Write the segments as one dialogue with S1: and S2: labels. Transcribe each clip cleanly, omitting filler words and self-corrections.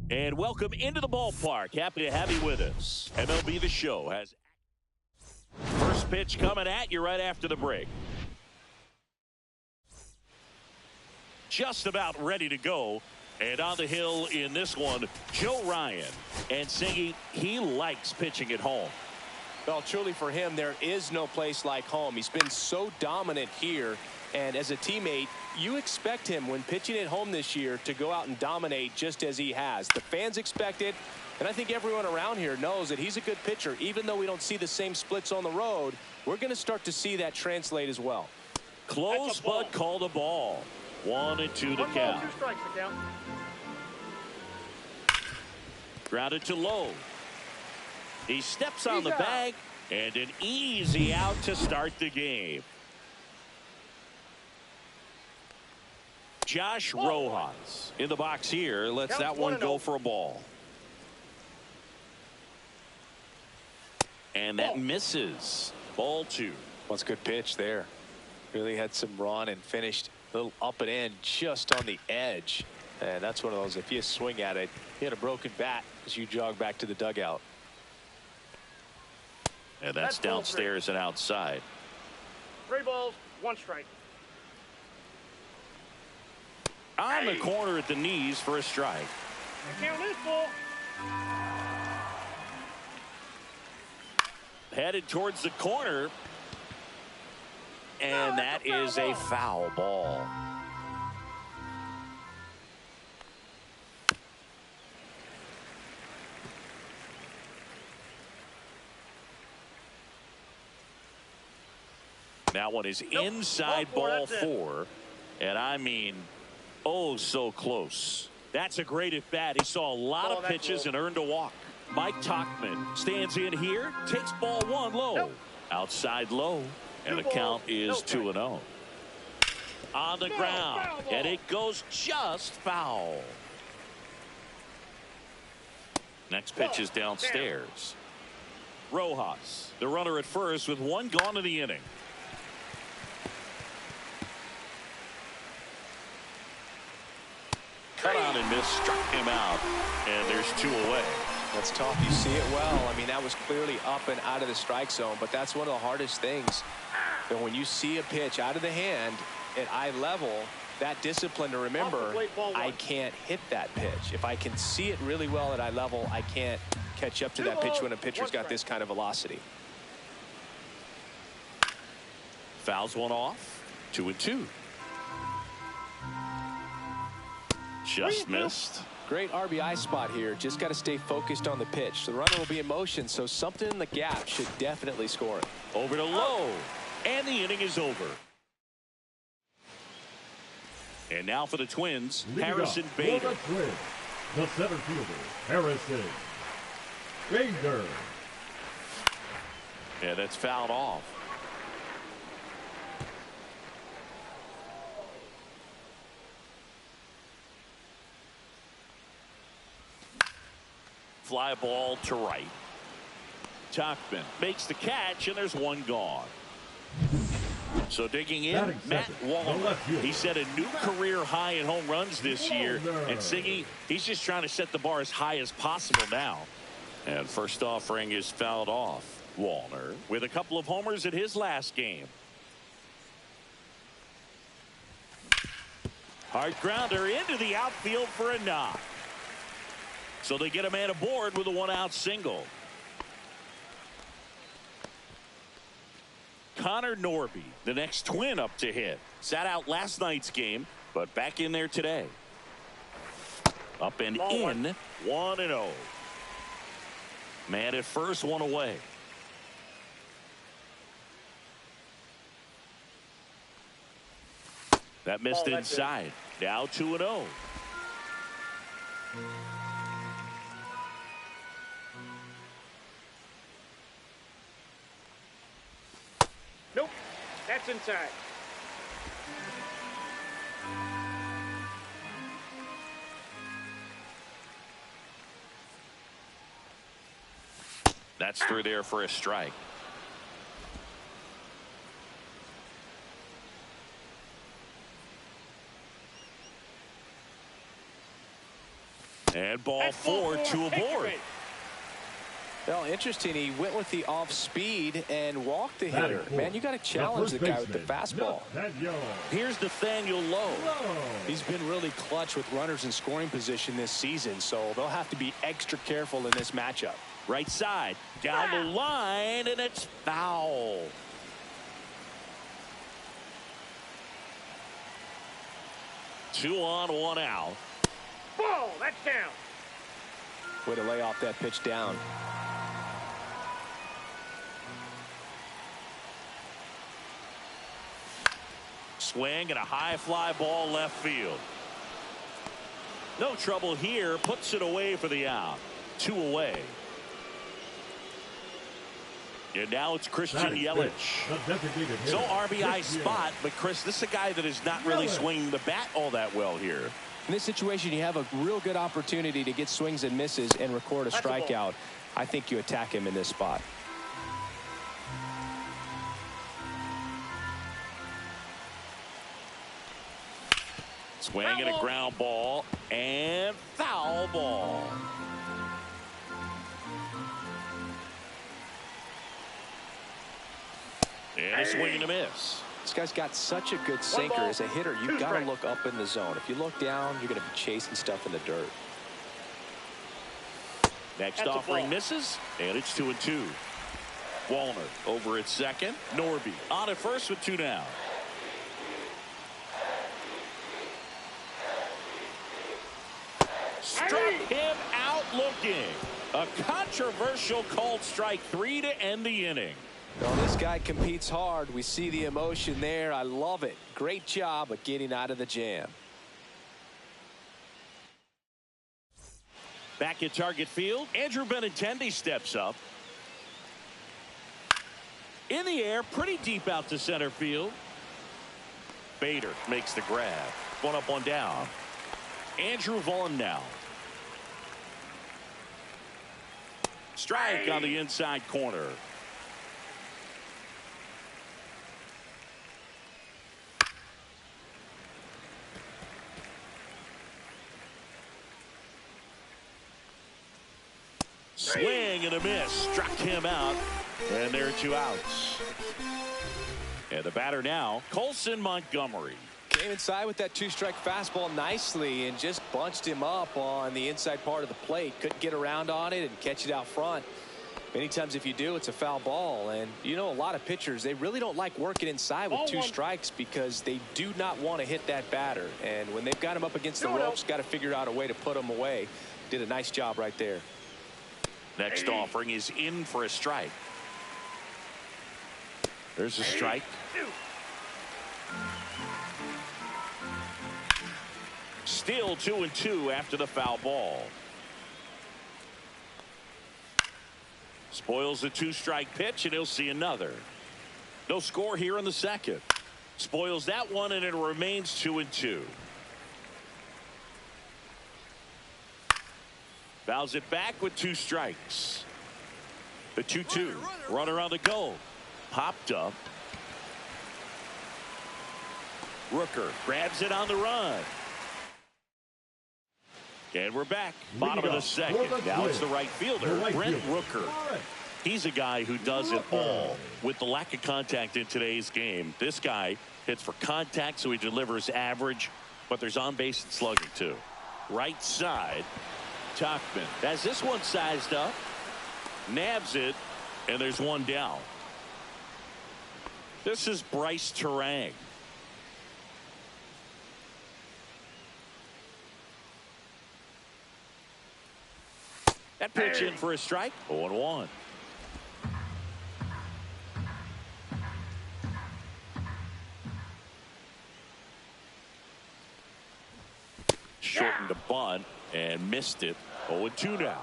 S1: And welcome into the ballpark. Happy to have you with us. MLB The Show has first pitch coming at you right after the break. Just about ready to go. And on the hill in this one, Joe Ryan. And singing, he likes pitching at home.
S2: Well, truly for him, there is no place like home. He's been so dominant here. And as a teammate, you expect him when pitching at home this year to go out and dominate just as he has. The fans expect it, and I think everyone around here knows that he's a good pitcher. Even though we don't see the same splits on the road, we're going to start to see that translate as well.
S1: Close, but called a ball. 1-2 to count.
S3: 2 strikes to count.
S1: Grounded to low. He steps on the bag, and an easy out to start the game. Josh Rojas in the box here. Lets that one go for a ball. And that misses. Ball 2.
S2: Well, it's a good pitch there. Really had some run and finished a little up and in just on the edge. And that's one of those, if you swing at it, you hit a broken bat as you jog back to the dugout.
S1: And that's downstairs and outside.
S3: 3 balls, 1 strike.
S1: On the corner at the knees for a strike.
S3: Count this ball.
S1: Headed towards the corner. And that is a foul ball. That one is inside ball 4. And I mean, oh, so close. That's a great at bat. He saw a lot of pitches and earned a walk. Mike Tauchman stands in here, takes ball 1 low. Outside low. And the count is 2-0. On the ground. And it goes just foul. Next pitch is downstairs. Rojas, the runner at first with 1 gone in the inning. Cut on and miss, struck him out, and there's 2 away.
S2: That's tough. You see it well. I mean, that was clearly up and out of the strike zone, but that's one of the hardest things. And when you see a pitch out of the hand at eye level, that discipline to remember, I can't hit that pitch. If I can see it really well at eye level, I can't catch up to that pitch when a pitcher's got this kind of velocity.
S1: Fouls one off. 2-2. Just missed.
S2: Great RBI spot here. Just got to stay focused on the pitch. The runner will be in motion, so something in the gap should definitely score it.
S1: Over to low, and the inning is over. And now for the Twins, Harrison Bader.
S4: The center fielder, Harrison Bader.
S1: Yeah, that's fouled off. Fly ball to right. Tachman makes the catch, and there's one gone. So digging in, Matt Wallner. He set a new career high in home runs this year. And Siggy, he's just trying to set the bar as high as possible now. And first offering is fouled off. Wallner with a couple of homers at his last game. Hard grounder into the outfield for a knock. So they get a man aboard with a one-out single. Connor Norby, the next Twin up to hit. Sat out last night's game, but back in there today. Up and in, 1-0. Man at first, one away. That missed inside. Now 2-0.
S3: Nope, that's inside.
S1: That's through there for a strike. And ball four, two aboard.
S2: Well, interesting. He went with the off speed and walked the hitter. Man, you got to challenge the guy with the fastball.
S1: Here's Nathaniel Lowe.
S2: He's been really clutch with runners in scoring position this season, so they'll have to be extra careful in this matchup.
S1: Right side, down the line, and it's foul. Two on, one out.
S3: Ball, that's down.
S2: Way to lay off that pitch down.
S1: Swing and a high fly ball left field. No trouble here. Puts it away for the out. Two away. And now it's Christian Yelich. So RBI spot, but Chris, this is a guy that is not really swinging the bat all that well here.
S2: In this situation, you have a real good opportunity to get swings and misses and record a strikeout. I think you attack him in this spot.
S1: Swing and a ground ball and foul ball. And a swing and a miss.
S2: This guy's got such a good sinker. As a hitter, you've got to look up in the zone. If you look down, you're going to be chasing stuff in the dirt.
S1: Next offering misses, and it's 2-2. Wallner over at second. Norby on at first with two down. Struck him out looking. A controversial called strike three to end the inning.
S2: Well, this guy competes hard. We see the emotion there. I love it. Great job of getting out of the jam.
S1: Back at target field, Andrew Benintendi steps up. In the air, pretty deep out to center field. Bader makes the grab. One up, one down. Andrew Vaughn now. Strike on the inside corner. Swing and a miss. Struck him out. And there are two outs. And the batter now, Colson Montgomery.
S2: Came inside with that two-strike fastball nicely and just bunched him up on the inside part of the plate. Couldn't get around on it and catch it out front. Many times if you do, it's a foul ball. And you know, a lot of pitchers, they really don't like working inside with two strikes because they do not want to hit that batter. And when they've got him up against the ropes, got to figure out a way to put him away. Did a nice job right there.
S1: Next offering is in for a strike. There's a strike. Still 2-2 after the foul ball. Spoils a 2-strike pitch, and he'll see another. No score here in the second. Spoils that one, and it remains 2-2. Fouls it back with 2 strikes. The 2-2. Runner on the go. Popped up. Rooker grabs it on the run. And we're back. Bottom of the second. Now it's the right fielder, Brent Rooker. He's a guy who does it all. With the lack of contact in today's game, this guy hits for contact, so he delivers average, but there's on-base and slugging too. Right side, Tuckman has this one sized up, nabs it, and there's one down. This is Bryce Terang. That pitch in for a strike. 0-1. Shortened the bunt and missed it. 0-2 now.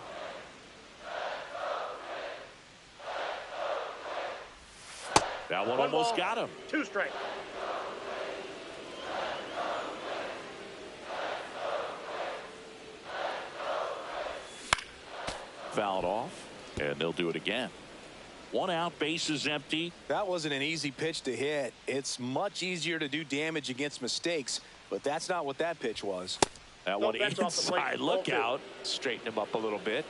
S1: That one almost got him.
S3: 2 strikes.
S1: Fouled off, and they'll do it again. 1 out, bases empty.
S2: That wasn't an easy pitch to hit. It's much easier to do damage against mistakes, but that's not what that pitch was.
S1: That one inside. Look out.
S2: Straighten him up a little bit.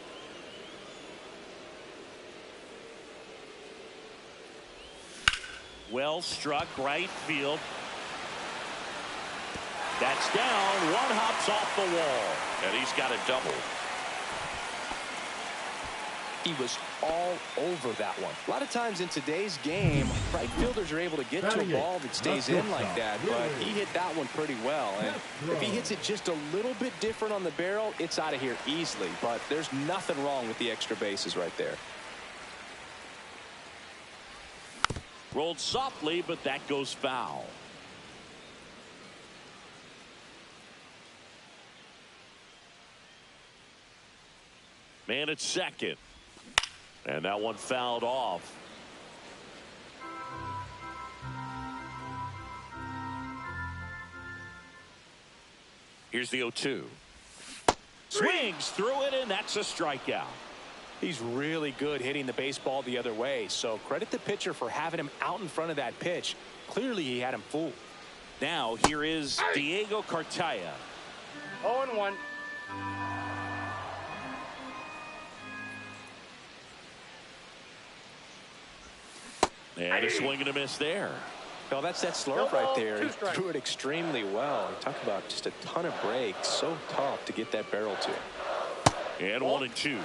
S1: Well struck, right field. That's down. 1 hops off the wall, and he's got a double.
S2: He was all over that one. A lot of times in today's game, right fielders are able to get to a ball that stays in like that, but he hit that one pretty well. And if he hits it just a little bit different on the barrel, it's out of here easily. But there's nothing wrong with the extra bases right there.
S1: Rolled softly, but that goes foul. Man at second. And that one fouled off. Here's the 0-2. Swings through it, and that's a strikeout.
S2: He's really good hitting the baseball the other way, so credit the pitcher for having him out in front of that pitch. Clearly he had him fooled.
S1: Now here is Diego Cartaya.
S3: 0-1.
S1: And a swing and a miss there.
S2: Well, that's that slurve right there. He threw it extremely well. Talk about just a ton of breaks. So tough to get that barrel to.
S1: And 1-2.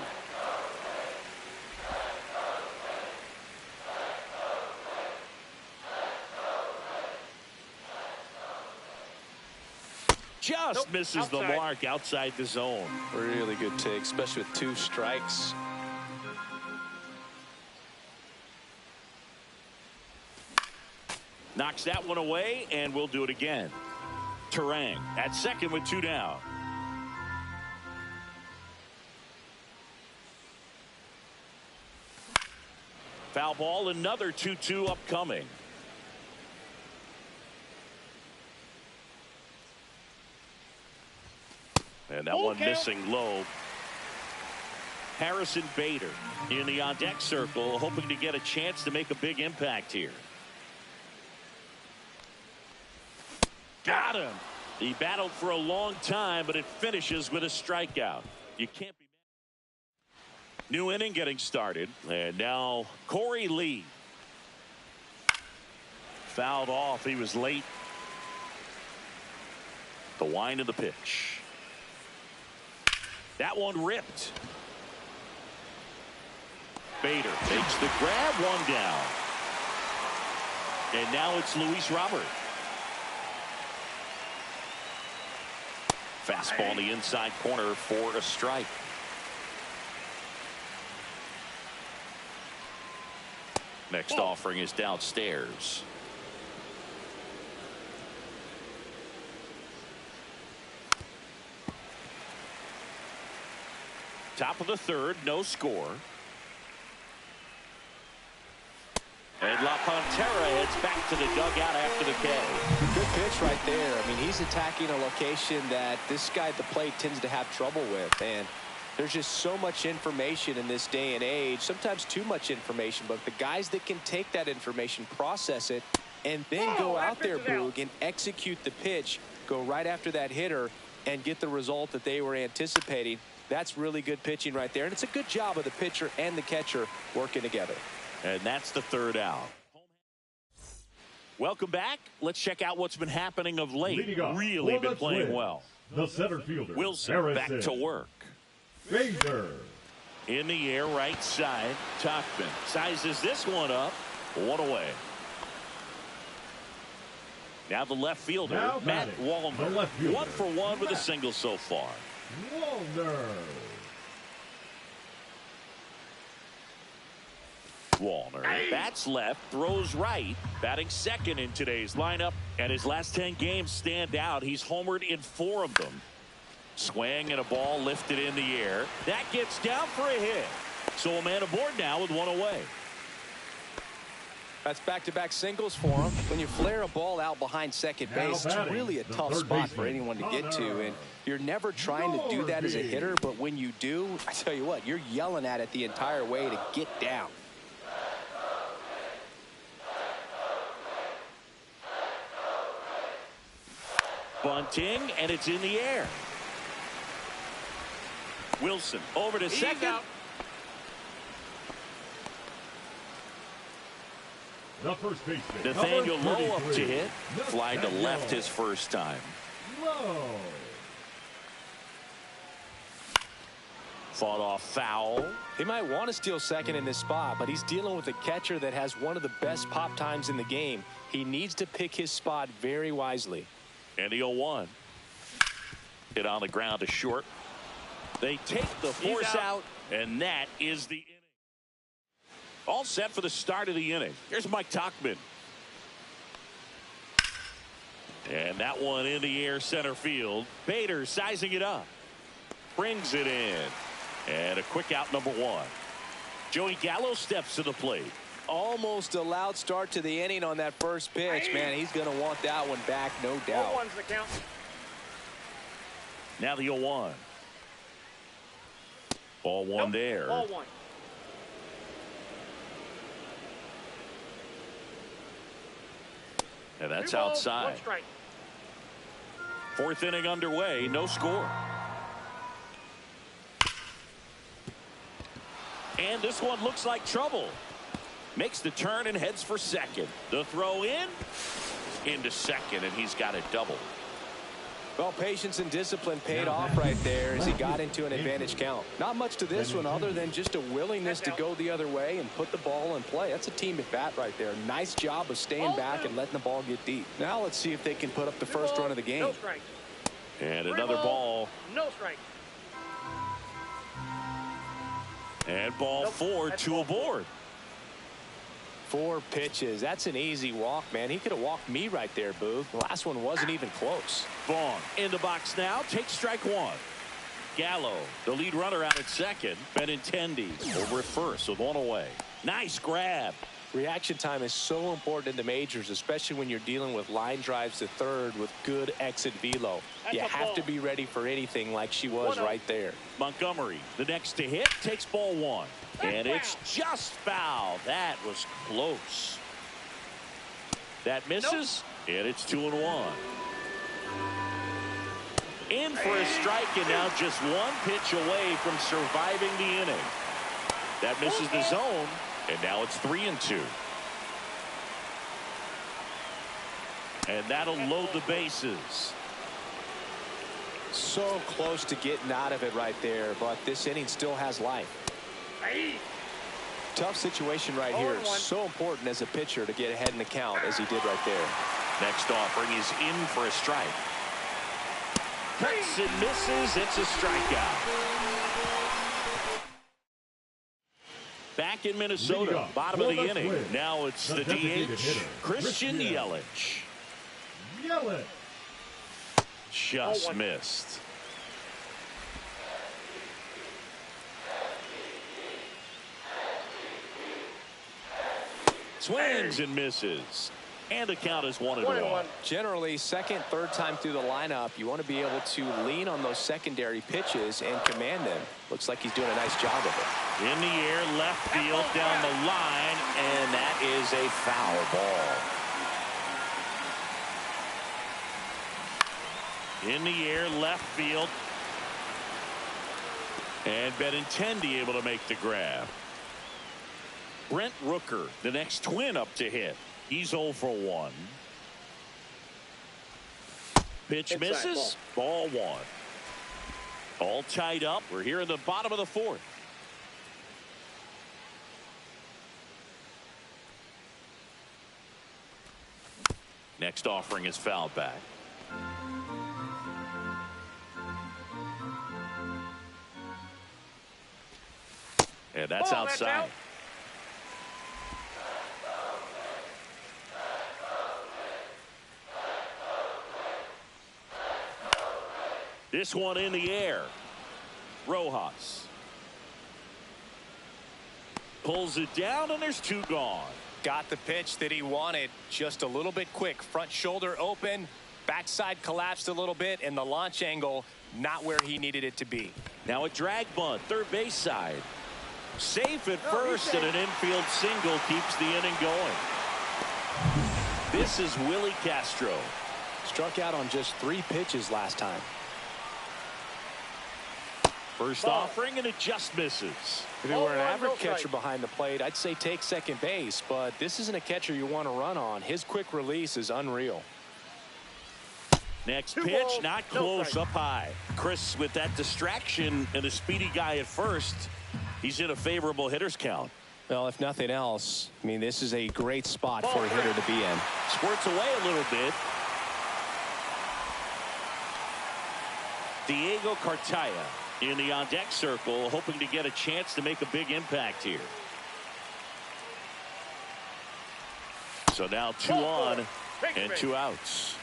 S1: Just misses the mark outside the zone.
S2: Really good take, especially with 2 strikes.
S1: Knocks that one away, and we'll do it again. Terang at second with 2 down. Foul ball, another 2-2 upcoming. And that one missing low. Harrison Bader in the on-deck circle, hoping to get a chance to make a big impact here. Got him. He battled for a long time, but it finishes with a strikeout. You can't be mad. New inning getting started, and now Corey Lee. Fouled off. He was late. The wind of the pitch. That one ripped. Bader takes the grab, 1 down. And now it's Luis Robert. Fastball in the inside corner for a strike. Next offering is downstairs. Top of the third, no score. And La Pantera heads back to the dugout after the K.
S2: Good pitch right there. I mean, he's attacking a location that this guy at the plate tends to have trouble with. And there's just so much information in this day and age, sometimes too much information. But the guys that can take that information, process it, and then go out there, Boog, and execute the pitch, go right after that hitter, and get the result that they were anticipating. That's really good pitching right there. And it's a good job of the pitcher and the catcher working together.
S1: And that's the third out. Welcome back. Let's check out what's been happening of late. Really been playing well.
S4: The center fielder,
S1: Wilson
S4: Harrison.
S1: back to work.
S4: Bader.
S1: In the air, right side. Tachman sizes this one up. One away. Now the left fielder,
S4: Now
S1: Matt
S4: batting,
S1: Wallner.
S4: the left fielder,
S1: 1 for 1 with a single so far. Wallner bats left, throws right, batting second in today's lineup, and his last 10 games stand out. He's homered in 4 of them. Swing and a ball lifted in the air. That gets down for a hit. So a man aboard now with 1 away.
S2: That's back-to-back singles for him. When you flare a ball out behind second base, it's really a tough spot for anyone to get to. And you're never trying to do that as a hitter, but when you do, I tell you what, you're yelling at it the entire way to get down.
S1: Bunting, and it's in the air. Wilson over to second.
S3: Out.
S4: The first baseman,
S1: Nathaniel
S4: number
S1: Lowe up to
S4: 33,
S1: hit. Flying to left his first time.
S4: Lowe.
S1: Fought off foul.
S2: He might want to steal second in this spot, but he's dealing with a catcher that has one of the best pop times in the game. He needs to pick his spot very wisely.
S1: And the 0-1. Hit on the ground to short. They take the force out, and that is the inning. All set for the start of the inning. Here's Mike Tachman. And that one in the air center field. Bader sizing it up. Brings it in. And a quick out, number 1. Joey Gallo steps to the plate.
S2: Almost a loud start to the inning on that first pitch. Man, he's going to want that one back, no doubt.
S3: 1's the count.
S1: Now the 0-1. Ball one there.
S3: Ball 1.
S1: And that's
S3: 2 balls,
S1: outside.
S3: 1 strike.
S1: 4th inning underway, no score. And this one looks like trouble. Makes the turn and heads for second. The throw into second, and he's got a double.
S2: Well, patience and discipline paid off right there as he got into an advantage count. Not much to this one other than just a willingness to go the other way and put the ball in play. That's a team at bat right there. Nice job of staying back and letting the ball get deep. Now let's see if they can put up the first run of the game.
S3: No strike.
S1: And another ball.
S3: No strike.
S1: And ball 4, 2 aboard.
S2: 4 pitches. That's an easy walk, man. He could have walked me right there, Boog. The last one wasn't even close.
S1: Vaughn in the box now. Takes strike 1. Gallo, the lead runner out at second. Benintendi over at first with 1 away. Nice grab.
S2: Reaction time is so important in the majors, especially when you're dealing with line drives to third with good exit velo. You have to be ready for anything like she was right there.
S1: Montgomery, the next to hit, takes ball 1. And it's just foul. That was close. That misses, and it's 2-1. In for a strike, and now just 1 pitch away from surviving the inning. That misses the zone, and now it's 3-2. And that'll load the bases.
S2: So close to getting out of it right there, but this inning still has life. Tough situation right here. So important as a pitcher to get ahead in the count as he did right there.
S1: Next offering is in for a strike. Cuts and misses. It's a strikeout. Back in Minnesota, bottom of the inning. Now it's the DH, Christian Yelich. Just missed. Swings and misses. And the count is 1-1.
S2: Generally, second, third time through the lineup, you want to be able to lean on those secondary pitches and command them. Looks like he's doing a nice job of it.
S1: In the air, left field, down the line, and that is a foul ball. In the air, left field. And Benintendi able to make the grab. Brent Rooker, the next twin up to hit. He's 0 for 1. Pitch
S3: Inside,
S1: misses. Ball 1. All tied up. We're here in the bottom of the 4th. Next offering is fouled back. And that's outside.
S3: That's out.
S1: This one in the air. Rojas pulls it down, and there's 2 gone.
S2: Got the pitch that he wanted, just a little bit quick. Front shoulder open, backside collapsed a little bit, and the launch angle not where he needed it to be.
S1: Now a drag bunt, third base side. Safe at first, and an infield single keeps the inning going. This is Willie Castro.
S2: Struck out on just 3 pitches last time.
S1: First offering, and it just misses.
S2: If it were an average catcher behind the plate, I'd say take second base, but this isn't a catcher you want to run on. His quick release is unreal.
S1: Next pitch, not close, up high. Chris, with that distraction and a speedy guy at first, he's in a favorable hitter's count.
S2: Well, if nothing else, I mean, this is a great spot for a hitter to be in.
S1: Squirts away a little bit. Diego Cartaya in the on-deck circle, hoping to get a chance to make a big impact here. So now 2 on and 2 outs.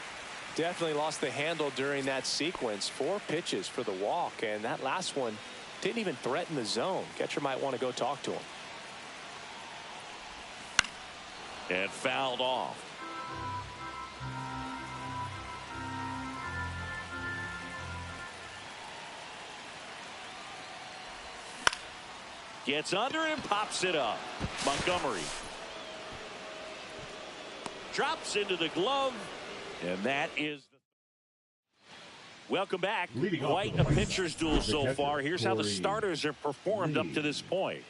S2: Definitely lost the handle during that sequence. 4 pitches for the walk, and that last one didn't even threaten the zone. Catcher might want to go talk to him.
S1: And fouled off. Gets under and pops it up. Montgomery drops into the glove, and that is the... Welcome back. Quite a pitcher's duel so far. Here's how the starters have performed up to this point.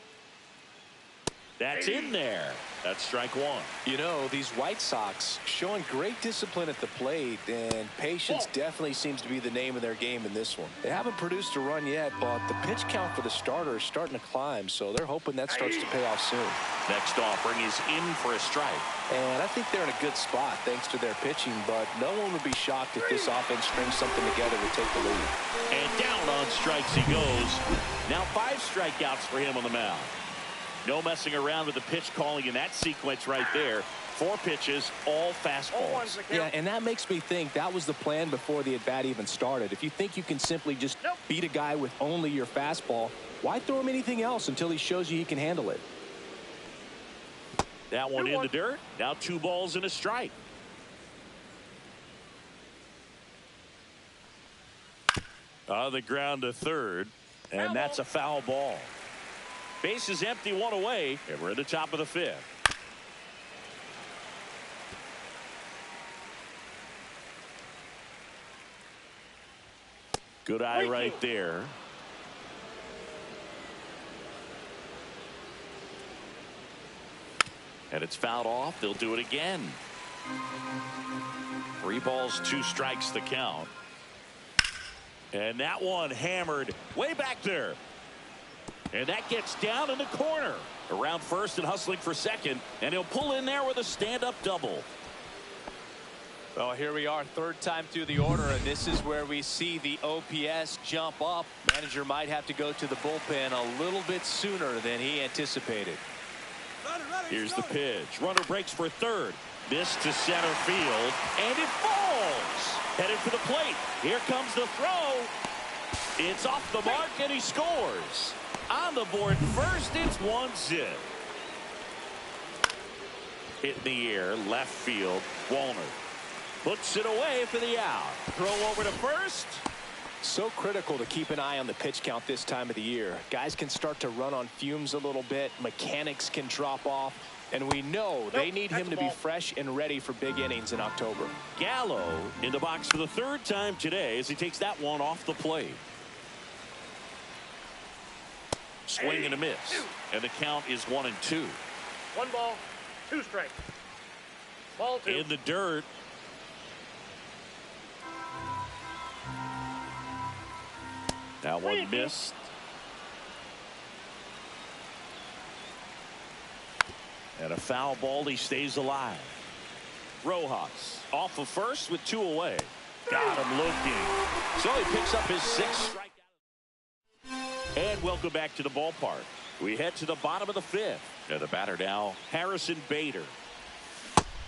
S1: That's in there. That's strike 1.
S2: You know, these White Sox showing great discipline at the plate, and patience definitely seems to be the name of their game in this one. They haven't produced a run yet, but the pitch count for the starter is starting to climb, so they're hoping that starts to pay off soon.
S1: Next offering is in for a strike.
S2: And I think they're in a good spot thanks to their pitching, but no one would be shocked if this offense strings something together to take the lead.
S1: And down on strikes he goes. Now 5 strikeouts for him on the mound. No messing around with the pitch calling in that sequence right there. 4 pitches, all fastballs.
S2: Yeah, and that makes me think that was the plan before the at-bat even started. If you think you can simply just beat a guy with only your fastball, why throw him anything else until he shows you he can handle it?
S1: That one in the dirt. Now 2 balls and a strike. On the ground to third, and that's a foul ball. Base is empty, 1 away, and we're at the top of the 5th. Good eye right there. And it's fouled off. They'll do it again. 3 balls, 2 strikes the count. And that one hammered way back there. And that gets down in the corner. Around first and hustling for second. And he'll pull in there with a stand-up double.
S2: Well, here we are, 3rd time through the order, and this is where we see the OPS jump up. Manager might have to go to the bullpen a little bit sooner than he anticipated.
S1: Here's the pitch. Runner breaks for third. This to center field, and it falls. Headed for the plate. Here comes the throw. It's off the mark, and he scores. On the board first, it's 1-0. hit in the air, left field. Wallner puts it away for the out. Throw over to first.
S2: So critical to keep an eye on the pitch count this time of the year. Guys can start to run on fumes a little bit. Mechanics can drop off. And we know they need him to be fresh and ready for big innings in October.
S1: Gallo in the box for the third time today as he takes that one off the plate. Swing and a miss. And the count is 1-2.
S3: 1 ball, 2 strikes. Ball 2.
S1: In the dirt. That one missed. And a foul ball. He stays alive. Rojas off of first with 2 away. Got him looking. So he picks up his 6th strikeout. And welcome back to the ballpark. We head to the bottom of the 5th. And the batter now, Harrison Bader.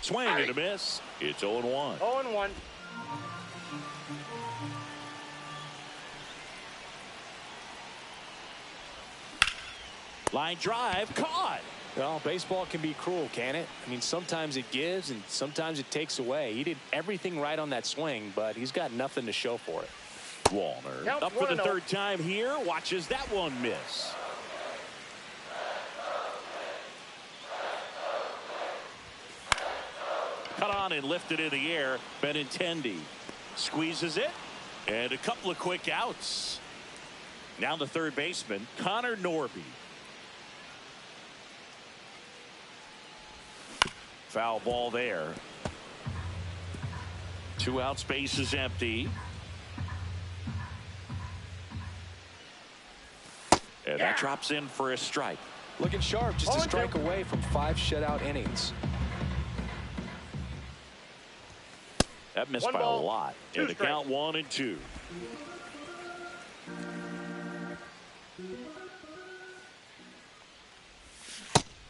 S1: Swing and a miss. It's 0-1.
S3: 0-1.
S1: Line drive caught.
S2: Well, baseball can be cruel, can it? I mean, sometimes it gives and sometimes it takes away. He did everything right on that swing, but he's got nothing to show for it.
S1: Wallner up for the 3rd time here. Watches that one miss. Cut on and lifted in the air. Benintendi squeezes it. And a couple of quick outs. Now the 3rd baseman, Connor Norby. Foul ball there. 2 outs, base is empty. And that drops in for a strike.
S2: Looking sharp, just a strike away from 5 shutout innings.
S1: That missed by a lot. And the count 1-2.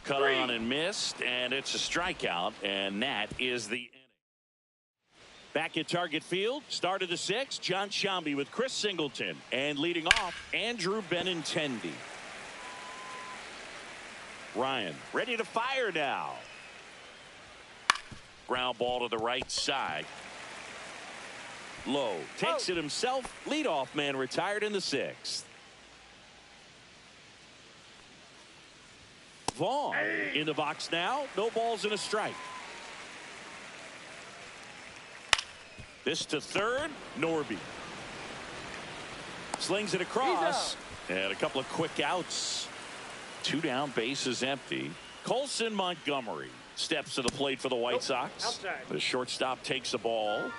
S1: Cut on and missed, and it's a strikeout, and that is the inning. Back at Target Field, start of the 6th, John Sciambi with Chris Singleton, and leading off, Andrew Benintendi. Ryan ready to fire now. Ground ball to the right side. Lowe takes it himself. Leadoff man retired in the 6th. Vaughn in the box now. No balls and a strike. This to 3rd. Norby slings it across. And a couple of quick outs. 2 down, base is empty. Colson Montgomery steps to the plate for the White Sox.
S3: Outside.
S1: The shortstop takes the ball.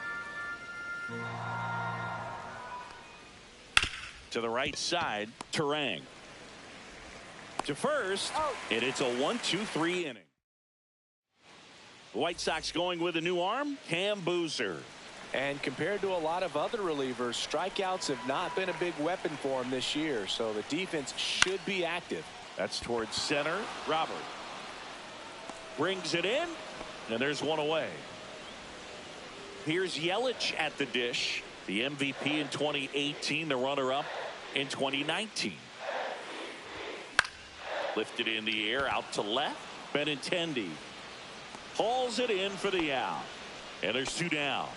S1: To the right side, Terang. To first, and it's a 1-2-3 inning. The White Sox going with a new arm, Cam Boozer.
S2: And compared to a lot of other relievers, strikeouts have not been a big weapon for him this year, so the defense should be active.
S1: That's towards center. Robert brings it in, and there's one away. Here's Yelich at the dish, the MVP in 2018, the runner-up in 2019. Lifted in the air, out to left. Benintendi hauls it in for the out. And there's 2 down.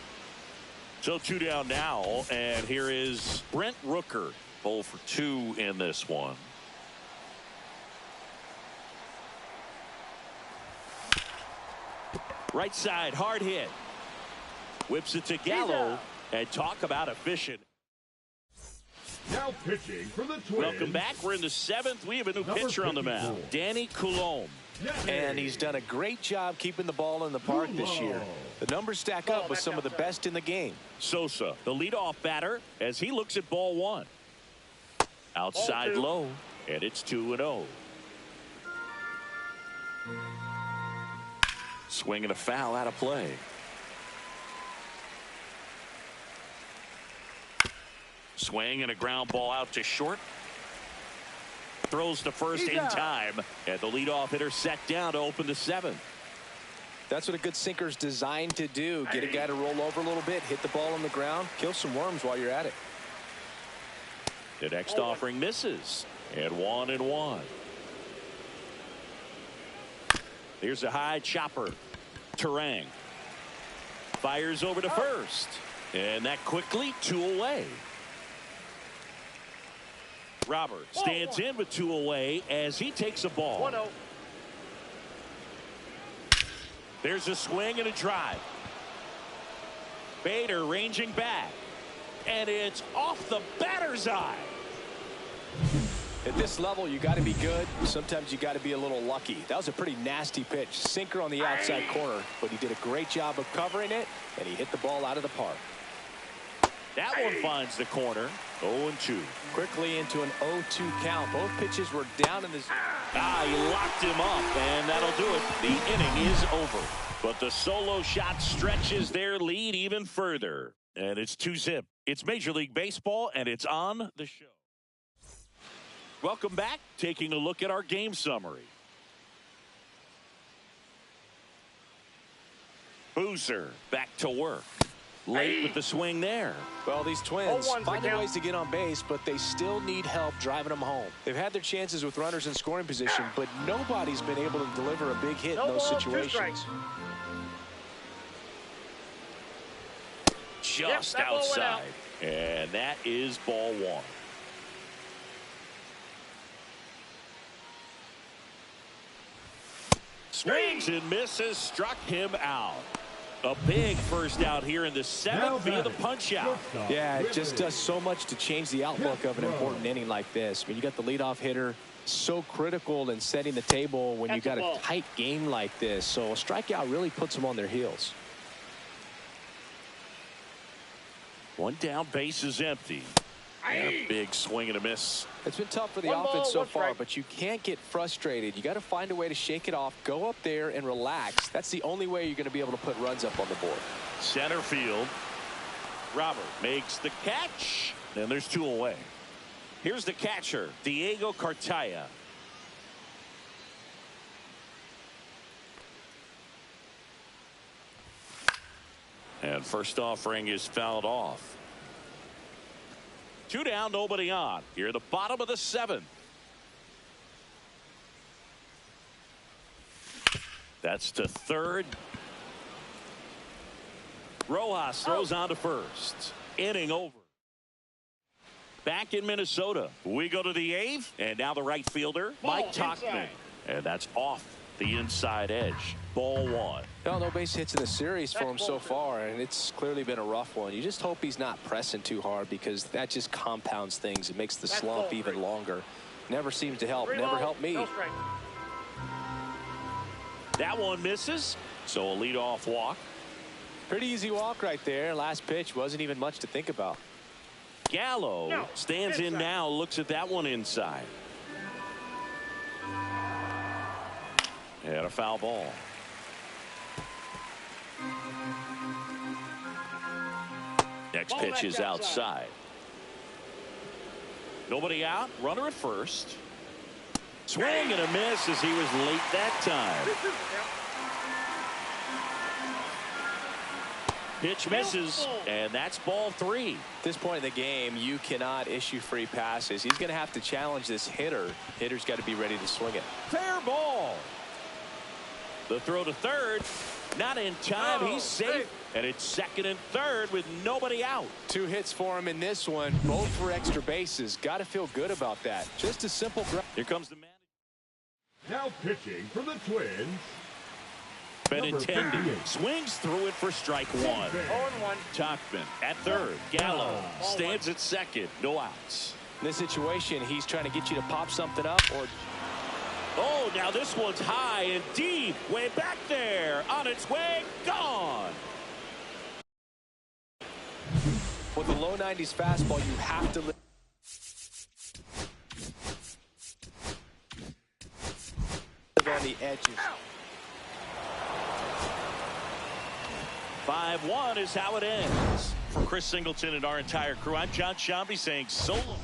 S1: So 2 down now, and here is Brent Rooker. 0 for 2 in this one. Right side, hard hit. Whips it to Gallo, and talk about efficient.
S4: Now pitching for the Twins.
S1: Welcome back. We're in the 7th. We have a new pitcher on the mound, Danny Coulombe.
S2: And he's done a great job keeping the ball in the park this year. The numbers stack up with some of the best in the game.
S1: Sosa, the leadoff batter, as he looks at ball 1. Outside low, and it's 2-0. Swing and a foul out of play. Swing and a ground ball out to short. Throws to first in time, and the leadoff hitter set down to open the 7th.
S2: That's what a good sinker's designed to do. Get a guy to roll over a little bit, hit the ball on the ground, kill some worms while you're at it.
S1: The next offering misses, and 1-1. Here's a high chopper. Terang fires over to first. And that quickly 2 away. Robert stands in with 2 away as he takes a ball.
S3: 1-0.
S1: There's a swing and a drive. Bader ranging back. And it's off the batter's eye.
S2: At this level, you got to be good. Sometimes you got to be a little lucky. That was a pretty nasty pitch. Sinker on the outside corner, but he did a great job of covering it, and he hit the ball out of the park.
S1: That one finds the corner. 0-2.
S2: Quickly into an 0-2 count. Both pitches were down in this.
S1: He locked him up, and that'll do it. The inning is over. But the solo shot stretches their lead even further. And it's 2-zip. It's Major League Baseball, and it's on the show. Welcome back. Taking a look at our game summary. Boozer back to work. Late with the swing there.
S2: Well, these Twins finding ways to get on base, but they still need help driving them home. They've had their chances with runners in scoring position, but nobody's been able to deliver a big hit in those situations.
S1: Just outside. And that is ball 1. Swings and misses, struck him out. A big first out here in the 7th via the punch out.
S2: Yeah, it just does so much to change the outlook of an important inning like this. I mean, you got the leadoff hitter, so critical in setting the table when you got a tight game like this. So a strikeout really puts them on their heels.
S1: 1 down, base is empty. And a big swing and a miss.
S2: It's been tough for the offense so far, but you can't get frustrated. You got to find a way to shake it off, go up there and relax. That's the only way you're going to be able to put runs up on the board.
S1: Center field. Robert makes the catch. And there's 2 away. Here's the catcher, Diego Cartaya. And first offering is fouled off. 2 down, nobody on. Here at the bottom of the 7th. That's to third. Rojas throws on to first. Inning over. Back in Minnesota. We go to the 8th. And now the right fielder, Mike Tauchman. And that's off the inside edge. Ball 1.
S2: No base hits in the series for him so far, and it's clearly been a rough one. You just hope he's not pressing too hard, because that just compounds things. It makes the slump even longer. Never seems to help. Never helped me.
S1: That one misses. So a leadoff walk.
S2: Pretty easy walk right there. Last pitch wasn't even much to think about.
S1: Gallo stands in now, looks at that one inside. And a foul ball. Next pitch is outside. Nobody out. Runner at first. Swing and a miss as he was late that time. Pitch misses, and that's ball 3.
S2: At this point in the game, you cannot issue free passes. He's going to have to challenge this hitter. Hitter's got to be ready to swing it.
S1: Fair ball. The throw to third. Not in time. He's safe. And it's second and third with nobody out.
S2: 2 hits for him in this one, both for extra bases. Got to feel good about that. Just a simple.
S1: Here comes the man.
S4: Now pitching for the Twins.
S1: Benintendi swings through it for strike 1.
S3: 0-1.
S1: Tauchman at third. Gallo stands at second. No outs.
S2: In this situation, he's trying to get you to pop something up or.
S1: Oh, now this one's high and deep. Way back there. On its way. Gone.
S2: With a low 90s fastball, you have to live on the edges.
S1: 5-1 is how it ends. For Chris Singleton and our entire crew, I'm John Shambi saying so long.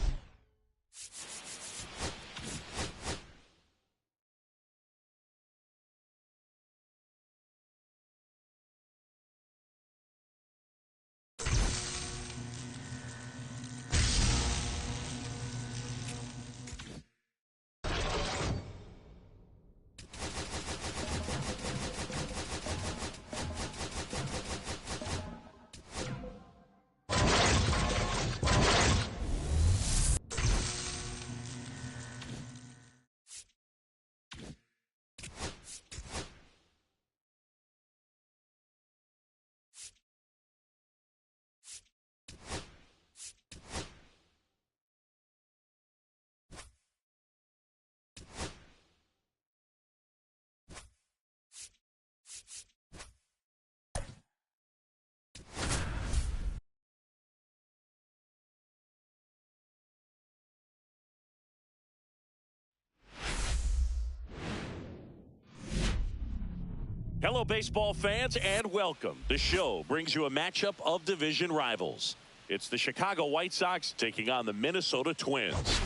S1: Hello, baseball fans, and welcome. The show brings you a matchup of division rivals. It's the Chicago White Sox taking on the Minnesota Twins.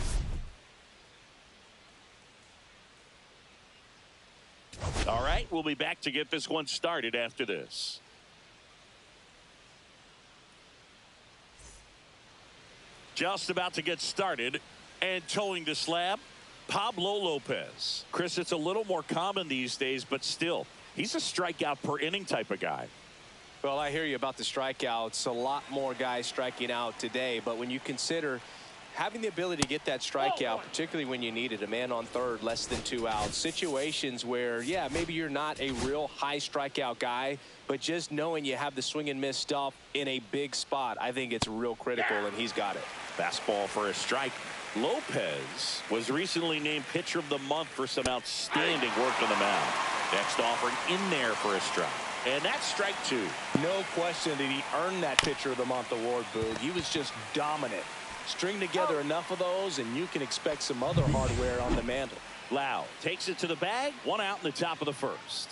S1: All right, we'll be back to get this one started after this. Just about to get started, and towing the slab, Pablo Lopez. Chris, it's a little more common these days, but still, he's a strikeout per inning type of guy.
S2: Well, I hear you about the strikeouts. A lot more guys striking out today, but when you consider having the ability to get that strikeout, particularly when you need it, a man on third, less than 2 outs, situations where, yeah, maybe you're not a real high strikeout guy, but just knowing you have the swing and miss stuff in a big spot, I think it's real critical, and he's got it.
S1: Fastball for a strike. Lopez was recently named Pitcher of the Month for some outstanding work on the mound. Next offering in there for a strike. And that's strike 2.
S2: No question that he earned that Pitcher of the Month award, Boog. He was just dominant. String together enough of those, and you can expect some other hardware on the mantle.
S1: Lau takes it to the bag. 1 out in the top of the first.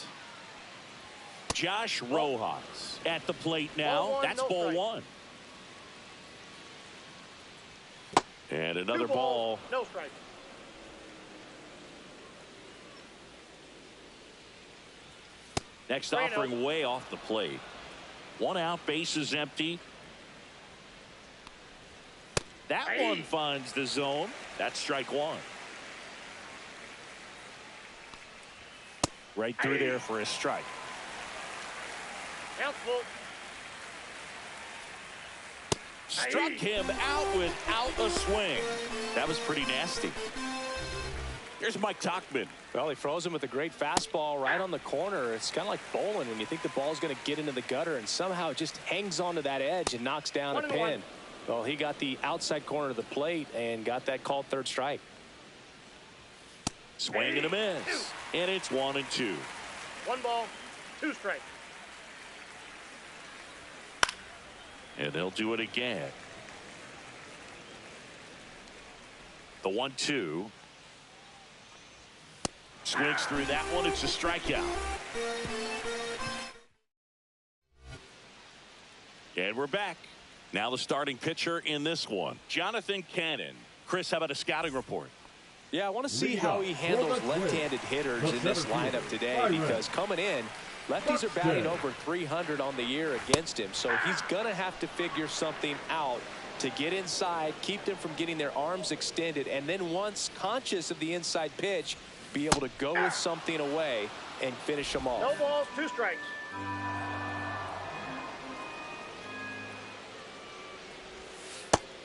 S1: Josh Rojas at the plate now. That's ball 1. And another ball.
S3: No strike.
S1: Next offering way off the plate. 1 out, bases empty. That one finds the zone. That's strike 1. Right through there for a strike.
S3: Count full.
S1: Struck him out without a swing. That was pretty nasty. Here's Mike Tauchman.
S2: Well, he froze him with a great fastball right on the corner. It's kind of like bowling when you think the ball's going to get into the gutter, and somehow it just hangs onto that edge and knocks down a pin. Well, he got the outside corner of the plate and got that called third strike.
S1: Swing and a miss. And it's 1-2.
S3: 1 ball, 2 strikes.
S1: And they'll do it again. The 1-2. Swings through that one. It's a strikeout. And we're back. Now the starting pitcher in this one, Jonathan Cannon. Chris, how about a scouting report?
S2: Yeah, I want to see how he handles left-handed hitters in this lineup today, because coming in, lefties are batting over 300 on the year against him, so he's going to have to figure something out to get inside, keep them from getting their arms extended, and then once conscious of the inside pitch, be able to go with something away and finish them off.
S3: No balls, 2 strikes.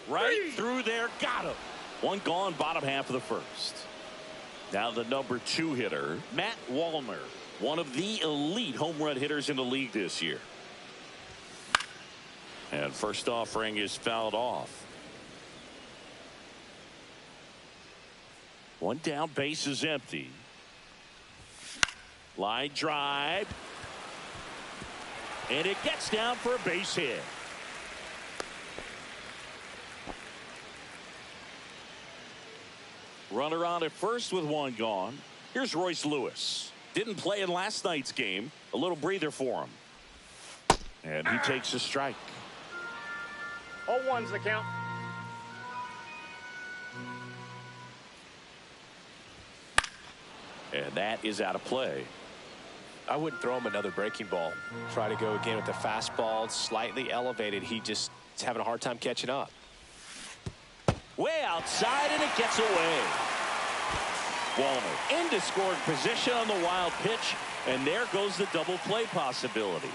S1: Right through there, got him. 1 gone, bottom half of the first. Now the number 2 hitter, Matt Wallner, one of the elite home run hitters in the league this year. And first offering is fouled off. 1 down, base is empty. Line drive. And it gets down for a base hit. Runner on at first with 1 gone. Here's Royce Lewis. Didn't play in last night's game. A little breather for him. And he takes a strike.
S3: 0-1's the count.
S1: And that is out of play.
S2: I wouldn't throw him another breaking ball. Try to go again with the fastball, slightly elevated. He just is having a hard time catching up.
S1: Way outside, and it gets away. Wallner into scoring position on the wild pitch, and there goes the double play possibility.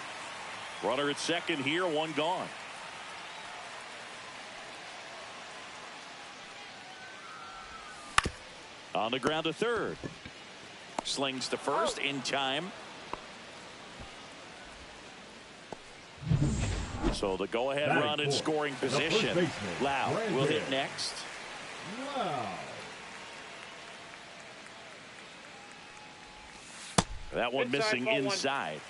S1: Runner at second here, 1 gone. On the ground to third. Slings to first in time. So the go-ahead run in scoring position. Lau will hit next. That one missing inside.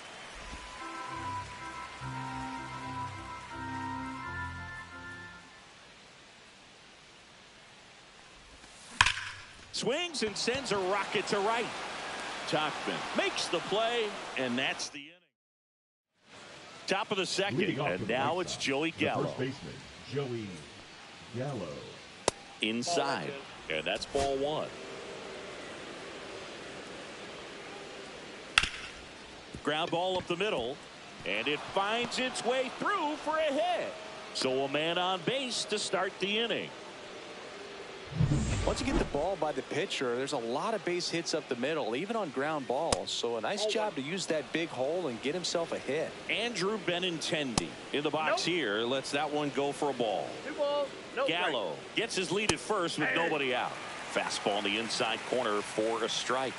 S1: Swings and sends a rocket to right. Tachman makes the play, and that's the inning. Top of the second, and now it's Joey Gallo.
S4: First baseman, Joey Gallo.
S1: Inside, and that's ball one. Ground ball up the middle, and it finds its way through for a hit. So a man on base to start the inning.
S2: Once you get the ball by the pitcher, there's a lot of base hits up the middle, even on ground balls. So a nice job to use that big hole and get himself a hit.
S1: Andrew Benintendi in the box here. Lets that one go for a ball.
S3: 2 balls, no
S1: Gallo gets his lead at first with nobody out. Fastball in the inside corner for a strike.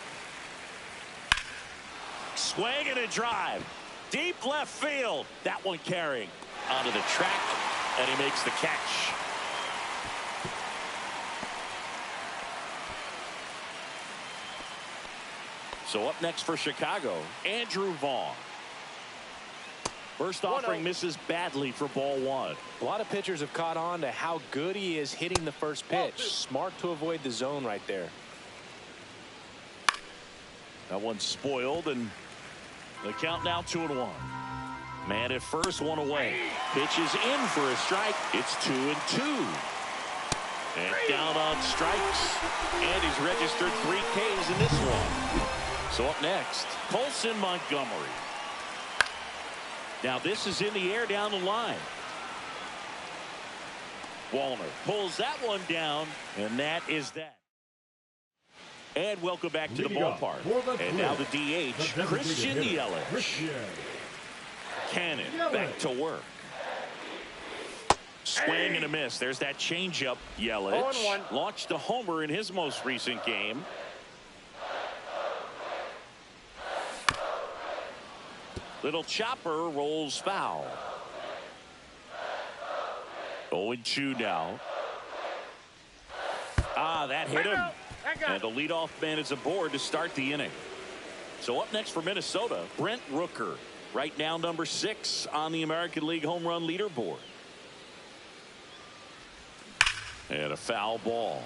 S1: Swing and a drive. Deep left field. That one carrying onto the track, and he makes the catch. So up next for Chicago, Andrew Vaughn. First offering misses badly for ball one.
S2: A lot of pitchers have caught on to how good he is hitting the first pitch. Smart to avoid the zone right there.
S1: That one's spoiled, and the count now 2-1. Man at first, one away. Pitches in for a strike. It's 2-2. And down on strikes. And he's registered 3 Ks in this one. So up next, Colson Montgomery. Now this is in the air down the line. Wallner pulls that one down, and that is that. And welcome back to the ballpark. And now the DH, Christian Yelich. Cannon back to work. Swing and a miss. There's that changeup. Yelich launched a homer in his most recent game. Little chopper rolls foul. 0-2 now. That hit him. And the leadoff man is aboard to start the inning. So up next for Minnesota, Brent Rooker. Right now number 6 on the American League home run leaderboard. And a foul ball.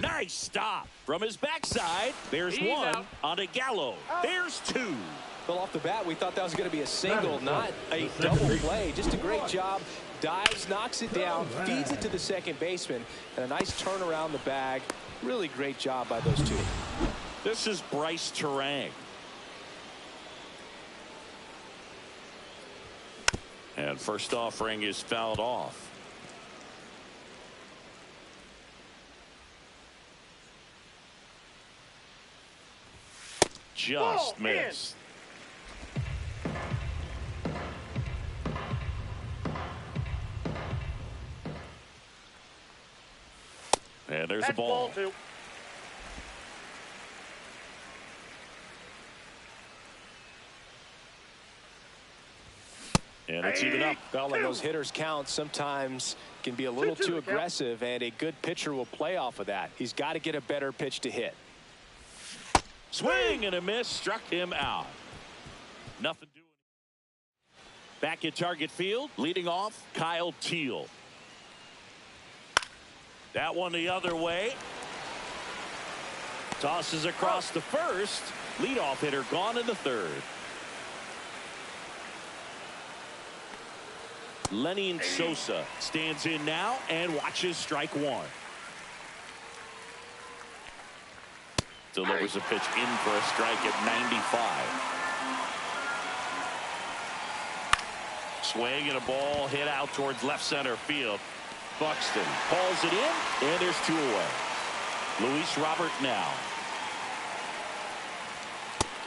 S1: Nice stop from his backside. There's one on a Gallo. There's 2.
S2: Well, off the bat, we thought that was going to be a single, not a double play. Just a great job. Dives, knocks it down, feeds it to the second baseman, and a nice turn around the bag. Really great job by those 2.
S1: This is Bryce Terang. And first offering is fouled off. Just missed. And there's the ball. And it's even up.
S2: Well, and those hitters count sometimes can be a little too aggressive, and a good pitcher will play off of that. He's got to get a better pitch to hit.
S1: Swing and a miss, struck him out. Nothing doing. Back at target field, leading off, Kyle Teal. That one the other way. Tosses across the first. Leadoff hitter gone in the third. Lenny Sosa stands in now and watches strike one. Delivers a pitch in for a strike at 95. Swing and a ball hit out towards left center field. Buxton hauls it in, and there's 2 away. Luis Robert now.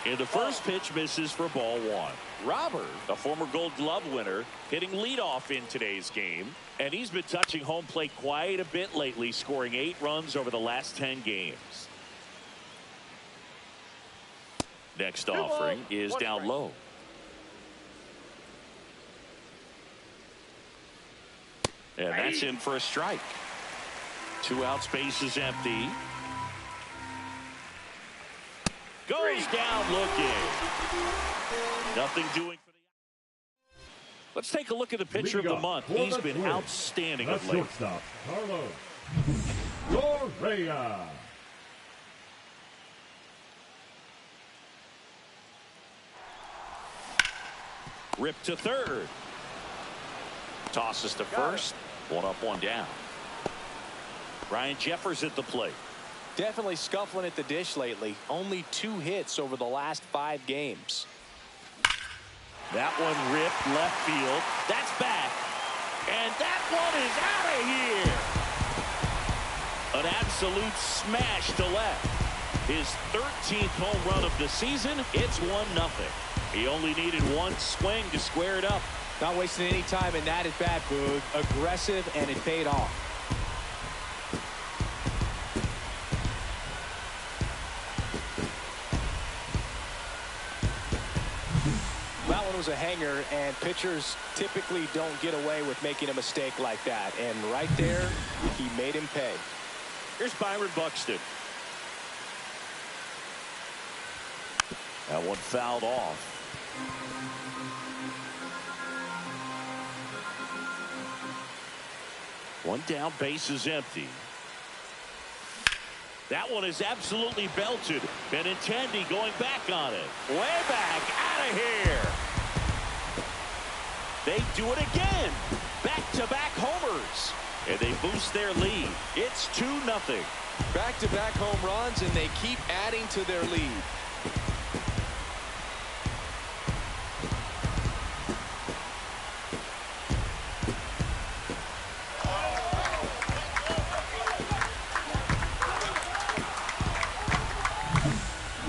S1: And the first pitch misses for ball 1. Robert, a former Gold Glove winner, hitting leadoff in today's game. And he's been touching home plate quite a bit lately, scoring 8 runs over the last 10 games. Next offering is down low. And that's in for a strike. 2 outs, base is empty. Goes down looking. Nothing doing. Let's take a look at the pitcher of the month. He's been outstanding of late.
S4: Shortstop, Carlos Correa.
S1: Rip to third. Tosses to first. One up, one down. Ryan Jeffers at the plate.
S2: Definitely scuffling at the dish lately. Only 2 hits over the last 5 games.
S1: That one ripped left field. That's back. And that one is out of here. An absolute smash to left. His 13th home run of the season. It's 1-0. He only needed one swing to square it up.
S2: Not wasting any time in that at bat, Boog. Aggressive, and it paid off. That one was a hanger, and pitchers typically don't get away with making a mistake like that. And right there, he made him pay.
S1: Here's Byron Buxton. That one fouled off. One down, base is empty. That one is absolutely belted. Benintendi going back on it. Way back, out of here. They do it again. Back-to-back homers. And they boost their lead. It's 2-0.
S2: Back-to-back home runs, and they keep adding to their lead.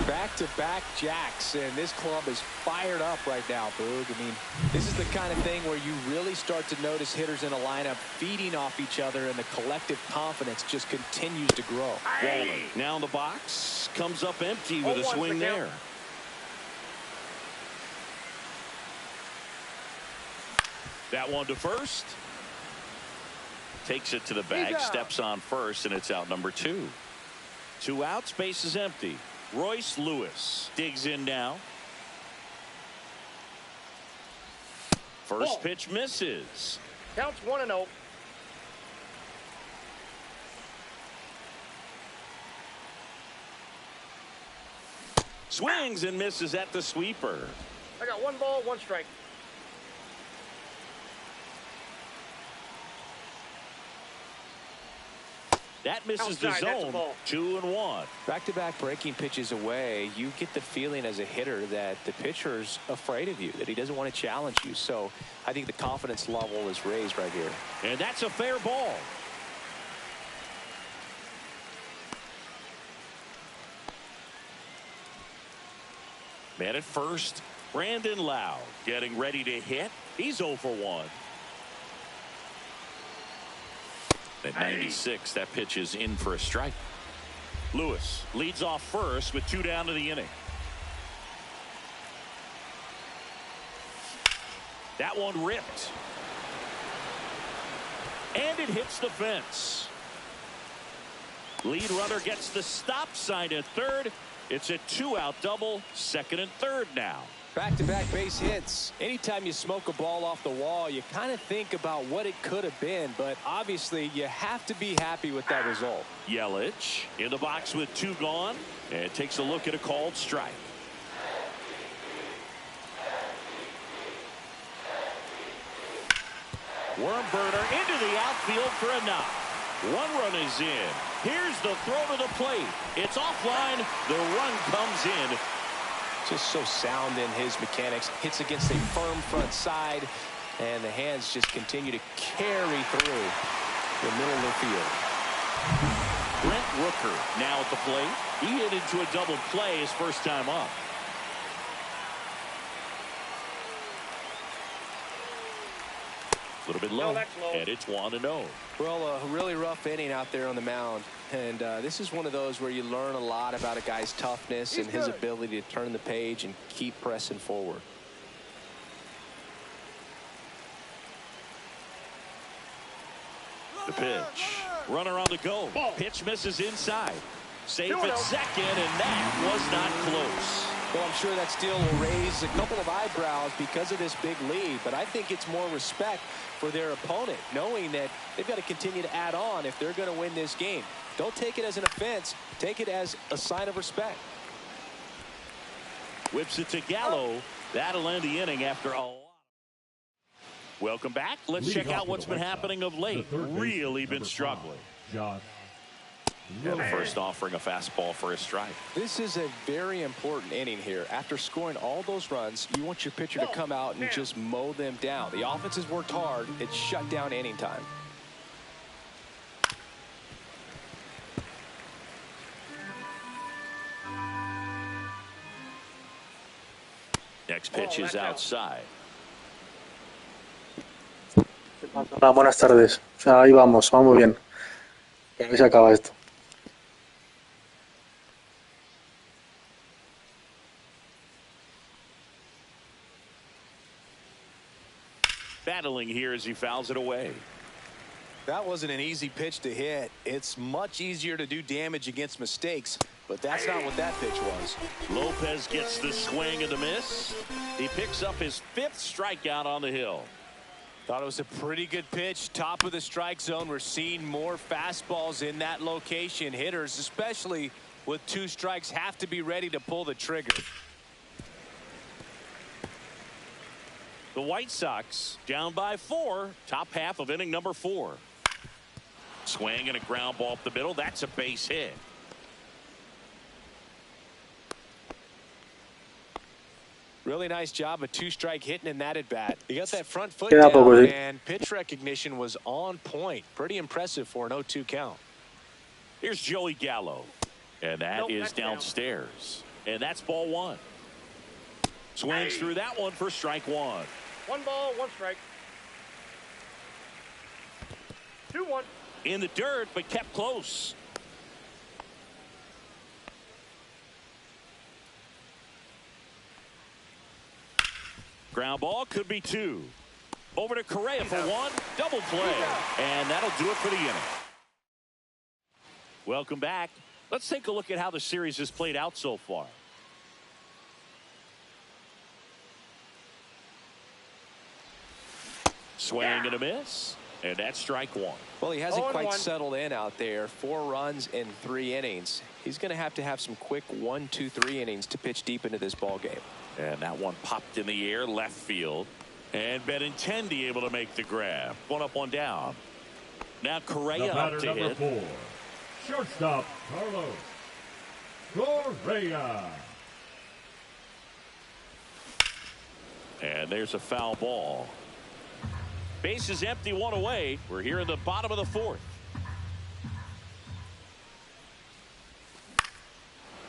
S2: Back-to-back jacks, and this club is fired up right now, Boog. I mean, this is the kind of thing where you really start to notice hitters in a lineup feeding off each other, and the collective confidence just continues to grow.
S1: Waller now in the box, comes up empty with a swing there. That one to first. Takes it to the bag, steps on first, and it's out number 2. 2 outs, base is empty. Royce Lewis digs in now. First pitch misses.
S3: Counts 1-0.
S1: Swings and misses at the sweeper.
S3: I got 1 ball, 1 strike.
S1: That misses the zone. 2-1.
S2: Back-to-back breaking pitches away, you get the feeling as a hitter that the pitcher's afraid of you, that he doesn't want to challenge you. So I think the confidence level is raised right here.
S1: And that's a fair ball. Man at first, Brandon Lau getting ready to hit. He's 0 for 1. At 96, that pitch is in for a strike. Lewis leads off first with 2 down to the inning. That one ripped. And it hits the fence. Lead runner gets the stop sign at third. It's a 2-out double, second and third now.
S2: Back-to-back base hits. Anytime you smoke a ball off the wall, you kind of think about what it could have been, but obviously you have to be happy with that result.
S1: Yelich in the box with 2 gone, and takes a look at a called strike. Worm burner into the outfield for a knock. 1 run is in. Here's the throw to the plate. It's offline. The run comes in.
S2: Just so sound in his mechanics. Hits against a firm front side, and the hands just continue to carry through the middle of the field.
S1: Brent Rooker now at the plate. He hit into a double play his first time up. A little bit low, and it's 1-0.
S2: Well, a really rough inning out there on the mound. And this is one of those where you learn a lot about a guy's toughness and his ability to turn the page and keep pressing forward.
S1: The pitch. Runner on the go. Pitch misses inside. Safe at second, and that was not close.
S2: Well, I'm sure that still will raise a couple of eyebrows because of this big lead, but I think it's more respect for their opponent, knowing that they've got to continue to add on if they're going to win this game. Don't take it as an offense. Take it as a sign of respect.
S1: Whips it to Gallo. That'll end the inning after a lot. Welcome back. Let's check out what's been happening of late. Really been struggling. And the first offering a fastball for a strike.
S2: This is a very important inning here. After scoring all those runs, you want your pitcher to come out and just mow them down. The offense has worked hard. It's shut down inning time.
S1: Next pitch is outside.
S5: Hola, buenas tardes. O sea, ahí vamos bien. Que a ver si acaba esto.
S1: Battling here as he fouls it away.
S2: That wasn't an easy pitch to hit. It's much easier to do damage against mistakes, but that's not what that pitch was.
S1: Lopez gets the swing and the miss. He picks up his 5th strikeout on the hill.
S2: Thought it was a pretty good pitch. Top of the strike zone. We're seeing more fastballs in that location. Hitters, especially with 2 strikes, have to be ready to pull the trigger.
S1: The White Sox down by 4. Top half of inning number 4. Swing and a ground ball up the middle. That's a base hit.
S2: Really nice job of 2-strike hitting in that at bat. He got that front foot down, and pitch recognition was on point. Pretty impressive for an 0-2 count.
S1: Here's Joey Gallo, and that is downstairs. And that's ball 1. Swings through that one for strike 1.
S3: 1 ball, 1 strike. 2-1.
S1: In the dirt, but kept close. Ground ball, could be 2. Over to Correa for 1. Double play. And that'll do it for the inning. Welcome back. Let's take a look at how the series has played out so far. Swing and a miss. And that's strike 1.
S2: Well, he hasn't quite settled in out there. 4 runs in 3 innings. He's going to have some quick 1, 2, 3 innings to pitch deep into this ball game.
S1: And that one popped in the air, left field. And Benintendi able to make the grab. 1 up, 1 down. Now Correa up to hit.
S4: 4. Shortstop, Carlos Correa.
S1: And there's a foul ball. Base is empty, 1 away. We're here in the bottom of the 4th.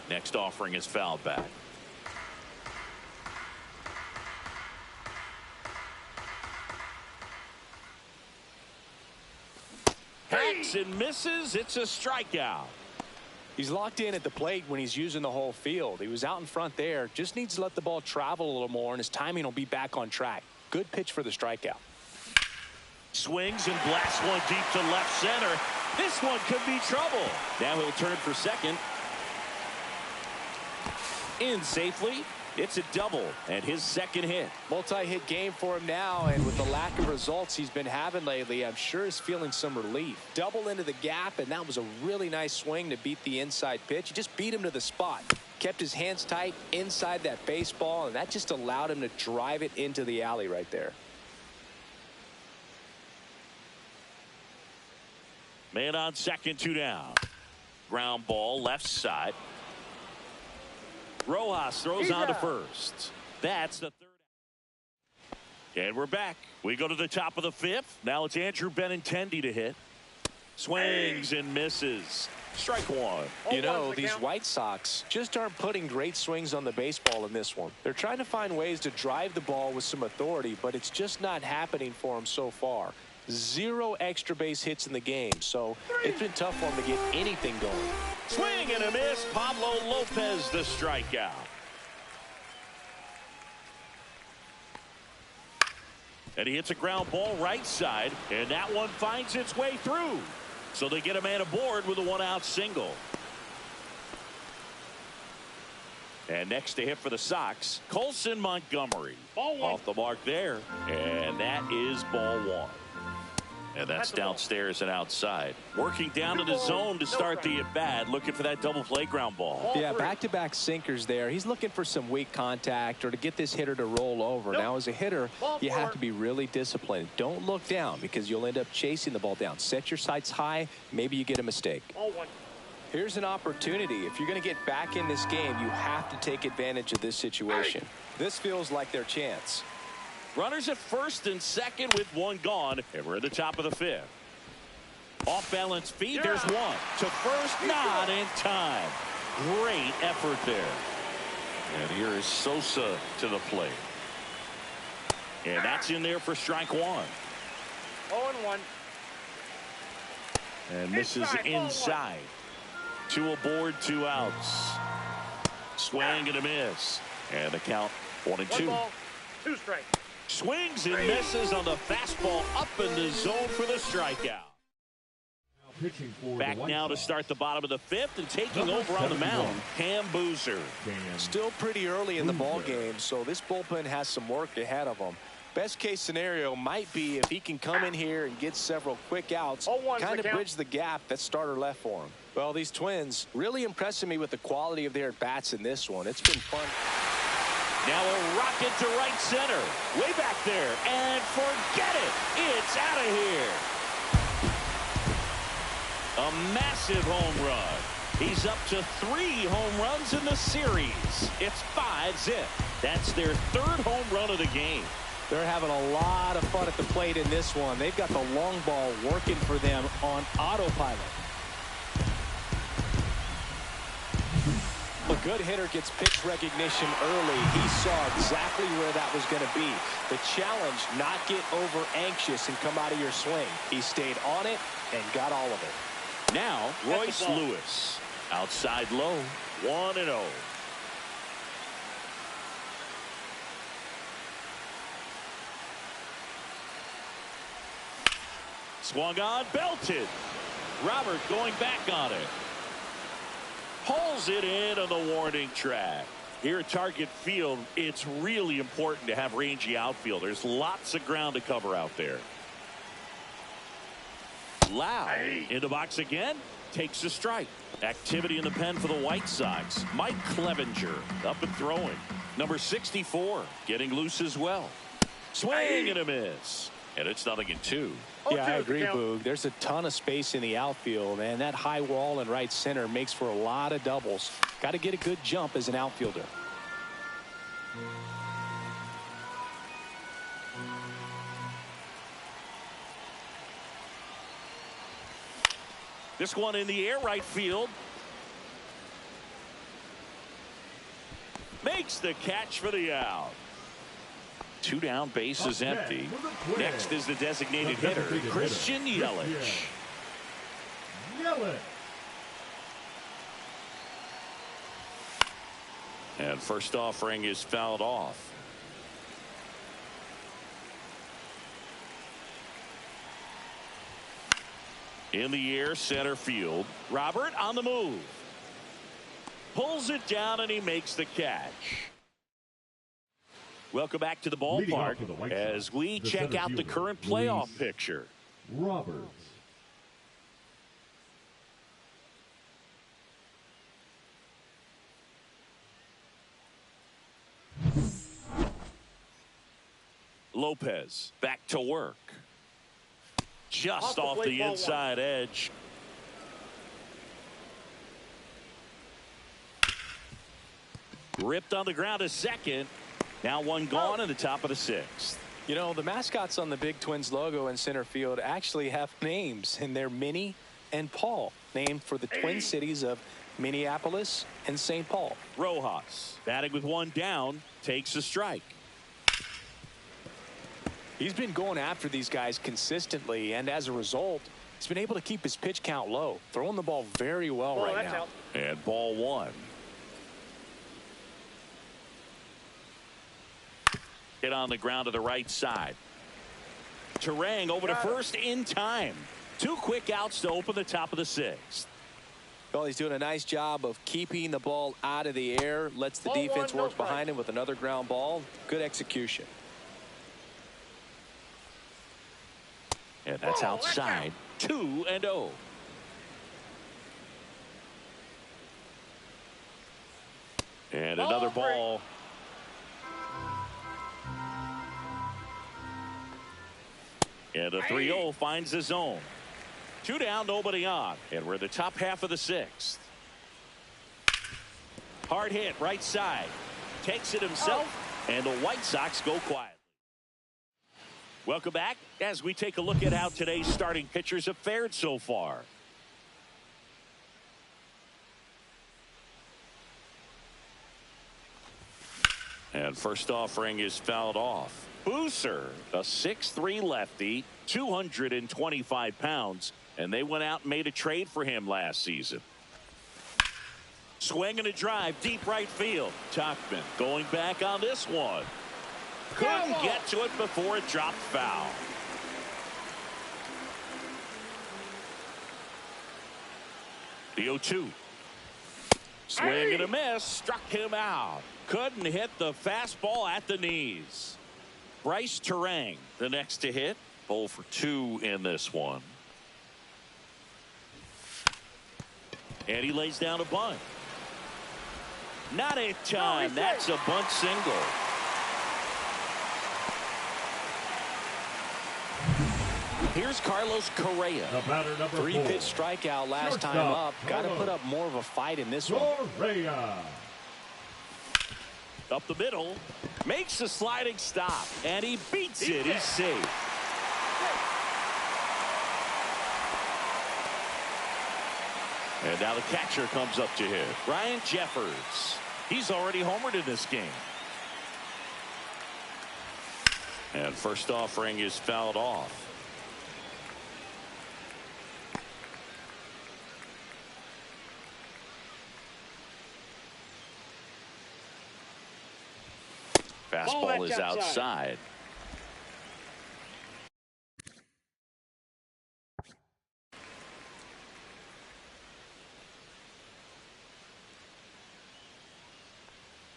S1: Next offering is fouled back. Hacks and misses. It's a strikeout.
S2: He's locked in at the plate when he's using the whole field. He was out in front there. Just needs to let the ball travel a little more, and his timing will be back on track. Good pitch for the strikeout.
S1: Swings and blasts one deep to left center. This one could be trouble. Now he'll turn for second. In safely. It's a double and his 2nd hit.
S2: Multi-hit game for him now, and with the lack of results he's been having lately, I'm sure he's feeling some relief. Double into the gap, and that was a really nice swing to beat the inside pitch. He just beat him to the spot. Kept his hands tight inside that baseball, and that just allowed him to drive it into the alley right there.
S1: Man on second, 2 down. Ground ball left side. Rojas throws on to first. That's the 3rd. And we're back. We go to the top of the 5th. Now it's Andrew Benintendi to hit. Swings and misses. Strike 1.
S2: You know, these White Sox just aren't putting great swings on the baseball in this one. They're trying to find ways to drive the ball with some authority, but it's just not happening for them so far. 0 extra base hits in the game, so it's been tough for him to get anything going.
S1: Swing and a miss. Pablo Lopez the strikeout. And he hits a ground ball right side, and that one finds its way through. So they get a man aboard with a 1-out single. And next to hit for the Sox, Colson Montgomery.
S3: Ball one.
S1: Off the mark there. And that is ball one. And that's downstairs and outside. Working down to the zone to start the at-bat, looking for that double play ground ball.
S2: Yeah, back-to-back sinkers there. He's looking for some weak contact or to get this hitter to roll over. Now, as a hitter, you have to be really disciplined. Don't look down because you'll end up chasing the ball down. Set your sights high. Maybe you get a mistake.
S3: Ball one.
S2: Here's an opportunity. If you're going to get back in this game, you have to take advantage of this situation. This feels like their chance.
S1: Runners at first and second with one gone, and we're at the top of the fifth. Off balance feed, there's one. To first, not in time. Great effort there. And here is Sosa to the plate. And that's in there for strike one.
S3: 0-1.
S1: And misses inside. Two aboard, 2 outs. Swing and a miss. And the count 1-2.
S3: 1 ball, 2 strikes.
S1: Swings and misses on the fastball up in the zone for the strikeout. Back now to start the bottom of the fifth and taking over on the mound, Cam Boozer.
S2: Still pretty early in the ball game, so this bullpen has some work ahead of them. Best case scenario might be if he can come in here and get several quick outs, kind of bridge the gap that starter left for him. Well, these Twins really impressing me with the quality of their at-bats in this one. It's been fun.
S1: Now a rocket to right center. Way back there. And forget it. It's out of here. A massive home run. He's up to 3 home runs in the series. It's 5-0. That's their 3rd home run of the game.
S2: They're having a lot of fun at the plate in this one. They've got the long ball working for them on autopilot. A good hitter gets pitch recognition early. He saw exactly where that was going to be. The challenge, not get over anxious and come out of your swing. He stayed on it and got all of it.
S1: Now, Royce Lewis. Outside low, 1-0. Swung on, belted. Robert going back on it. Pulls it in on the warning track. Here at Target Field, it's really important to have rangy outfielders. Lots of ground to cover out there. Lau in the box again. Takes a strike. Activity in the pen for the White Sox. Mike Clevenger up and throwing. Number 64 getting loose as well. Swing and a miss. And it's 0-2.
S2: Yeah, I agree, Boog. There's a ton of space in the outfield, and that high wall in right center makes for a lot of doubles. Got to get a good jump as an outfielder.
S1: This one in the air, right field. Makes the catch for the out. 2 down, base is empty. Next is the designated hitter, Christian Yelich. And first offering is fouled off. In the air, center field. Robert on the move. Pulls it down and he makes the catch. Welcome back to the ballpark as we check out the current playoff picture.
S4: Roberts.
S1: Lopez back to work. Just off the inside edge. Ripped on the ground to second. Now one gone in the top of the 6th.
S2: You know, the mascots on the Big Twins logo in center field actually have names, and they're Minnie and Paul, named for the twin cities of Minneapolis and St. Paul.
S1: Rojas batting with 1 down, takes a strike.
S2: He's been going after these guys consistently, and as a result, he's been able to keep his pitch count low, throwing the ball very well right now.
S1: And ball 1. Hit on the ground to the right side. Terang over to first in time. 2 quick outs to open the top of the 6th.
S2: Well, he's doing a nice job of keeping the ball out of the air, lets the defense work behind him with another ground ball. Good execution.
S1: And that's outside. 2-0. And another ball. And the 3-0 finds the zone. 2 down, nobody on. And we're in the top half of the 6th. Hard hit, right side. Takes it himself, and the White Sox go quietly. Welcome back as we take a look at how today's starting pitchers have fared so far. And first offering is fouled off. Booser, a 6'3" lefty, 225 pounds, and they went out and made a trade for him last season. Swing and a drive, deep right field. Tuckman going back on this one. Couldn't get to it before it dropped foul. The 0-2. Swing and a miss, struck him out. Couldn't hit the fastball at the knees. Bryce Terang, the next to hit. 0 for 2 in this one. And he lays down a bunt. Not a ton. That's a bunt single. Here's Carlos Correa.
S2: 3-pitch strikeout last time up. Got to put up more of a fight in this one.
S4: Correa.
S1: Up the middle. Makes a sliding stop. And he beats it. He's safe. And now the catcher comes up to hit. Ryan Jeffers. He's already homered in this game. And first offering is fouled off. Fastball is outside.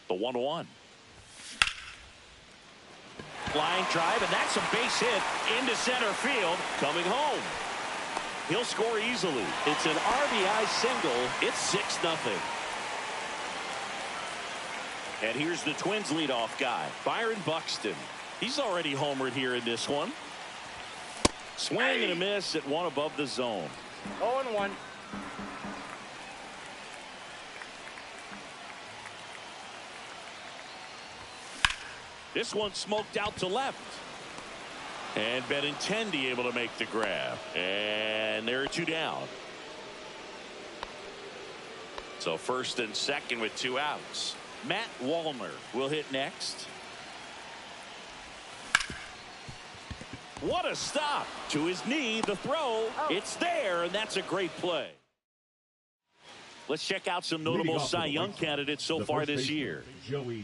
S1: The 1-1. Line drive, and that's a base hit into center field. Coming home. He'll score easily. It's an RBI single. It's 6-0. And here's the Twins leadoff guy, Byron Buxton. He's already homered here in this one. Swing and a miss at one above the zone.
S3: 0-1.
S1: This one smoked out to left. And Benintendi able to make the grab. And there are 2 down. So first and second with 2 outs. Matt Wallner will hit next. What a stop. To his knee, the throw. It's there, and that's a great play. Let's check out some notable Cy Young candidates so far this year.
S4: Joey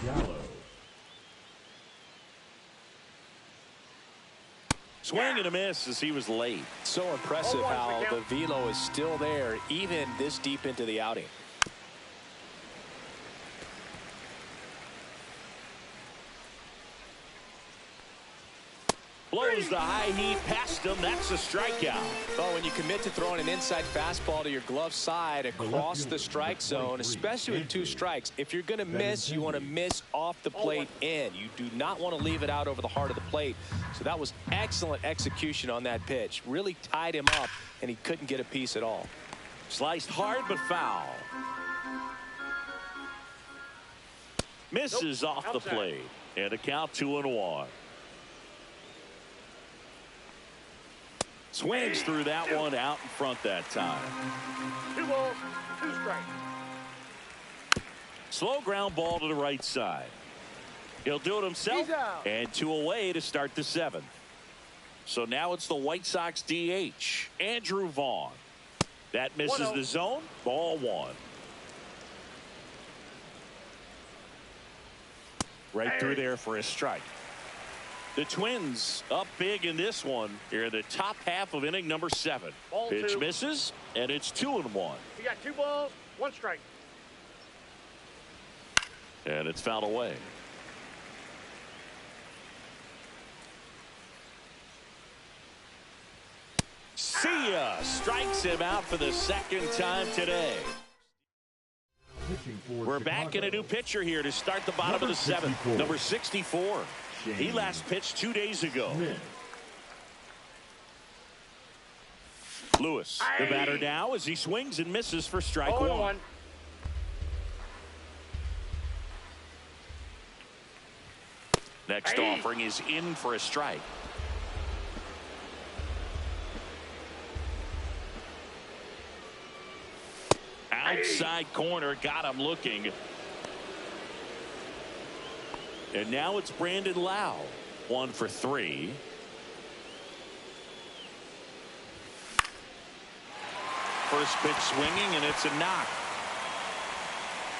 S4: Gallo.
S1: Swing and a miss as he was late.
S2: So impressive how the velo is still there even this deep into the outing.
S1: Blows the high heat past him. That's a strikeout.
S2: Well, when you commit to throwing an inside fastball to your glove side across the strike zone, especially with 2 strikes, if you're going to miss, you want to miss off the plate in. You do not want to leave it out over the heart of the plate. So that was excellent execution on that pitch. Really tied him up, and he couldn't get a piece at all.
S1: Sliced hard but foul. Misses off the plate. And a count 2-1. Swings through that one out in front that time.
S3: 2 balls, 2 strikes.
S1: Slow ground ball to the right side. He'll do it himself. And 2 away to start the 7th. So now it's the White Sox DH, Andrew Vaughn. That misses the zone. Ball 1. Right through there for a strike. The Twins up big in this one here in the top half of inning number 7.
S3: Ball
S1: Pitch
S3: 2.
S1: misses, and it's 2-1.
S3: You got 2 balls, 1 strike.
S1: And it's fouled away. See ya! Strikes him out for the 2nd time today. We're back in a new pitcher here to start the bottom of the 7th. Number 64. He last pitched 2 days ago. Lewis, the batter now as he swings and misses for strike 1. Next offering is in for a strike. Outside corner, got him looking. And now it's Brandon Lau. 1 for 3. First pitch swinging, and it's a knock.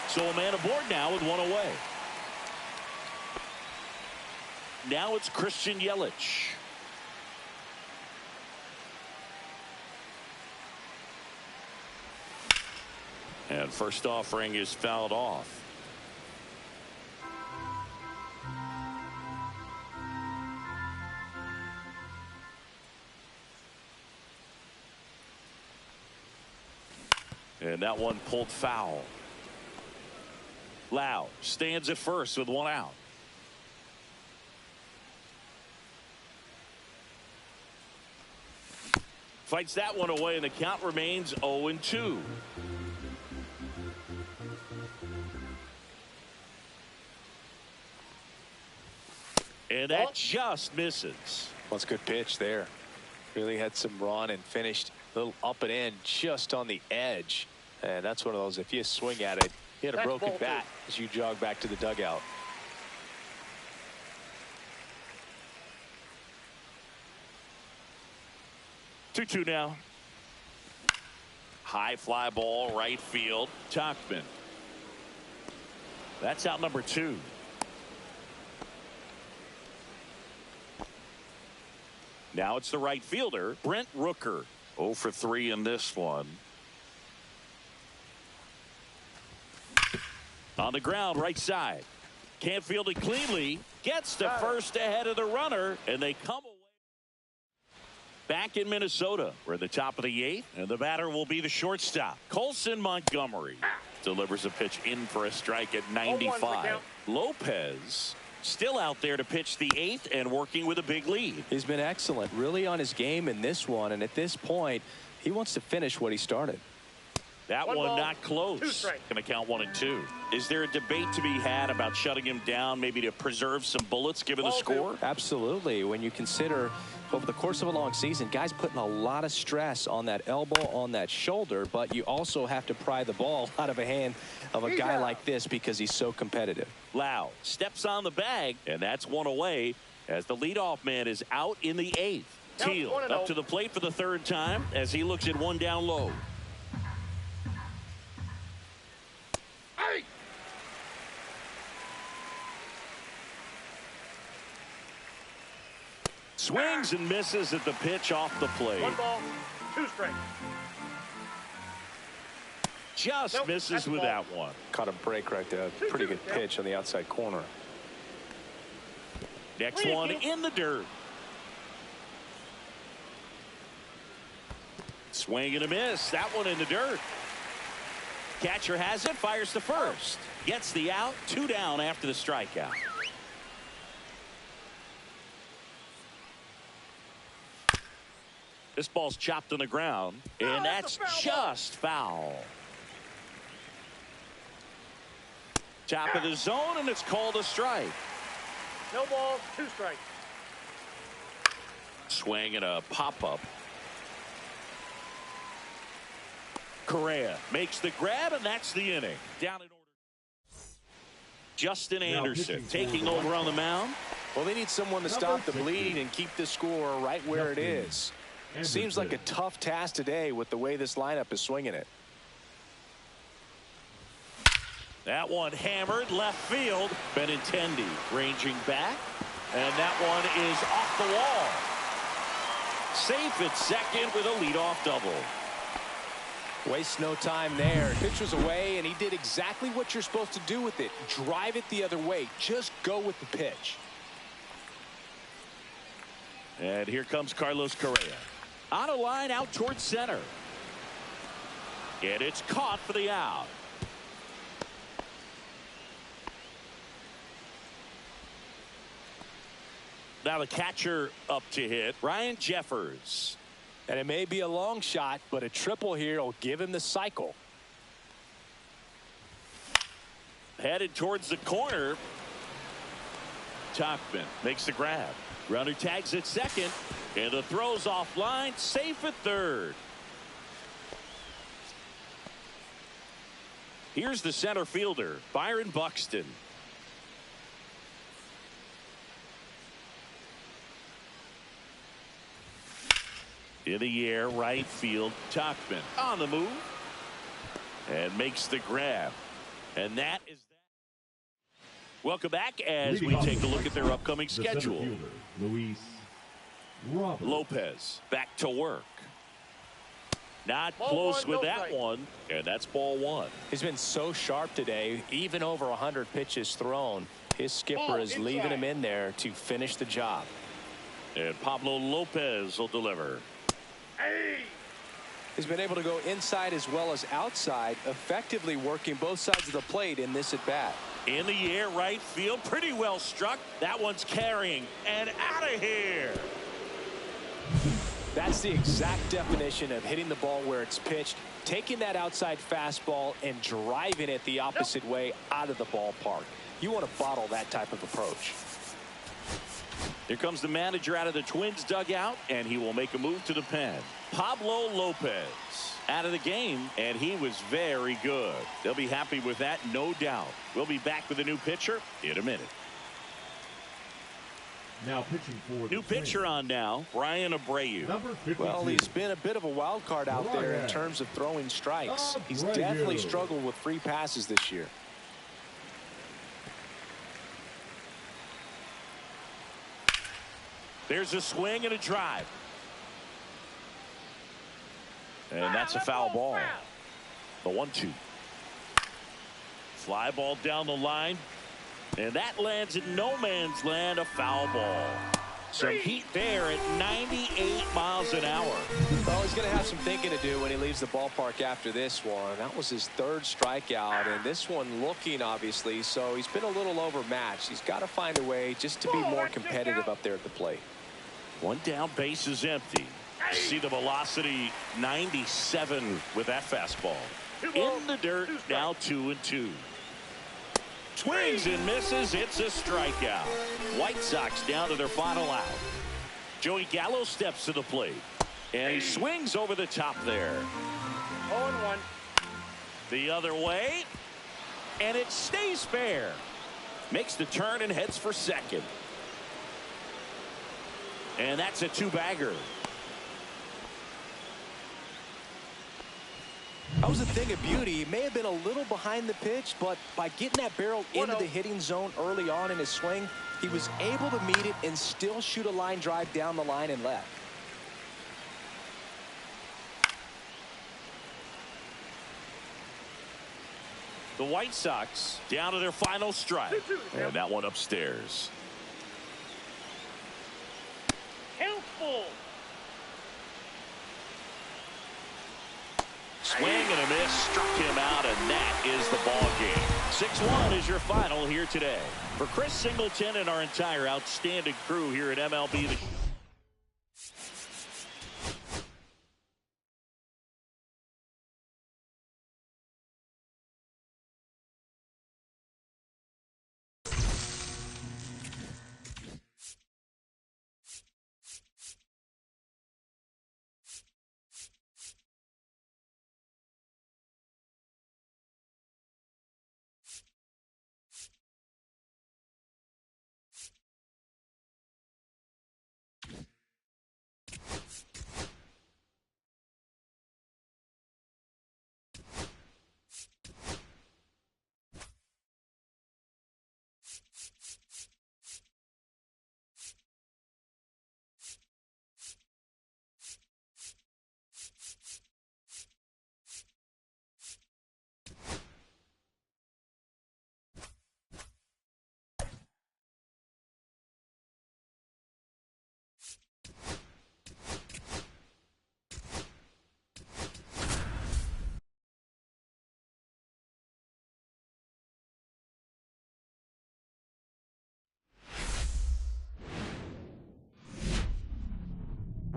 S1: So a man aboard now with 1 away. Now it's Christian Yelich. And first offering is fouled off. And that one pulled foul. Lau stands at first with 1 out. Fights that one away, and the count remains 0-2. And that just misses.
S2: Well, it's a good pitch there. Really had some run and finished a little up and in just on the edge. And that's one of those, if you swing at it, you hit a broken bat as you jog back to the dugout.
S1: Two now. High fly ball, right field. Tachman. That's out number 2. Now it's the right fielder, Brent Rooker. 0 for 3 in this one. On the ground, right side. Can't field it cleanly. Gets to first ahead of the runner, and they come away. Back in Minnesota, we're at the top of the 8th, and the batter will be the shortstop, Colson Montgomery. Delivers a pitch in for a strike at 95. Lopez still out there to pitch the 8th and working with a big lead.
S2: He's been excellent, really on his game in this one, and at this point, he wants to finish what he started.
S1: That one not close. Going to count 1 and 2. Is there a debate to be had about shutting him down, maybe to preserve some bullets given the score?
S2: Absolutely. When you consider over the course of a long season, guys putting a lot of stress on that elbow, on that shoulder, but you also have to pry the ball out of a hand of a guy like this because he's so competitive.
S1: Lau steps on the bag, and that's 1 away as the leadoff man is out in the 8th. Teal up to the plate for the 3rd time as he looks at 1 down low. Swings and misses at the pitch off the plate.
S3: 1 ball, 2 strikes.
S1: Just misses with that one.
S2: Caught a break right there. Pretty good pitch on the outside corner.
S1: Next one in the dirt. Swing and a miss. That one in the dirt. Catcher has it, fires to first. Gets the out, 2 down after the strikeout. This ball's chopped on the ground, and that's just foul. Top of the zone, and it's called a strike.
S3: No balls, 2 strikes.
S1: Swing and a pop-up. Correa makes the grab, and that's the inning. Down in order. Justin Anderson taking over on the mound.
S2: Well, they need someone to stop the bleeding and keep the score right where it is. Seems like a tough task today with the way this lineup is swinging it.
S1: That one hammered left field. Benintendi ranging back. And that one is off the wall. Safe at second with a leadoff double.
S2: Waste no time there. Pitch was away, and he did exactly what you're supposed to do with it. Drive it the other way. Just go with the pitch.
S1: And here comes Carlos Correa. On a line out towards center. And it's caught for the out. Now the catcher up to hit, Ryan Jeffers.
S2: And it may be a long shot, but a triple here will give him the cycle.
S1: Headed towards the corner. Tauchman makes the grab. Runner tags at second. And the throw's offline. Safe at third. Here's the center fielder, Byron Buxton. In the air, right field, Tauchman on the move. And makes the grab. And that is that. Welcome back as we take a look at their upcoming schedule. Lopez back to work. Not close with that one, and that's ball one.
S2: He's been so sharp today, even over 100 pitches thrown. His skipper is leaving him in there to finish the job.
S1: And Pablo Lopez will deliver.
S2: He's been able to go inside as well as outside, effectively working both sides of the plate in this at bat.
S1: In the air, right field, pretty well struck. That one's carrying and out of here.
S2: That's the exact definition of hitting the ball where it's pitched, taking that outside fastball and driving it the opposite way out of the ballpark. You want to bottle that type of approach.
S1: Here comes the manager out of the Twins dugout, and he will make a move to the pen. Pablo Lopez out of the game, and he was very good. They'll be happy with that, no doubt. We'll be back with a new pitcher in a minute.
S4: Now pitching for
S1: new pitcher on now, Brian Abreu.
S2: Well, he's been a bit of a wild card out there in terms of throwing strikes. He's definitely struggled with free passes this year.
S1: There's a swing and a drive. And that's a foul ball. The 1-2. Fly ball down the line. And that lands in no man's land, a foul ball. Some heat there at 98 miles an hour.
S2: Well, he's going to have some thinking to do when he leaves the ballpark after this one. That was his third strikeout, and this one looking, obviously, so he's been a little overmatched. He's got to find a way just to be more competitive up there at the plate.
S1: One down, base is empty. See the velocity, 97 with that fastball. In the dirt, now 2-2. Swings and misses. It's a strikeout. White Sox down to their final out. Joey Gallo steps to the plate. And he swings over the top there.
S3: 0-1.
S1: The other way. And it stays fair. Makes the turn and heads for second. And that's a two-bagger.
S2: That was a thing of beauty. He may have been a little behind the pitch, but by getting that barrel into the hitting zone early on in his swing, he was able to meet it and still shoot a line drive down the line and left.
S1: The White Sox down to their final strike. And that one upstairs.
S3: Helpful.
S1: Swing and a miss, struck him out, and that is the ball game. 6-1 is your final here today. For Chris Singleton and our entire outstanding crew here at MLB.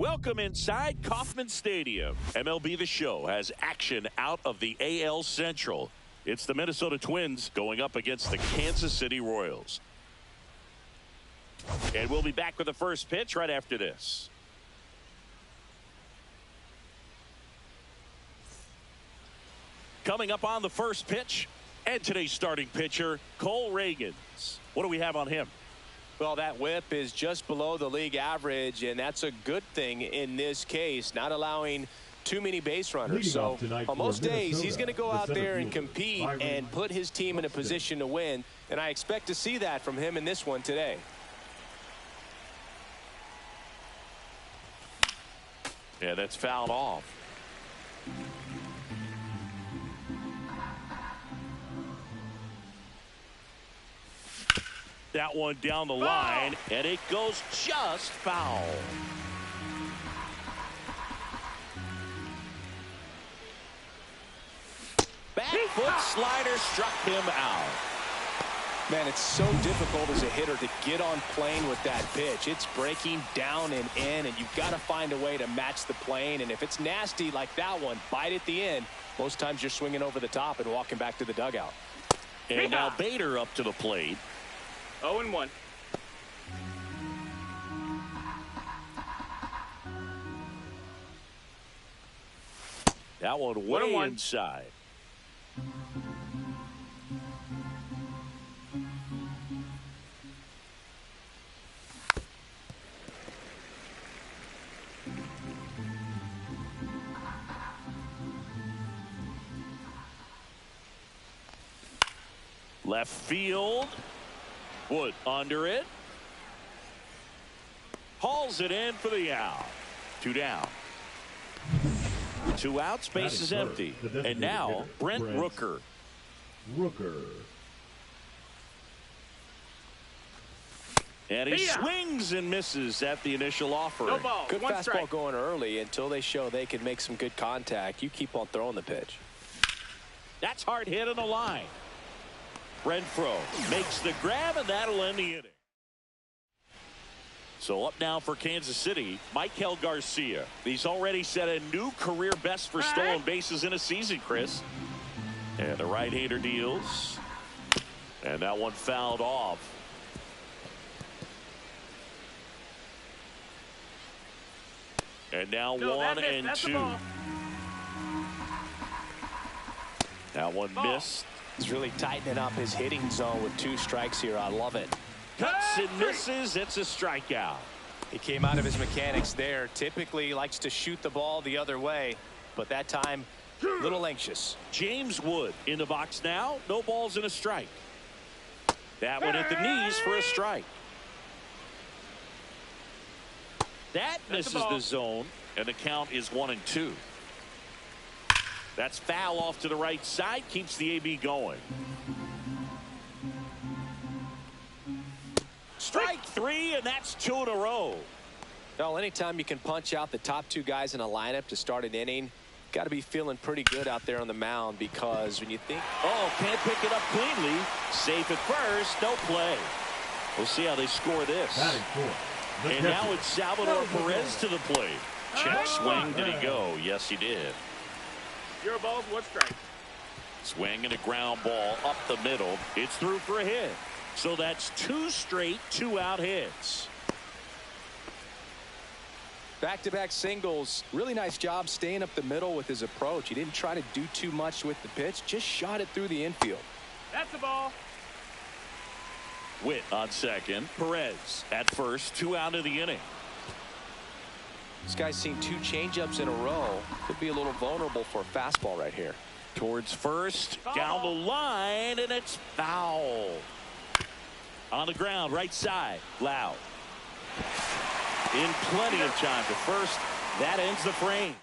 S1: Welcome inside Kauffman Stadium. MLB The Show has action out of the AL Central. It's the Minnesota Twins going up against the Kansas City Royals. And we'll be back with the first pitch right after this. Coming up on the first pitch, and today's starting pitcher, Cole Ragans. What do we have on him?
S2: Well, that whip is just below the league average, and that's a good thing in this case, not allowing too many base runners. So on most days, he's going to go out there and compete and put his team in a position to win, and I expect to see that from him in this one today.
S1: Yeah, that's fouled off. That one down the line, and it goes just foul. Back foot slider struck him out.
S2: Man, it's so difficult as a hitter to get on plane with that pitch. It's breaking down and in, and you've got to find a way to match the plane. And if it's nasty like that one, bite at the end, most times you're swinging over the top and walking back to the dugout.
S1: And now Bader up to the plate.
S3: 0-1.
S1: That one way inside. Left field. Wood under it. Hauls it in for the out. 2 down. 2 outs, base is empty. And now Brent Rooker. And he swings and misses at the initial offer.
S3: No ball.
S2: Good fastball
S3: strike.
S2: going early until they show they can make some good contact. You keep on throwing the pitch.
S1: That's hard hit on the line. Renfroe makes the grab, and that'll end the inning. So up now for Kansas City, Michael Garcia. He's already set a new career best for stolen bases in a season, Chris. And the right-hander deals. And that one fouled off. And now 1 and 2. That one missed.
S2: He's really tightening up his hitting zone with 2 strikes here. I love it.
S1: Cuts and misses. It's a strikeout.
S2: He came out of his mechanics there. Typically he likes to shoot the ball the other way, but that time a little anxious.
S1: James Wood in the box now. No balls and a strike. That one at the knees for a strike. That misses the zone, and the count is 1 and 2. That's foul off to the right side, keeps the AB going. Strike 3, and that's 2 in a row.
S2: Well, anytime you can punch out the top 2 guys in a lineup to start an inning, got to be feeling pretty good out there on the mound, because when you think,
S1: oh, can't pick it up cleanly. Safe at first, no play. We'll see how they score this. And now it's Salvador Perez to the plate. Check swing. Did he go? Yes, he did.
S3: 0 balls, 1 strike.
S1: Swing and a ground ball up the middle. It's through for a hit. So that's 2 straight 2-out hits.
S2: back-to-back singles. Really nice job staying up the middle with his approach. He didn't try to do too much with the pitch, just shot it through the infield.
S3: That's the ball.
S1: Witt on second. Perez at first. 2 out of the inning.
S2: This guy's seen 2 changeups in a row. Could be a little vulnerable for a fastball right here.
S1: Towards first, down the line, and it's foul. On the ground, right side, Lau. In plenty of time to first. That ends the frame.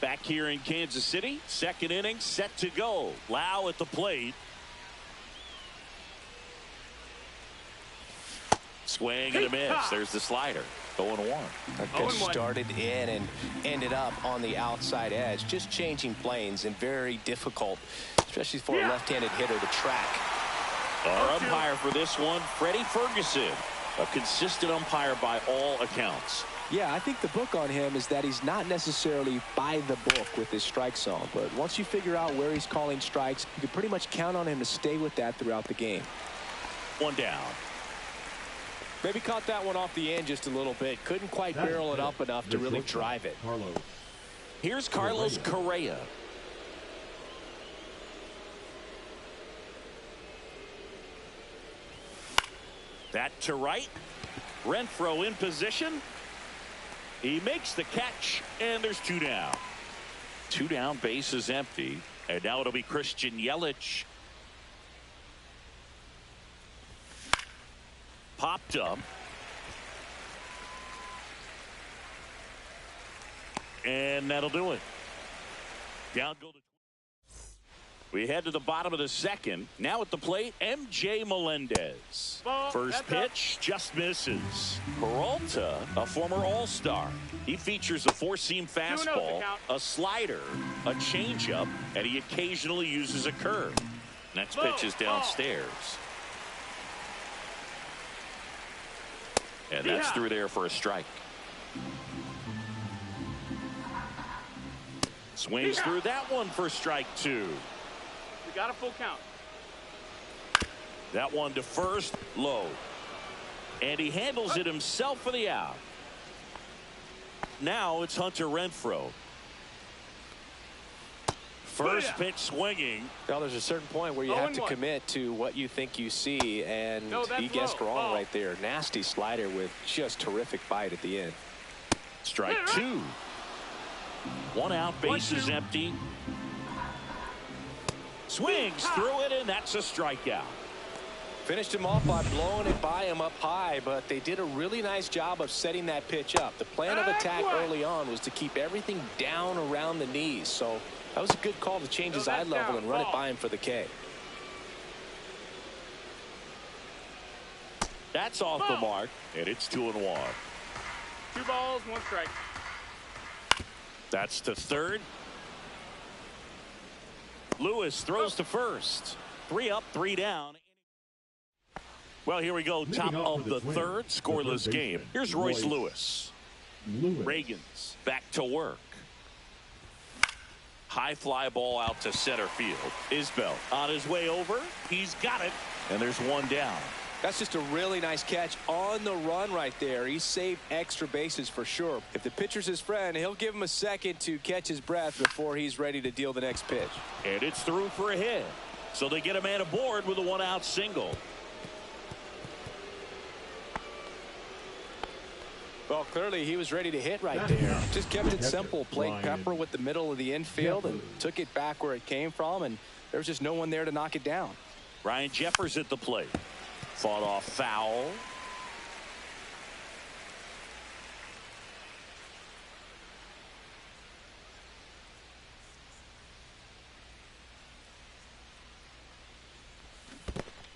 S1: Back here in Kansas City, second inning set to go. Lau at the plate. Swing and a miss. There's the slider. 0-1.
S2: That guy started in and ended up on the outside edge. Just changing planes and very difficult, especially for a left-handed hitter to track.
S1: Our umpire for this one, Freddie Ferguson. A consistent umpire by all accounts.
S2: Yeah, I think the book on him is that he's not necessarily by the book with his strike zone. But once you figure out where he's calling strikes, you can pretty much count on him to stay with that throughout the game.
S1: One down.
S2: Maybe caught that one off the end just a little bit. Couldn't quite barrel it up enough to really drive it.
S1: Here's Carlos Correa. That to right. Renfroe in position. He makes the catch, and there's two down. Two down, base is empty. And now it'll be Christian Yelich. Popped up. And that'll do it. Down go to. We head to the bottom of the second. Now at the plate, MJ Melendez. First pitch just misses. Peralta, a former All-Star. He features a four-seam fastball, a slider, a changeup, and he occasionally uses a curve. Next pitch is downstairs. And that's through there for a strike. Swings through that one for strike two.
S3: We got a full count.
S1: That one to first, low. And he handles it himself for the out. Now it's Hunter Renfroe. First pitch swinging.
S2: Well, there's a certain point where you have to commit to what you think you see, and he guessed wrong right there. Nasty slider with just terrific bite at the end.
S1: Strike two. One out, base is empty. Swings through it, and that's a strikeout.
S2: Finished him off by blowing it by him up high, but they did a really nice job of setting that pitch up. The plan of attack early on was to keep everything down around the knees, so that was a good call to change his eye level and run it by him for the K.
S1: That's off the mark, and it's 2-1.
S3: 2 balls, 1 strike.
S1: That's to third. Lewis throws to first. 3 up, 3 down. Well, here we go. Top of the third, scoreless game. Here's Royce Lewis. Reagan's back to work. High fly ball out to center field. Isbell on his way over. He's got it. And there's 1 down.
S2: That's just a really nice catch on the run right there. He saved extra bases for sure. If the pitcher's his friend, he'll give him a second to catch his breath before he's ready to deal the next pitch.
S1: And it's through for a hit. So they get a man aboard with a 1-out single.
S2: Well, clearly he was ready to hit right there. Just kept it simple. Played Pepper with the middle of the infield and took it back where it came from, and there was just no one there to knock it down.
S1: Ryan Jeffers at the plate. Fought off foul.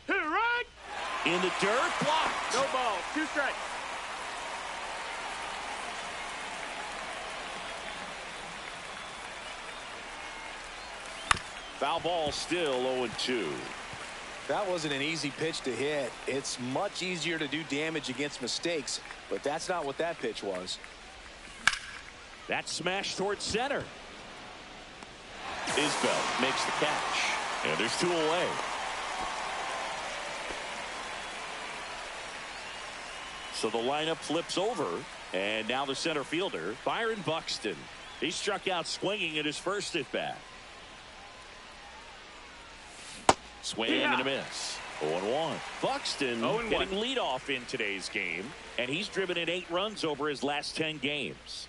S3: Right.
S1: In the dirt, blocked.
S3: No ball, 2 strikes.
S1: Foul ball, still 0-2.
S2: That wasn't an easy pitch to hit. It's much easier to do damage against mistakes, but that's not what that pitch was.
S1: That smash towards center. Isbell makes the catch. And there's 2 away. So the lineup flips over, and now the center fielder, Byron Buxton. He struck out swinging at his first at bat. Swing and a miss. 0-1. Buxton getting leadoff in today's game, and he's driven in 8 runs over his last 10 games.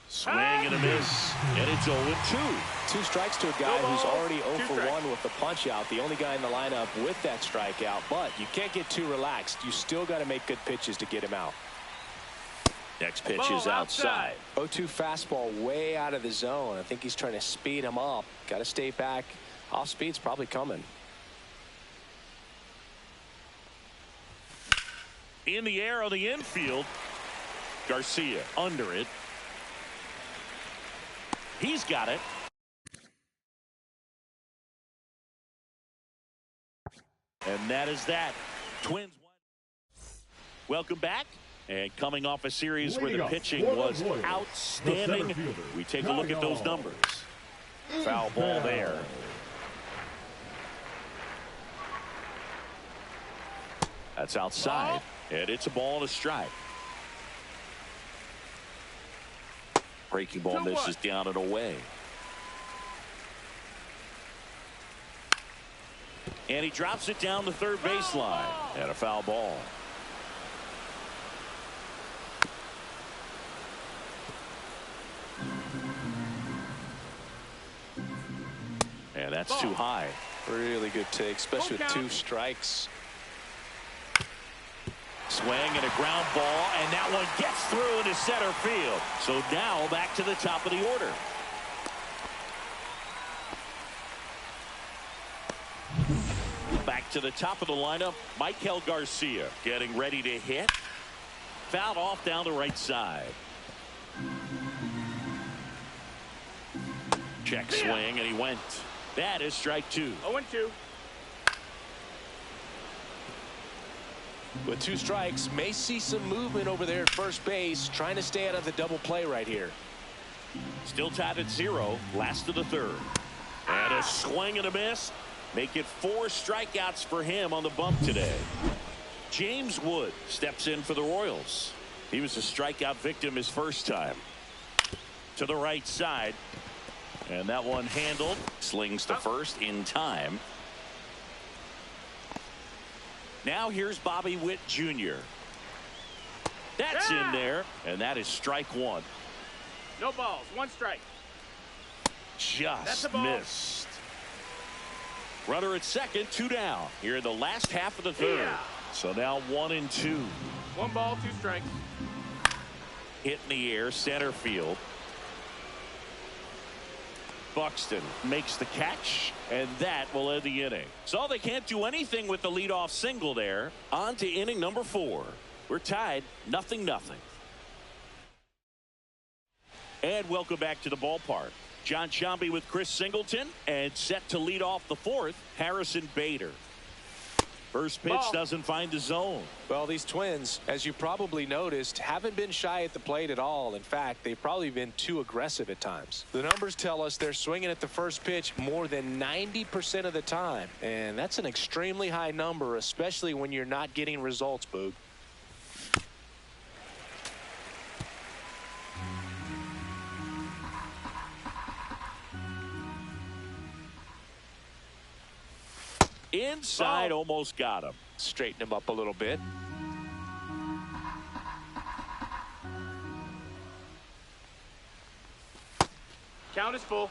S1: Swing and a miss, and it's 0-2.
S2: 2 strikes to a guy who's already 0 for 1 with the punch out. The only guy in the lineup with that strikeout, but you can't get too relaxed. You still got to make good pitches to get him out.
S1: Next pitch is outside.
S2: 0-2 fastball way out of the zone. I think he's trying to speed him up. Got to stay back. Off speed's probably coming.
S1: In the air on the infield. Garcia under it. He's got it. And that is that. Twins. Welcome back. And coming off a series where the
S4: Leading
S1: pitching
S4: off for the
S1: was
S4: Royals,
S1: outstanding,
S4: the center fielder,
S1: we take a look at those
S4: CANAL.
S1: numbers. Foul ball there. That's outside, and it's a ball and a strike. Breaking ball misses down and away. And he drops it down the third baseline. And a foul ball. And that's too high.
S2: Really good take, especially with 2 strikes.
S1: Swing and a ground ball, and that one gets through into center field. So now back to the top of the order. Back to the top of the lineup, Michael Garcia getting ready to hit. Fouled off down the right side. Check swing, and he went. That is strike 2.
S3: 0-2.
S2: With 2 strikes, may see some movement over there at first base, trying to stay out of the double play right here.
S1: Still tied at 0, last of the third. And a swing and a miss. Make it 4 strikeouts for him on the bump today. James Wood steps in for the Royals. He was a strikeout victim his first time. To the right side. And that one handled. Slings to first in time. Now here's Bobby Witt Jr. That's in there, and that is strike 1.
S3: No balls. 1 strike.
S1: Just missed. Runner at second, 2 down here in the last half of the third. So now 1-2.
S3: 1 ball, 2 strikes.
S1: Hit in the air, center field. Buxton makes the catch, and that will end the inning. So they can't do anything with the leadoff single there. On to inning number 4. We're tied 0-0. And welcome back to the ballpark. John Sciambi with Chris Singleton, and set to lead off the 4th, Harrison Bader. First pitch doesn't find the zone.
S2: Well, these Twins, as you probably noticed, haven't been shy at the plate at all. In fact, they've probably been too aggressive at times. The numbers tell us they're swinging at the first pitch more than 90% of the time. And that's an extremely high number, especially when you're not getting results, Boog.
S1: Inside, almost got him.
S2: Straighten him up a little bit.
S3: Count is full.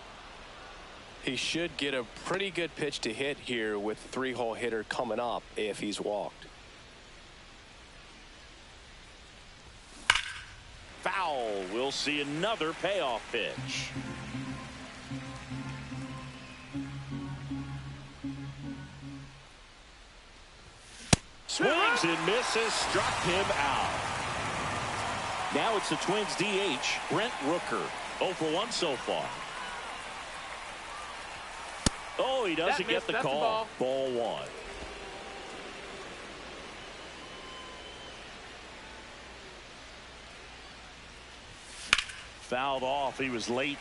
S2: He should get a pretty good pitch to hit here with the 3-hole hitter coming up if he's walked.
S1: Foul. We'll see another payoff pitch. Swings and misses, struck him out. Now it's the Twins DH, Brent Rooker. 0 for 1 so far. Oh, he doesn't get the call. Ball 1. Fouled off. He was late.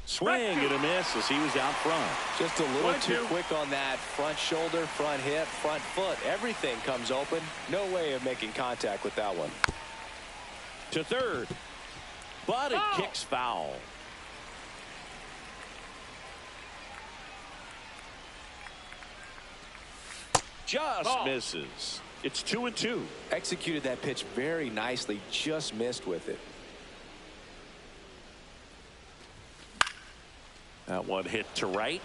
S1: Swing and a miss as he was out front.
S2: Just a little too quick on that front shoulder, front hip, front foot. Everything comes open. No way of making contact with that one.
S1: To third. But it kicks foul. Just misses. It's 2-2.
S2: Executed that pitch very nicely. Just missed with it.
S1: That one hit to right.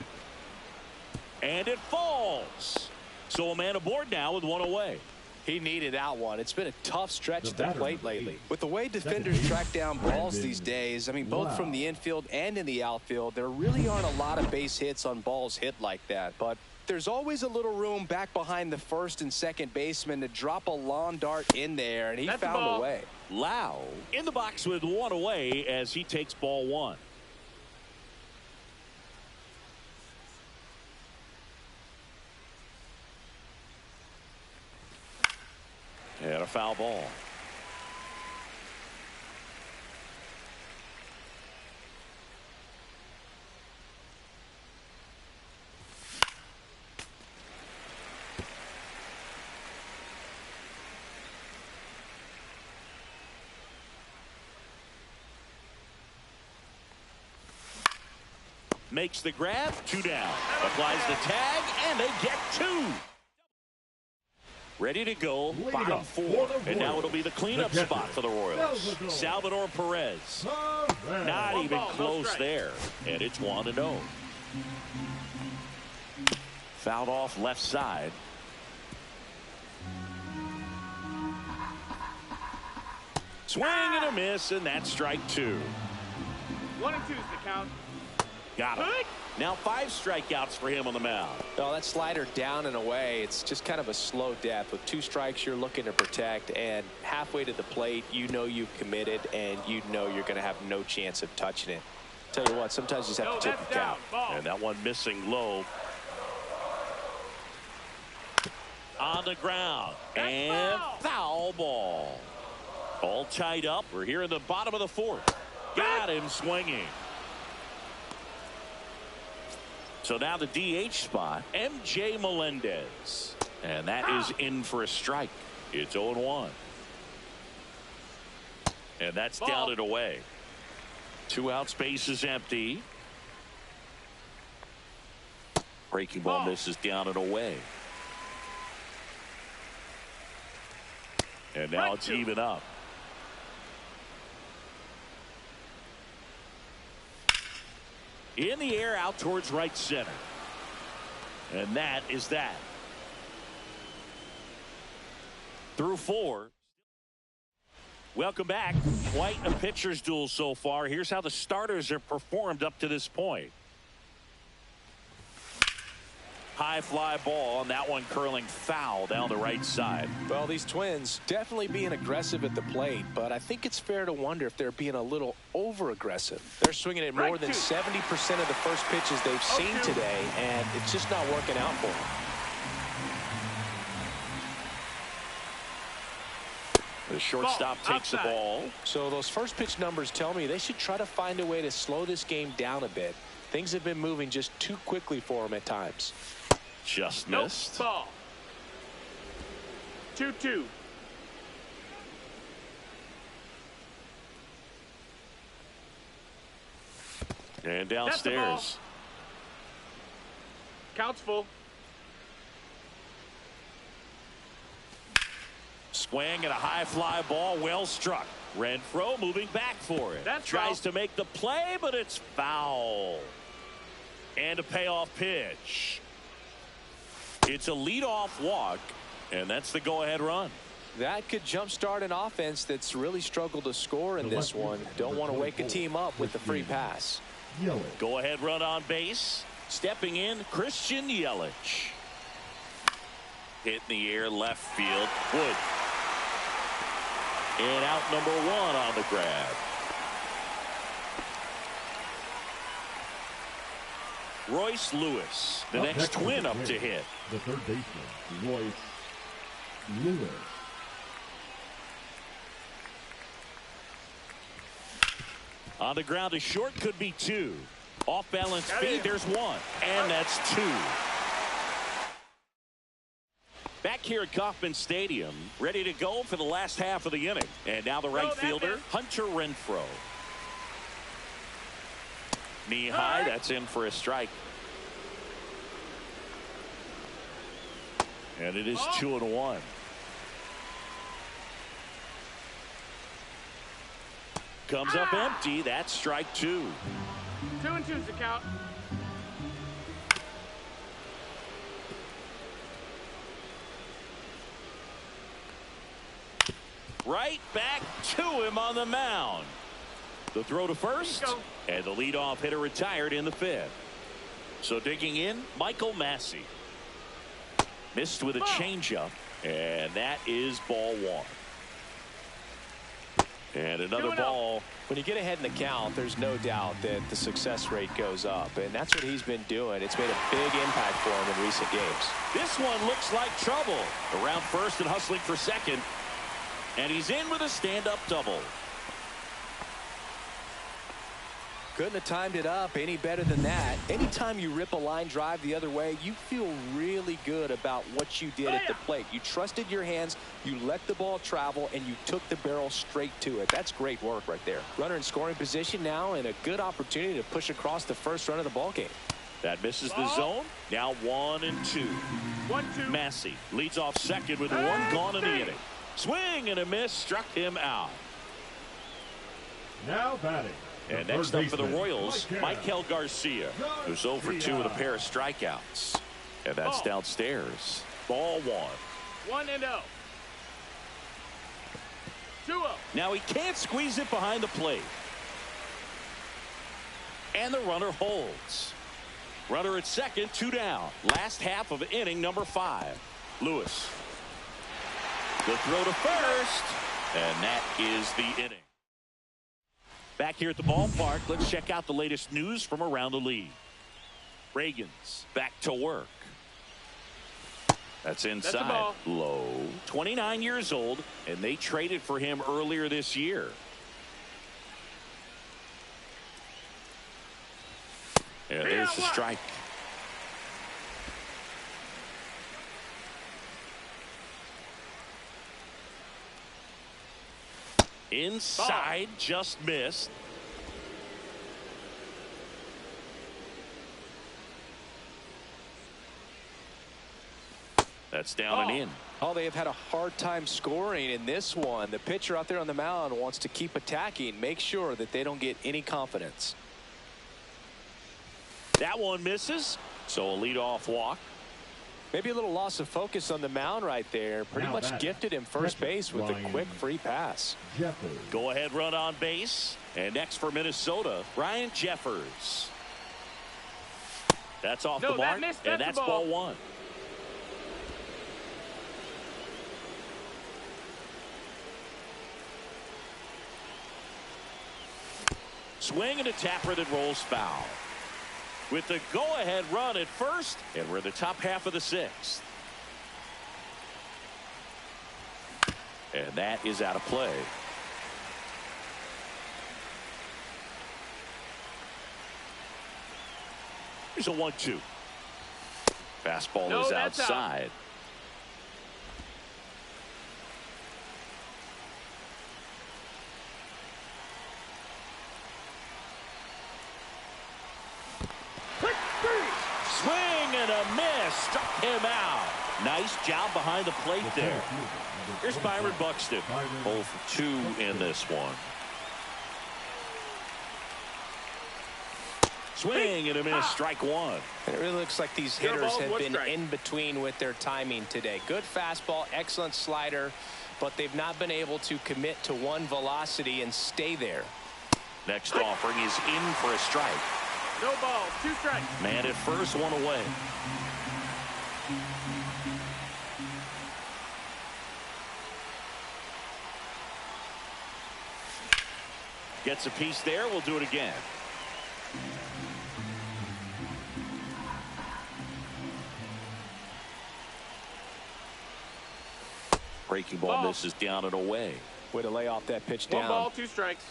S1: And it falls. So a man aboard now with 1 away.
S2: He needed that one. It's been a tough stretch at the plate lately. With the way defenders track down balls these days, I mean, both from the infield and in the outfield, there really aren't a lot of base hits on balls hit like that. But there's always a little room back behind the first and second baseman to drop a lawn dart in there, and he found a way.
S1: Lau in the box with 1 away as he takes ball 1. And a foul ball. Makes the grab, 2 down. Applies the tag, and they get 2. Ready to go, bottom 4. And now it'll be the cleanup spot for the Royals. Salvador Perez. Not even close there. And it's 1-0. Fouled off left side. Swing and a miss, and that's strike 2.
S3: 1 and 2 is the count.
S1: Got him. Now 5 strikeouts for him on the mound.
S2: Oh, that slider down and away. It's just kind of a slow death. With 2 strikes, you're looking to protect, and halfway to the plate, you know you've committed, and you know you're going to have no chance of touching it. Tell you what, sometimes you just have to tip the count.
S1: And that one missing low. On the ground. And foul ball. All tied up. We're here in the bottom of the 4th. Got him swinging. So now the DH spot, MJ Melendez. And that is in for a strike. It's 0-1. And that's down and away. 2 out, space is empty. Breaking ball misses down and away. And now it's even up. In the air, out towards right center. And that is that. Through 4. Welcome back. Quite a pitcher's duel so far. Here's how the starters have performed up to this point. High fly ball, and that one curling foul down the right side.
S2: Well, these Twins definitely being aggressive at the plate, but I think it's fair to wonder if they're being a little over-aggressive. They're swinging at more than 70% of the first pitches they've seen today, and it's just not working out for them.
S1: The shortstop takes the ball.
S2: So those first pitch numbers tell me they should try to find a way to slow this game down a bit. Things have been moving just too quickly for them at times.
S1: Just missed.
S3: Ball. 2-2.
S1: And downstairs.
S3: Count's full.
S1: Swing and a high fly ball, well struck. Renfroe moving back for it. Tries to make the play, but it's foul. And a payoff pitch. It's a leadoff walk, and that's the go-ahead run.
S2: That could jumpstart an offense that's really struggled to score in this one. Don't want to wake a team up with the free pass.
S1: Go-ahead run on base. Stepping in, Christian Yelich. Hit in the air, left field. Wood. And out number 1 on the grab. Royce Lewis, the next Twin up to hit.
S4: The third baseman, Royce Lewis.
S1: On the ground to short, could be 2. Off balance speed, there's 1. And that's 2. Back here at Kauffman Stadium, ready to go for the last half of the inning. And now the right fielder, Hunter Renfroe. Knee high, that's in for a strike. And it is 2-1. Comes up empty, that's strike 2.
S3: 2 and 2 is the count.
S1: Right back to him on the mound. The throw to first, and the leadoff hitter retired in the 5th. So digging in, Michael Massey. Missed with a changeup, and that is ball 1. And another ball.
S2: When you get ahead in the count, there's no doubt that the success rate goes up, and that's what he's been doing. It's made a big impact for him in recent games.
S1: This one looks like trouble. Around first and hustling for second. And he's in with a stand-up double.
S2: Couldn't have timed it up any better than that. Anytime you rip a line drive the other way, you feel really good about what you did at the plate. You trusted your hands, you let the ball travel, and you took the barrel straight to it. That's great work right there. Runner in scoring position now, and a good opportunity to push across the first run of the ball game.
S1: That misses the zone. Now 1-2.
S3: 1-2.
S1: Massey leads off second with one gone in the inning. Swing and a miss struck him out.
S4: Now batting.
S1: And next up for the Royals, Michael Garcia, who's 0 for 2 with a pair of strikeouts. And that's downstairs. Ball 1.
S3: 1-0. 2-0.
S1: Now he can't squeeze it behind the plate. And the runner holds. Runner at second, 2 down. Last half of inning number 5. Lewis. The throw to first. And that is the inning. Back here at the ballpark, let's check out the latest news from around the league. Reagan's back to work. That's inside. Low. 29 years old, and they traded for him earlier this year. And there's the strike. Inside, just missed. That's down and in.
S2: Oh, they have had a hard time scoring in this one. The pitcher out there on the mound wants to keep attacking, make sure that they don't get any confidence.
S1: That one misses, so a leadoff walk.
S2: Maybe a little loss of focus on the mound right there. Pretty much gifted him first base with a quick free pass.
S1: Go ahead run on base. And next for Minnesota, Ryan Jeffers. That's off the mark, and that's ball 1. Swing and a tapper that rolls foul. With the go-ahead run at first, and we're in the top half of the 6th. And that is out of play. Here's a 1-2. Fastball is outside. Swing and a miss. Struck him out. Nice job behind the plate there. Here's Byron Buxton. 0 for 2 in this one. Swing and a miss. Strike 1.
S2: And it really looks like these hitters have been in between with their timing today. Good fastball, excellent slider, but they've not been able to commit to one velocity and stay there.
S1: Next offering is in for a strike.
S3: No ball, 2 strikes.
S1: Man at first, 1 away. Gets a piece there. We'll do it again. Breaking ball misses down and away.
S2: Way to lay off that pitch down.
S3: 1 ball, 2 strikes.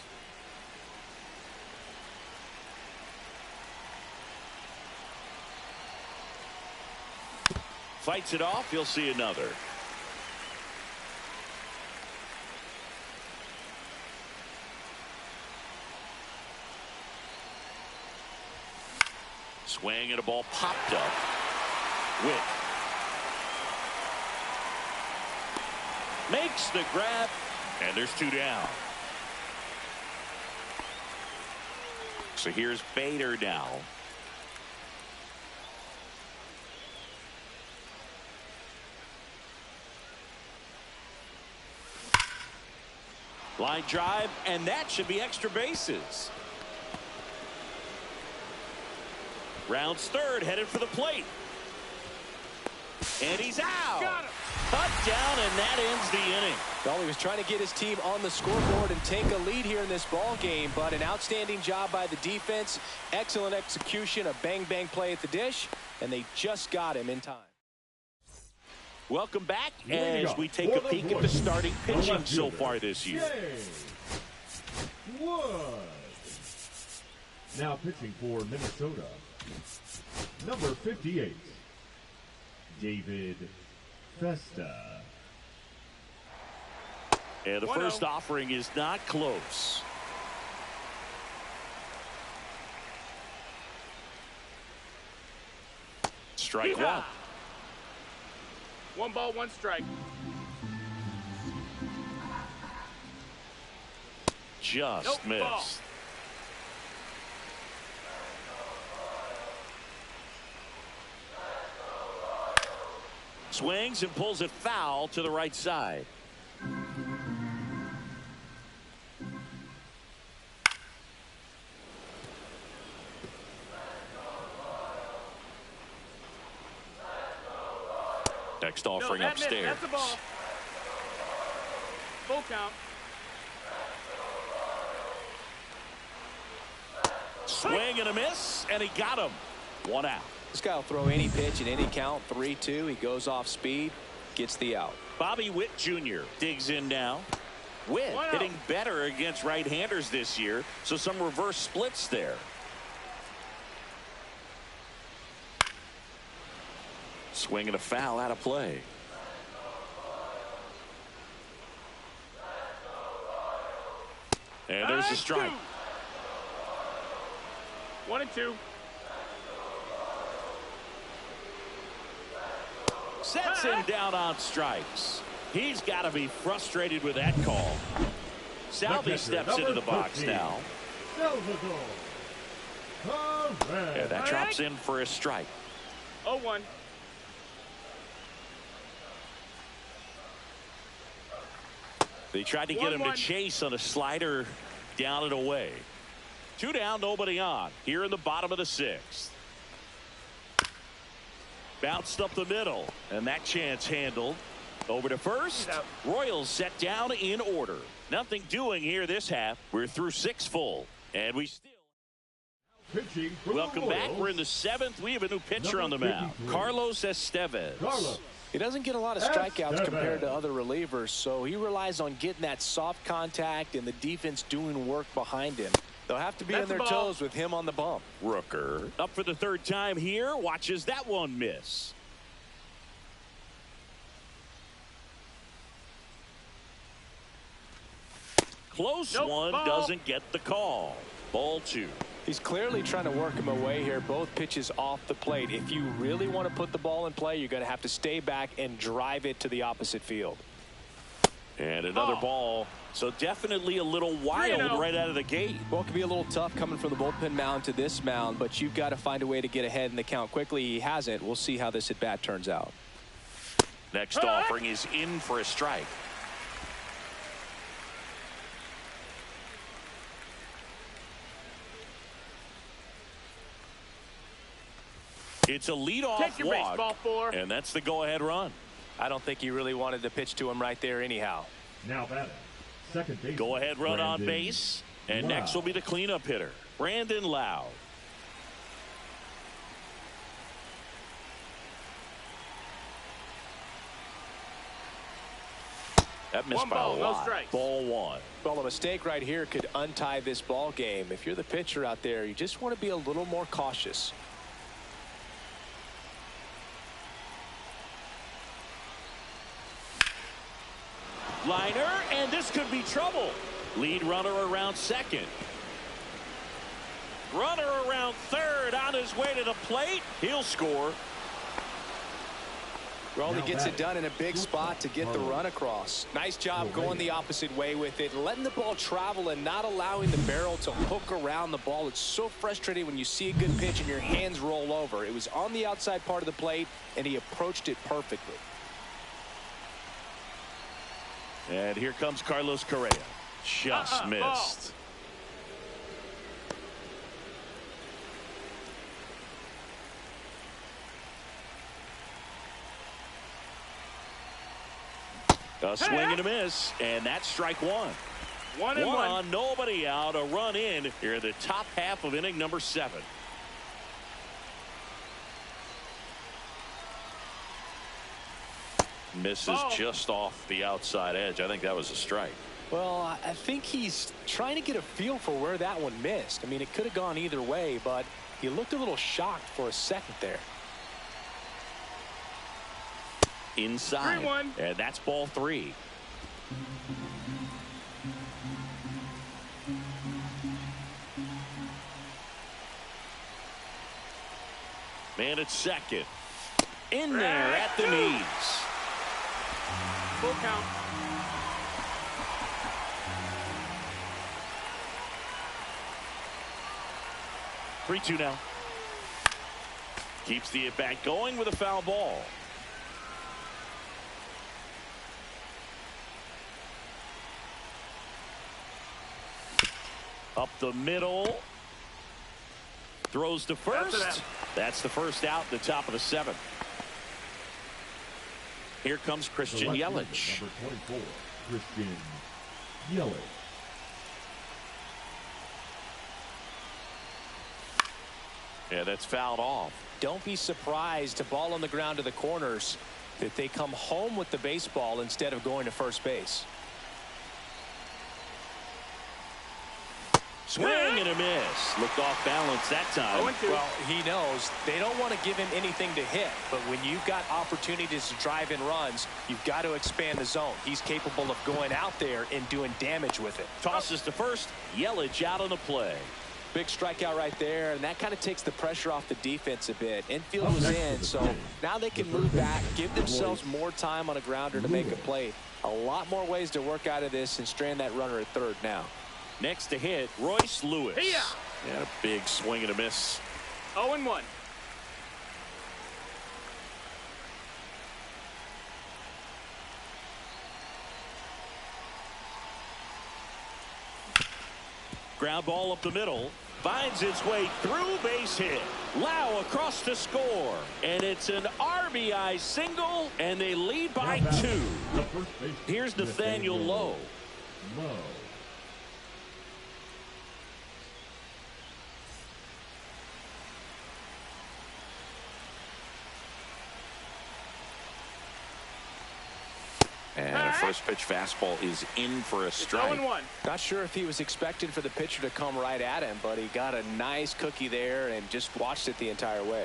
S1: Fights it off. You'll see another. Swing and a ball popped up. Witt makes the grab, and there's 2 down. So here's Bader now. Line drive, and that should be extra bases. Rounds third, headed for the plate. And he's out.
S3: Got him.
S1: Cut down, and that ends the inning.
S2: Well, he was trying to get his team on the scoreboard and take a lead here in this ball game, but an outstanding job by the defense. Excellent execution, a bang-bang play at the dish, and they just got him in time.
S1: Welcome back as we take a peek at the starting pitching so far this year.
S4: Now pitching for Minnesota, number 58, David Festa.
S1: And the first offering is not close. Strike one.
S3: 1 ball, 1 strike.
S1: Just missed. Ball. Swings and pulls it foul to the right side. Next offering upstairs.
S3: That's the ball. Full count.
S1: Swing and a miss, and he got him. 1 out.
S2: This guy will throw any pitch in any count. 3-2. He goes off speed, gets the out.
S1: Bobby Witt Jr. digs in now. Witt hitting better against right-handers this year, so some reverse splits there. Swing and a foul out of play. And there's a strike.
S3: 1 and 2.
S1: Sets him down on strikes. He's got to be frustrated with that call. Salvi steps into the box now. And that drops in for a strike.
S3: 0-1.
S1: They tried to get him to chase on a slider down and away. 2 down, nobody on. Here in the bottom of the 6th. Bounced up the middle, and that chance handled. Over to first. Royals set down in order. Nothing doing here this half. We're through 6 full, and we still. Welcome back. We're in the 7th. We have a new pitcher on the mound, Carlos Estevez.
S2: He doesn't get a lot of strikeouts compared to other relievers, so he relies on getting that soft contact and the defense doing work behind him. They'll have to be on their toes with him on the bump.
S1: Rooker up for the 3rd time here. Watches that one miss. Close one doesn't get the call. Ball 2.
S2: He's clearly trying to work him away here. Both pitches off the plate. If you really want to put the ball in play, you're going to have to stay back and drive it to the opposite field.
S1: And another ball. So definitely a little wild right out of the gate.
S2: Well, it could be a little tough coming from the bullpen mound to this mound, but you've got to find a way to get ahead in the count quickly. He hasn't. We'll see how this at bat turns out.
S1: Next offering is in for a strike. It's a leadoff walk, and that's the go-ahead run.
S2: I don't think he really wanted to pitch to him right there anyhow.
S4: Now batting, second base.
S1: Go-ahead run on base, and next will be the cleanup hitter, Brandon Loud. That missed by a lot. Ball 1.
S2: Well, a mistake right here could untie this ball game. If you're the pitcher out there, you just want to be a little more cautious.
S1: Liner, and this could be trouble. Lead runner around second. Runner around third on his way to the plate. He'll score.
S2: Well, he gets it done in a big spot to get the run across. Nice job going the opposite way with it, letting the ball travel and not allowing the barrel to hook around the ball. It's so frustrating when you see a good pitch and your hands roll over. It was on the outside part of the plate, and he approached it perfectly.
S1: And here comes Carlos Correa. Just missed. A swing and a miss, and that's strike 1. One on, nobody out, a run in here in the top half of inning number 7. Misses just off the outside edge. I think that was a strike.
S2: Well, I think he's trying to get a feel for where that one missed. I mean, it could have gone either way, but he looked a little shocked for a second there.
S1: Inside. 3-1. And that's ball 3. Man at second. In there at the knees.
S3: Full count.
S1: Three-two now. Keeps the at-bat going with a foul ball. Up the middle. Throws to first. That's the first out, the top of the 7th. Here comes Christian Yelich.
S4: Number 24, Christian Yelich.
S1: Yeah, that's fouled off.
S2: Don't be surprised, a ball on the ground to the corners, that they come home with the baseball instead of going to first base.
S1: Swing and a miss. Looked off balance that time.
S2: Well, he knows they don't want to give him anything to hit, but when you've got opportunities to drive in runs, you've got to expand the zone. He's capable of going out there and doing damage with it.
S1: Tosses to first. Yelich out on the play.
S2: Big strikeout right there, and that kind of takes the pressure off the defense a bit. Infield was in, so now they can move back, give themselves more time on a grounder to make a play. A lot more ways to work out of this and strand that runner at third now.
S1: Next to hit, Royce Lewis. And a big swing and a miss.
S3: 0-1.
S1: Ground ball up the middle. Finds its way through, base hit. Lau across to score. And it's an RBI single, and they lead by 2. Here's Nathaniel Lowe. And a first pitch fastball is in for a strike.
S3: 0-1.
S2: Not sure if he was expecting for the pitcher to come right at him, but he got a nice cookie there and just watched it the entire way.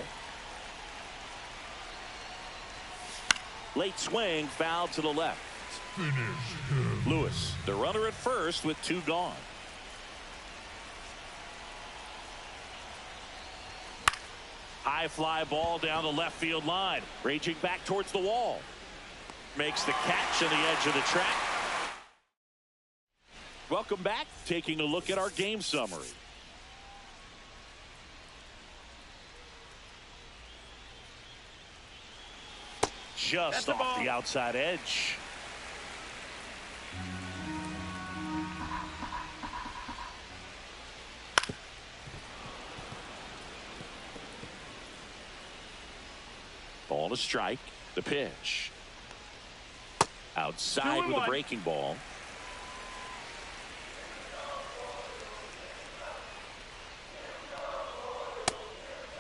S1: Late swing, foul to the left. Lewis, the runner at first with 2 gone. High fly ball down the left field line. Raging back towards the wall. Makes the catch on the edge of the track. Welcome back. Taking a look at our game summary. Just off the outside edge. Ball to strike. The pitch. Outside with a breaking ball.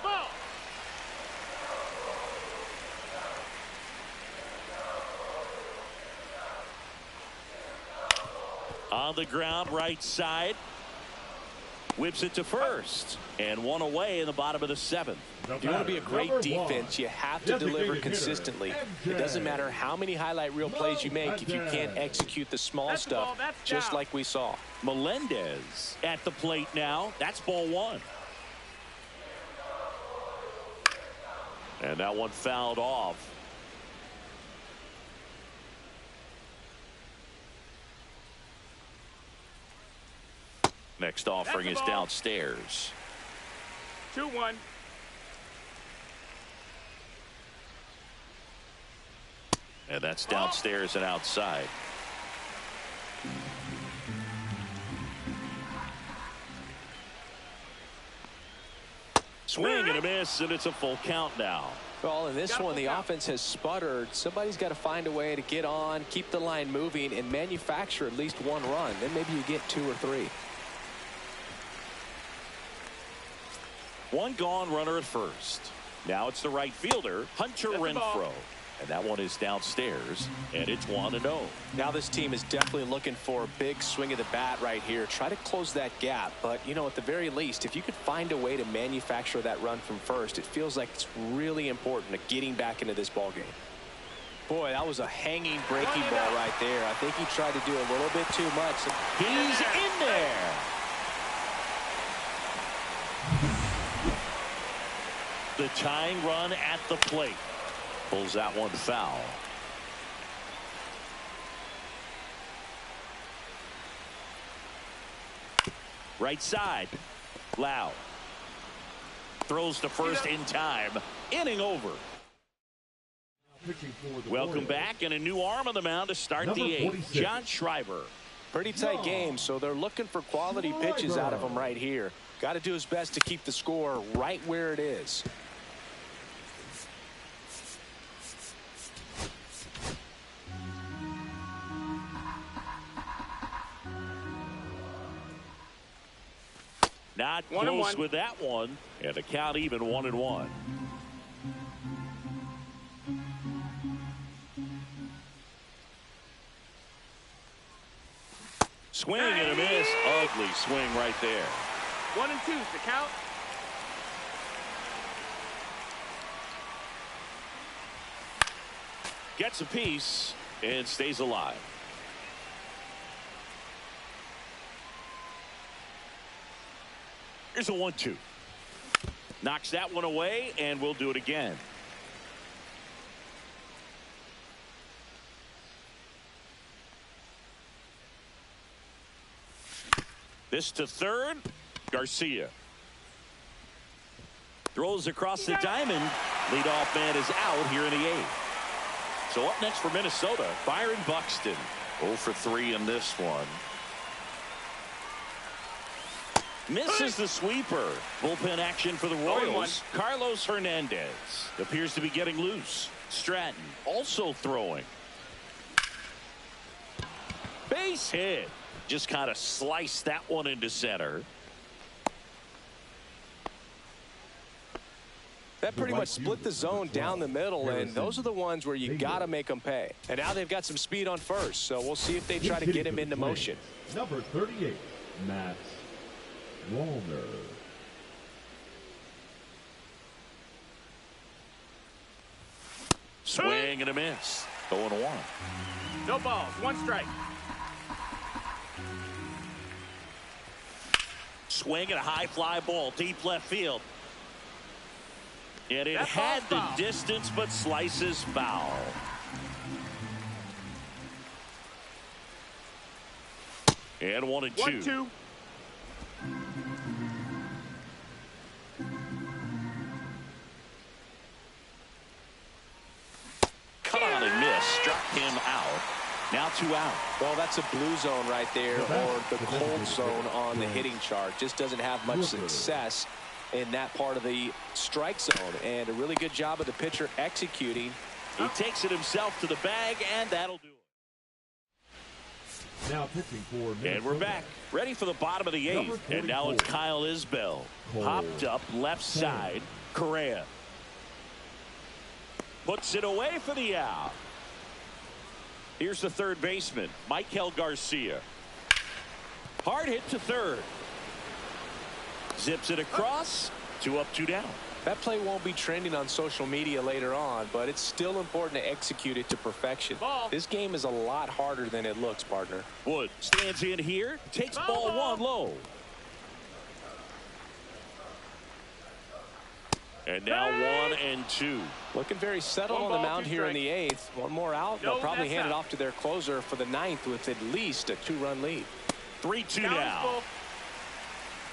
S3: Ball.
S1: On the ground, right side. Whips it to first. And 1 away in the bottom of the 7th.
S2: If you want to be a great defense, you have to deliver consistently. It doesn't matter how many highlight reel plays you make if you can't execute the small stuff, just like we saw.
S1: Melendez at the plate now. That's ball 1. And that one fouled off. Next offering is downstairs.
S3: 2-1.
S1: And that's downstairs and outside. Swing and a miss, and it's a full count now.
S2: Well, in this one, the offense has sputtered. Somebody's got to find a way to get on, keep the line moving, and manufacture at least 1 run. Then maybe you get 2 or 3.
S1: 1 gone, runner at first. Now it's the right fielder, Hunter Renfroe. And that one is downstairs, and it's 1-0.
S2: Now this team is definitely looking for a big swing of the bat right here. Try to close that gap. But, you know, at the very least, if you could find a way to manufacture that run from first, it feels like it's really important to getting back into this ball game. Boy, that was a hanging breaking ball right there. I think he tried to do a little bit too much.
S1: He's in there. The tying run at the plate. Pulls that one foul. Right side. Lau. Throws to first in time. Inning over. Welcome back, and a new arm on the mound to start the eighth. John Schreiber.
S2: Pretty tight game, so they're looking for quality pitches out of him right here. Got to do his best to keep the score right where it is.
S1: Not close with that one, and the count even 1-1. Swing and a miss. Ugly swing right there.
S3: 1-2 the count.
S1: Gets a piece and stays alive. Here's a 1-2. Knocks that one away, and we'll do it again. This to third. Garcia throws across the diamond. Leadoff man is out here in the eighth. So up next for Minnesota, Byron Buxton. 0 for 3 in this one. Misses the sweeper. Bullpen action for the Royals. Carlos Hernandez appears to be getting loose. Stratton also throwing. Base hit. Just kind of sliced that one into center.
S2: That pretty much split the zone down the middle, and those are the ones where you got to make them pay. And now they've got some speed on first, so we'll see if they try to get him into motion.
S4: Number 38, Matt Wallner.
S1: Swing and a miss. 0-1.
S3: No balls. 1 strike.
S1: Swing and a high fly ball deep left field. And it
S3: That
S1: had the
S3: foul.
S1: distance, but slices foul. And 1-2.
S3: 1-2.
S1: Cut on and miss. Struck him out. Now 2 out.
S2: Well, that's a blue zone right there, or the cold zone on the hitting chart. Just doesn't have much success in that part of the strike zone, and a really good job of the pitcher executing.
S1: He takes it himself to the bag, and that'll do it.
S4: Now pitching for Minnesota.
S1: And we're back, ready for the bottom of the eighth. And now it's Kyle Isbell. Popped up left side. Correa puts it away for the out. Here's the third baseman, Michael Garcia. Hard hit to third. Zips it across. 2 up, 2 down.
S2: That play won't be trending on social media later on, but it's still important to execute it to perfection.
S3: Ball.
S2: This game is a lot harder than it looks, partner.
S1: Wood stands in here, takes ball 1 low. And now 1-2.
S2: Looking very settled on the mound here in the eighth. One more out. They'll probably hand it off to their closer for the ninth with at least a 2-run lead.
S1: 3-2 now.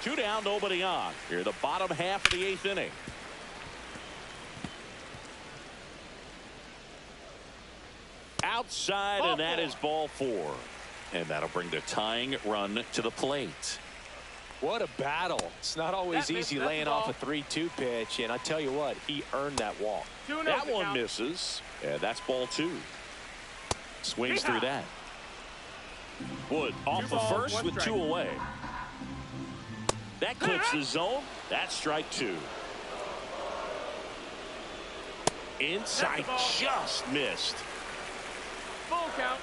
S1: 2 down, nobody on. Here, the bottom half of the eighth inning. Outside, and that is ball 4. And that'll bring the tying run to the plate.
S2: What a battle. It's not always easy laying off a 3-2 pitch, and I tell you what, he earned that walk.
S1: That one misses, and that's ball 2. Swings through that. Wood off the first with 2 away. That clips the zone. That's strike 2. Inside, just missed.
S3: Full count.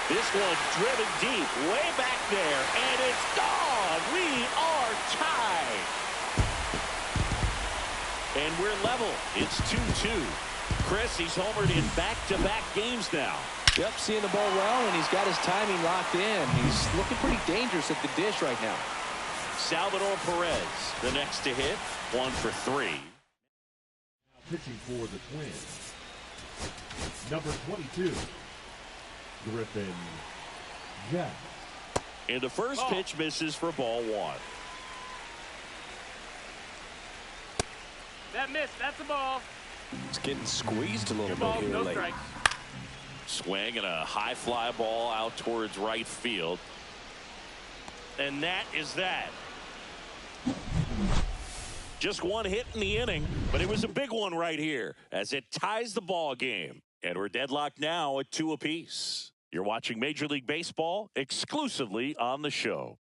S1: This one driven deep, way back there, and it's gone. We are tied. And we're level. It's 2-2. Chris, he's homered in back-to-back games now.
S2: Yep, seeing the ball well, and he's got his timing locked in. He's looking pretty dangerous at the dish right now.
S1: Salvador Perez, the next to hit, 1 for 3.
S4: Pitching for the Twins, number 22, Griffin Jack.
S1: And the first pitch misses for ball 1.
S3: That missed. That's the ball.
S2: It's getting squeezed a little
S3: 2
S2: bit
S3: balls,
S2: here
S3: no
S2: late.
S3: strikes.
S1: Swing and a high fly ball out towards right field. And that is that. Just one hit in the inning, but it was a big one right here as it ties the ball game. And we're deadlocked now at 2 apiece. You're watching Major League Baseball exclusively on the show.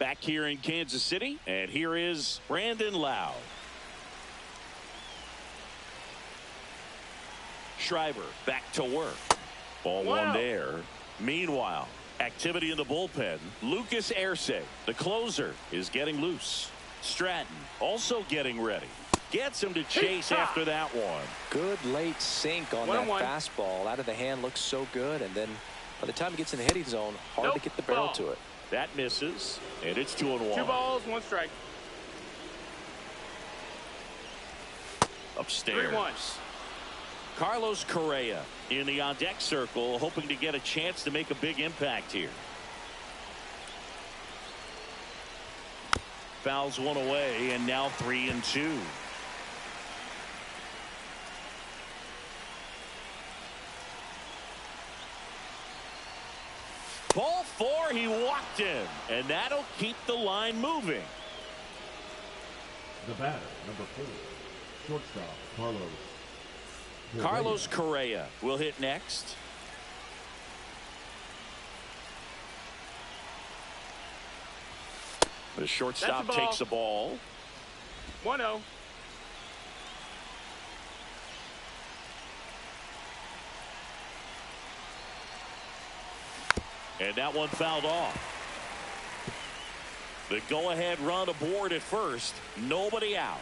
S1: Back here in Kansas City, and here is Brandon Lowe. Schreiber back to work. Ball 1 there. Meanwhile, activity in the bullpen. Lucas Erce, the closer, is getting loose. Stratton also getting ready. Gets him to chase after that one.
S2: Good late sink on that fastball. Out of the hand, looks so good, and then by the time it gets in the hitting zone, hard to get the barrel to it.
S1: That misses, and it's 2-1.
S3: 2 balls, 1 strike.
S1: Upstairs.
S3: 3-1.
S1: Carlos Correa in the on-deck circle, hoping to get a chance to make a big impact here. Fouls one away, and now 3-2. Ball 4, he walked him, and that'll keep the line moving.
S4: The batter, number 4, shortstop,
S1: Carlos Correa will hit next. The shortstop takes the ball.
S3: 1-0.
S1: And that one fouled off. The go-ahead run aboard at first. Nobody out.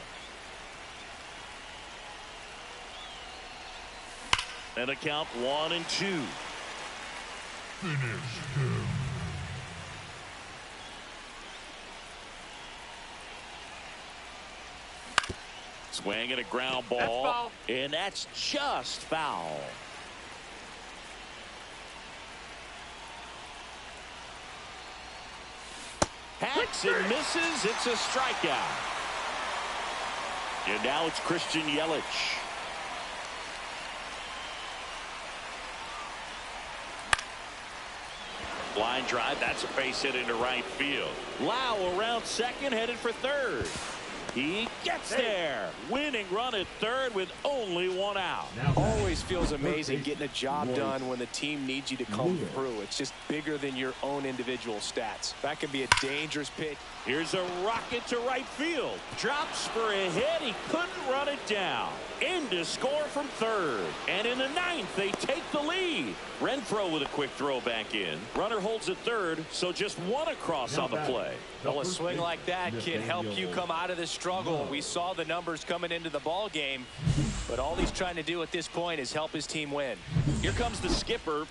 S1: And a count 1-2.
S4: Finish him.
S1: Swing and a ground ball. And that's just foul. Hacks and misses. It's a strikeout. And now it's Christian Yelich. Line drive. That's a base hit into right field. Lau around second, headed for third. He gets there. Winning run at third with only 1 out.
S2: Always feels amazing getting a job done when the team needs you to come through. It's just bigger than your own individual stats. That can be a dangerous pitch.
S1: Here's a rocket to right field. Drops for a hit. He couldn't run it down. In to score from third. And in the 9th, they take the lead. Renfroe with a quick throw back in. Runner holds at third, so just 1 across on the play.
S2: Well, a swing like that can help you come out of this struggle. We saw the numbers coming into the ball game, but all he's trying to do at this point is help his team win.
S1: Here comes the skipper.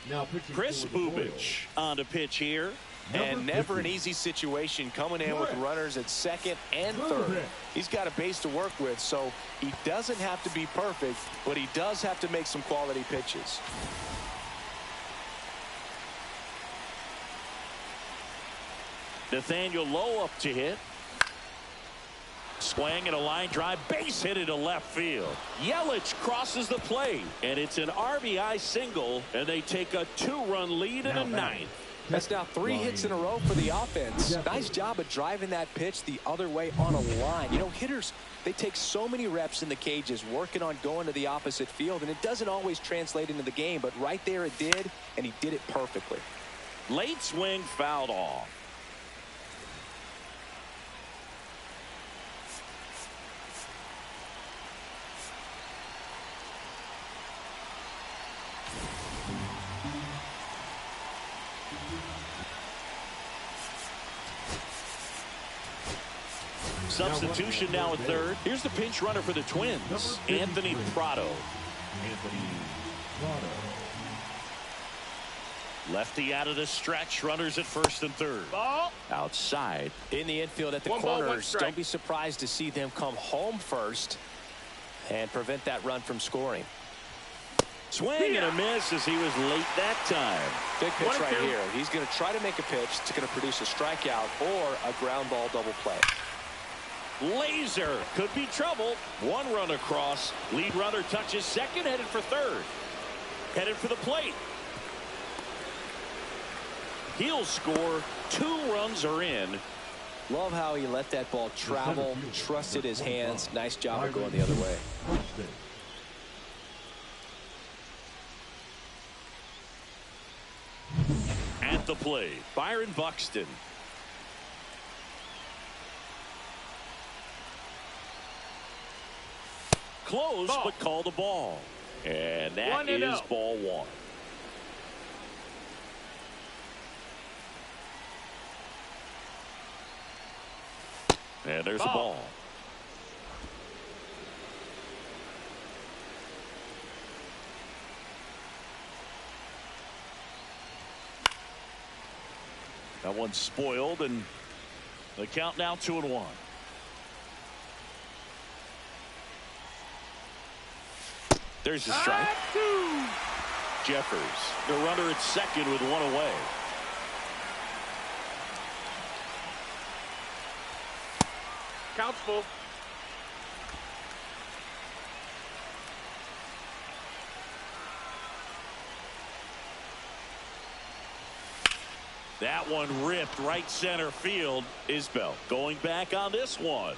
S4: Now
S1: Chris Bubich on the pitch here.
S2: And never an easy situation coming in with runners at second and third. He's got a base to work with, so he doesn't have to be perfect, but he does have to make some quality pitches.
S1: Nathaniel Lowe up to hit. Swing and a line drive, base hit into left field. Yelich crosses the plate, and it's an RBI single, and they take a 2-run lead in the 9th.
S2: That's now 3 hits in a row for the offense. Nice job of driving that pitch the other way on a line. You know, hitters, they take so many reps in the cages working on going to the opposite field, and it doesn't always translate into the game, but right there it did, and he did it perfectly.
S1: Late swing fouled off. Substitution now at third. Here's the pinch runner for the Twins, Anthony Prado. Lefty out of the stretch. Runners at first and third.
S3: Ball.
S2: Outside. In the infield at the corners. Don't be surprised to see them come home first and prevent that run from scoring.
S1: Swing and a miss as he was late that time.
S2: Big pitch right here. He's going to try to make a pitch that's going to produce a strikeout or a ground ball double play.
S1: Laser could be trouble. One run across. Lead runner touches second, headed for third. Headed for the plate. He'll score. 2 runs are in.
S2: Love how he let that ball travel, trusted his hands. Nice job of going the other way.
S1: At the plate, Byron Buxton. Close, but call the ball. And that is ball 1. And there's the ball. That one's spoiled, and the count now 2-1. There's the strike. Jeffers, the runner at second with 1 away.
S3: Count's full.
S1: That one ripped right center field. Isbell going back on this one.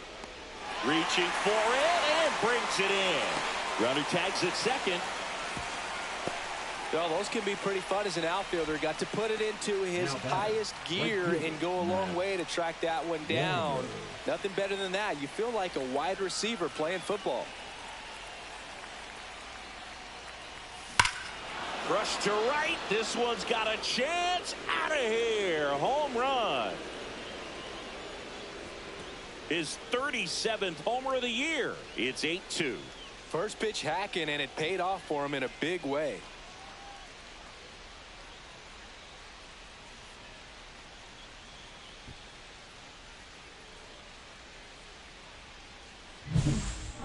S1: Reaching for it and brings it in. Runner tags at second.
S2: Well, those can be pretty fun as an outfielder. Got to put it into his highest gear and go a long way to track that one down. Nothing better than that. You feel like a wide receiver playing football.
S1: Rush to right. This one's got a chance. Out of here. Home run. His 37th homer of the year. It's 8-2.
S2: First pitch hacking, and it paid off for him in a big way.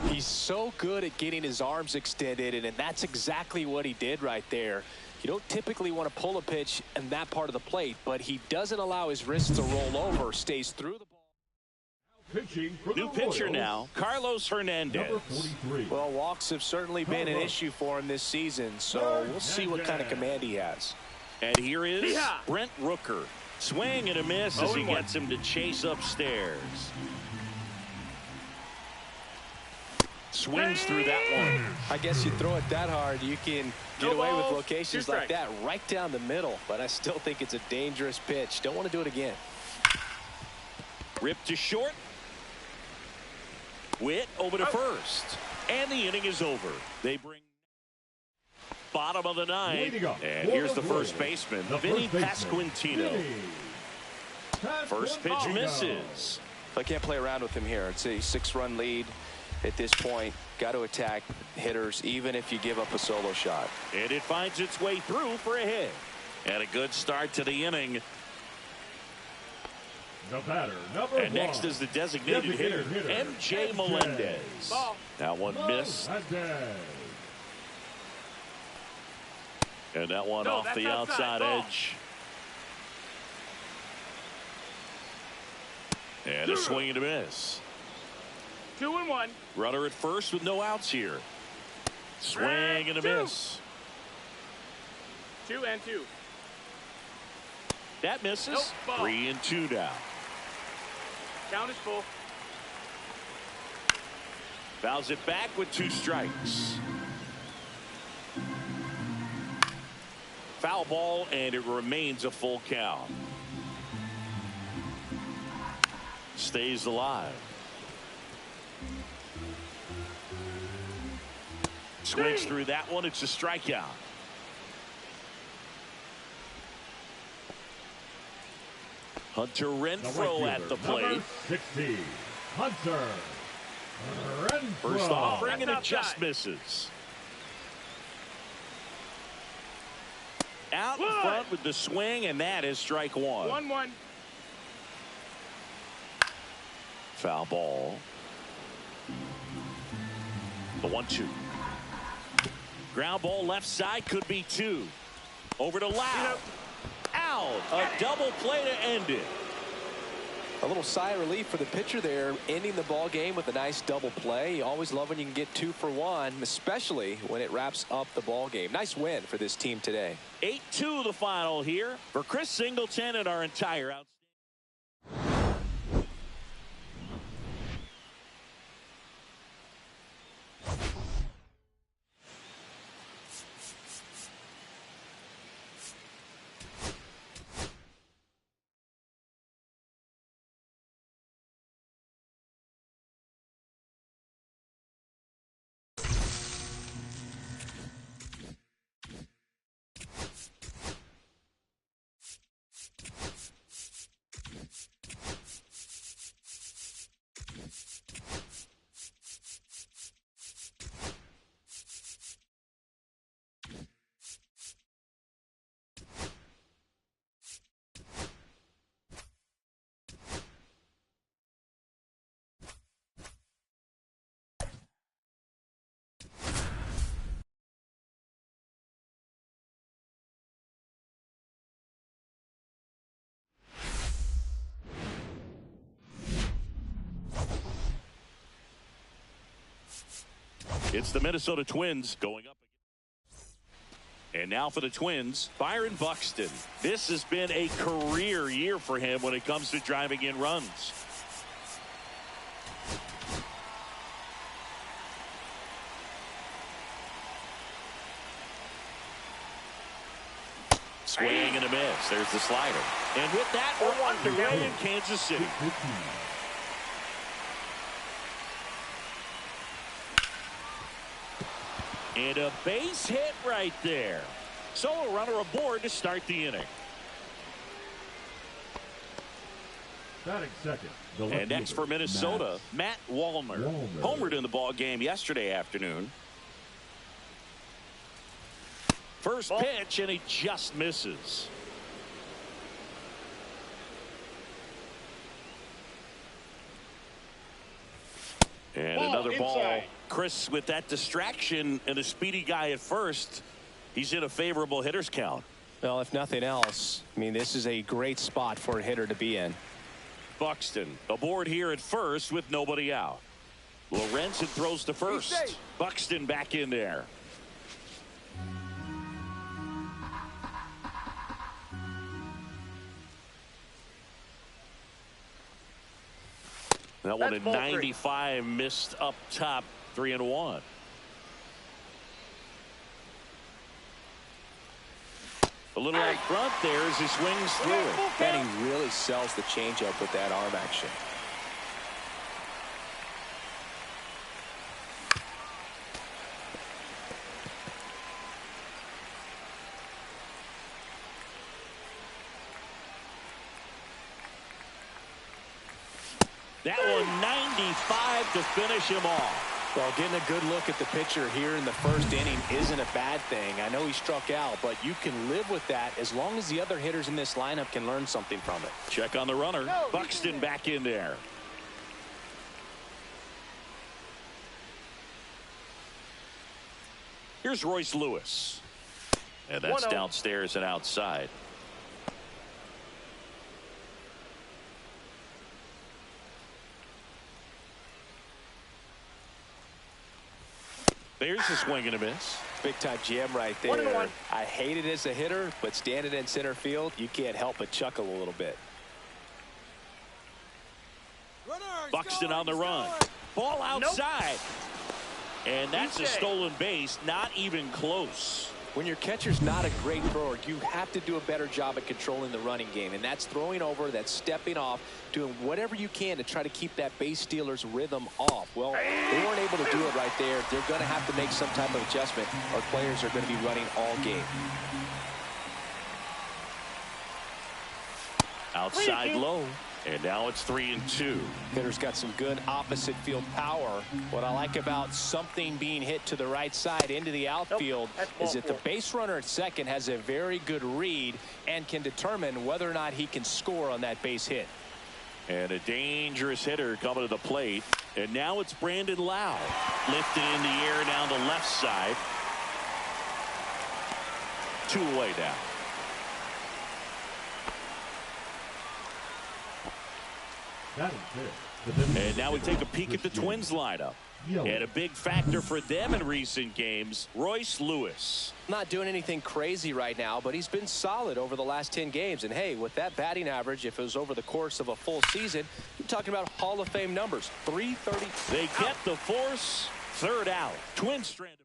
S2: He's so good at getting his arms extended, and that's exactly what he did right there. You don't typically want to pull a pitch in that part of the plate, but he doesn't allow his wrists to roll over, stays through the ball.
S1: New pitcher now, Carlos Hernandez.
S2: Well, walks have certainly been an issue for him this season, so we'll see what kind of command he has.
S1: And here is Brent Rooker. Swing and a miss as he gets him to chase upstairs. Swings through that one.
S2: I guess you throw it that hard, you can get away with locations like that right down the middle, but I still think it's a dangerous pitch. Don't want to do it again.
S1: Ripped to short. Witt over to first. And the inning is over. They bring bottom of the 9th. And here's the first baseman, Vinny Pasquantino. First pitch misses.
S2: I can't play around with him here. It's a 6-run lead. At this point, got to attack hitters even if you give up a solo shot.
S1: And it finds its way through for a hit. And a good start to the inning.
S4: The batter, number
S1: and next is the designated hitter, MJ Melendez. That one missed. And that one off the outside edge. And a swing and a miss.
S3: 2-1.
S1: Runner at first with no outs here. Swing and a miss.
S3: 2-2.
S1: That misses. 3-2 now.
S3: Count is full.
S1: Fouls it back with 2 strikes. Foul ball, and it remains a full count. Stays alive. Swings through that one. It's a strikeout. Hunter
S4: The
S1: Renfroe
S4: right
S1: at the
S4: fielder,
S1: plate.
S4: number 60, Hunter Renfroe.
S1: First offering and it
S3: That's
S1: just
S3: outside.
S1: misses. Out in
S3: Good.
S1: front with the swing, and that is strike one.
S3: 1-1.
S1: Foul ball. The 1-2. Ground ball left side, could be two. Over to Lau. Out. A double play to end it.
S2: A little sigh of relief for the pitcher there, ending the ball game with a nice double play. You always love when you can get 2 for 1, especially when it wraps up the ball game. Nice win for this team today.
S1: 8-2 the final here for Chris Singleton and our entire outstanding. It's the Minnesota Twins going up. And now for the Twins, Byron Buxton. This has been a career year for him when it comes to driving in runs. Swing and a miss. There's the slider. And with that, we're underway in Kansas City. And a base hit right there. So a runner aboard to start the inning.
S4: Batting second.
S1: And next for Minnesota, Matt Wallner. Homered in the ball game yesterday afternoon. First pitch, and he just misses. And another ball. Chris, with that distraction and a speedy guy at first, he's in a favorable hitter's count.
S2: Well, if nothing else, I mean, this is a great spot for a hitter to be in.
S1: Buxton aboard here at first with nobody out. Lorenzen throws to first. Buxton back in there. That one at 95, missed up top, 3-1. A little out front there as he swings through it.
S2: And he really sells the changeup with that arm action.
S1: That one 95 to finish him off.
S2: Well, getting a good look at the pitcher here in the first inning isn't a bad thing. I know he struck out, but you can live with that as long as the other hitters in this lineup can learn something from it.
S1: Check on the runner. Buxton back in there. Here's Royce Lewis. And that's downstairs and outside. There's a swing and a miss.
S2: Big time jam right there.
S3: 1-1.
S2: I hate it as a hitter, but standing in center field, you can't help but chuckle a little bit.
S1: Buxton on the run. Ball outside. And that's a stolen base. Not even close.
S2: When your catcher's not a great thrower, you have to do a better job at controlling the running game. And that's throwing over, that's stepping off, doing whatever you can to try to keep that base stealer's rhythm off. Well, they weren't able to do it right there. They're going to have to make some type of adjustment, or players are going to be running all game.
S1: Outside low. And now it's 3-2.
S2: Hitter's got some good opposite field power. What I like about something being hit to the right side into the outfield is that the base runner at second has a very good read and can determine whether or not he can score on that base hit.
S1: And a dangerous hitter coming to the plate. And now it's Brandon Lau. Lifted in the air down the left side. 2 away now. And now we take a peek at the Twins lineup. And a big factor for them in recent games, Royce Lewis.
S2: Not doing anything crazy right now, but he's been solid over the last 10 games. And hey, with that batting average, if it was over the course of a full season, you're talking about Hall of Fame numbers. 330.
S1: They kept the force. 3rd out. Twins stranded.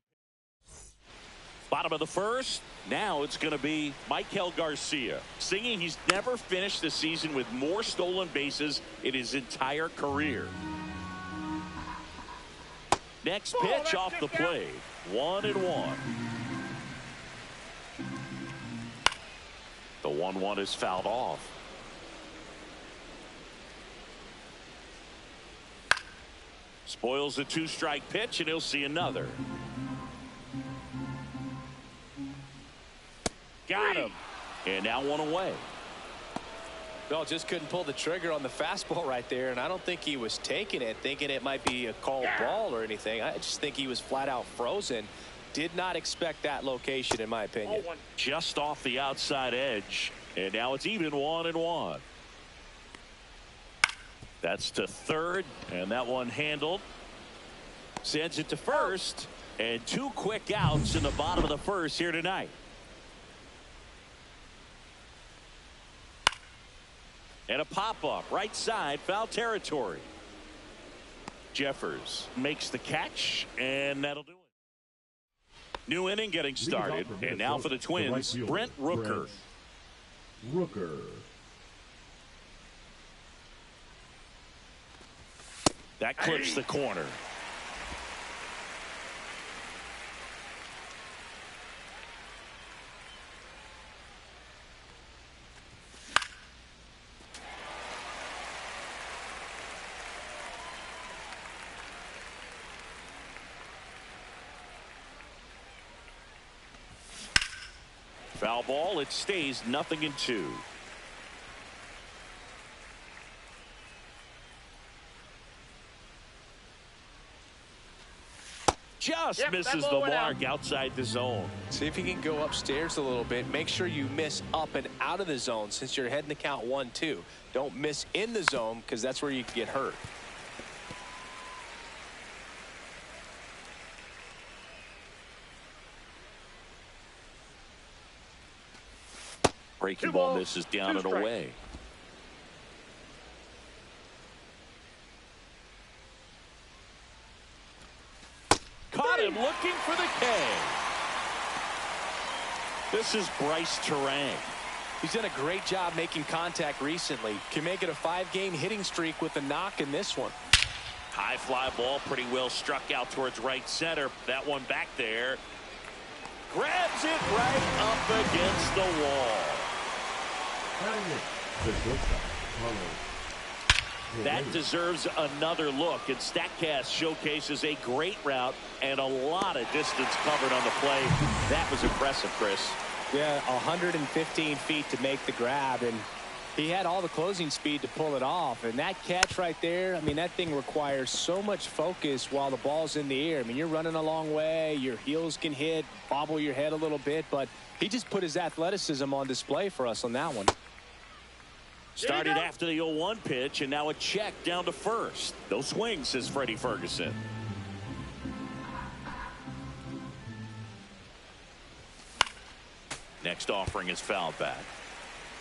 S1: Bottom of the 1st. Now it's going to be Michael Garcia, singing he's never finished the season with more stolen bases in his entire career. Next pitch off the plate. 1-1. The 1-1 is fouled off. Spoils a 2-strike pitch, and he'll see another. Got him. And now 1 away.
S2: Well, just couldn't pull the trigger on the fastball right there, and I don't think he was taking it, thinking it might be a called ball or anything. I just think he was flat out frozen. Did not expect that location, in my opinion.
S1: Just off the outside edge, and now it's even 1-1. That's to 3rd, and that one handled. Sends it to 1st, and 2 quick outs in the bottom of the 1st here tonight. And a pop-up right side, foul territory. Jeffers makes the catch, and that'll do it. New inning getting started, and now for the Twins, Brent Rooker. That clips the corner. Foul ball. It stays 0-2. Just misses the mark outside the zone.
S2: See if you can go upstairs a little bit. Make sure you miss up and out of the zone since you're heading to count 1-2. Don't miss in the zone because that's where you can get hurt.
S1: Breaking ball misses down and away. Caught him looking for the K. This is Bryce Terang.
S2: He's done a great job making contact recently. Can make it a 5-game hitting streak with a knock in this one.
S1: High fly ball, pretty well struck out towards right center. That one back there. Grabs it right up against the wall. That deserves another look, and StatCast showcases a great route and a lot of distance covered on the play. That was impressive, Chris.
S2: Yeah, 115 feet to make the grab, and he had all the closing speed to pull it off. And that catch right there, I mean, that thing requires so much focus while the ball's in the air. I mean, you're running a long way, your heels can hit, bobble your head a little bit, but he just put his athleticism on display for us on that one.
S1: Started after the 0-1 pitch, and now a check down to 1st. No swing, says Freddie Ferguson. Next offering is fouled back.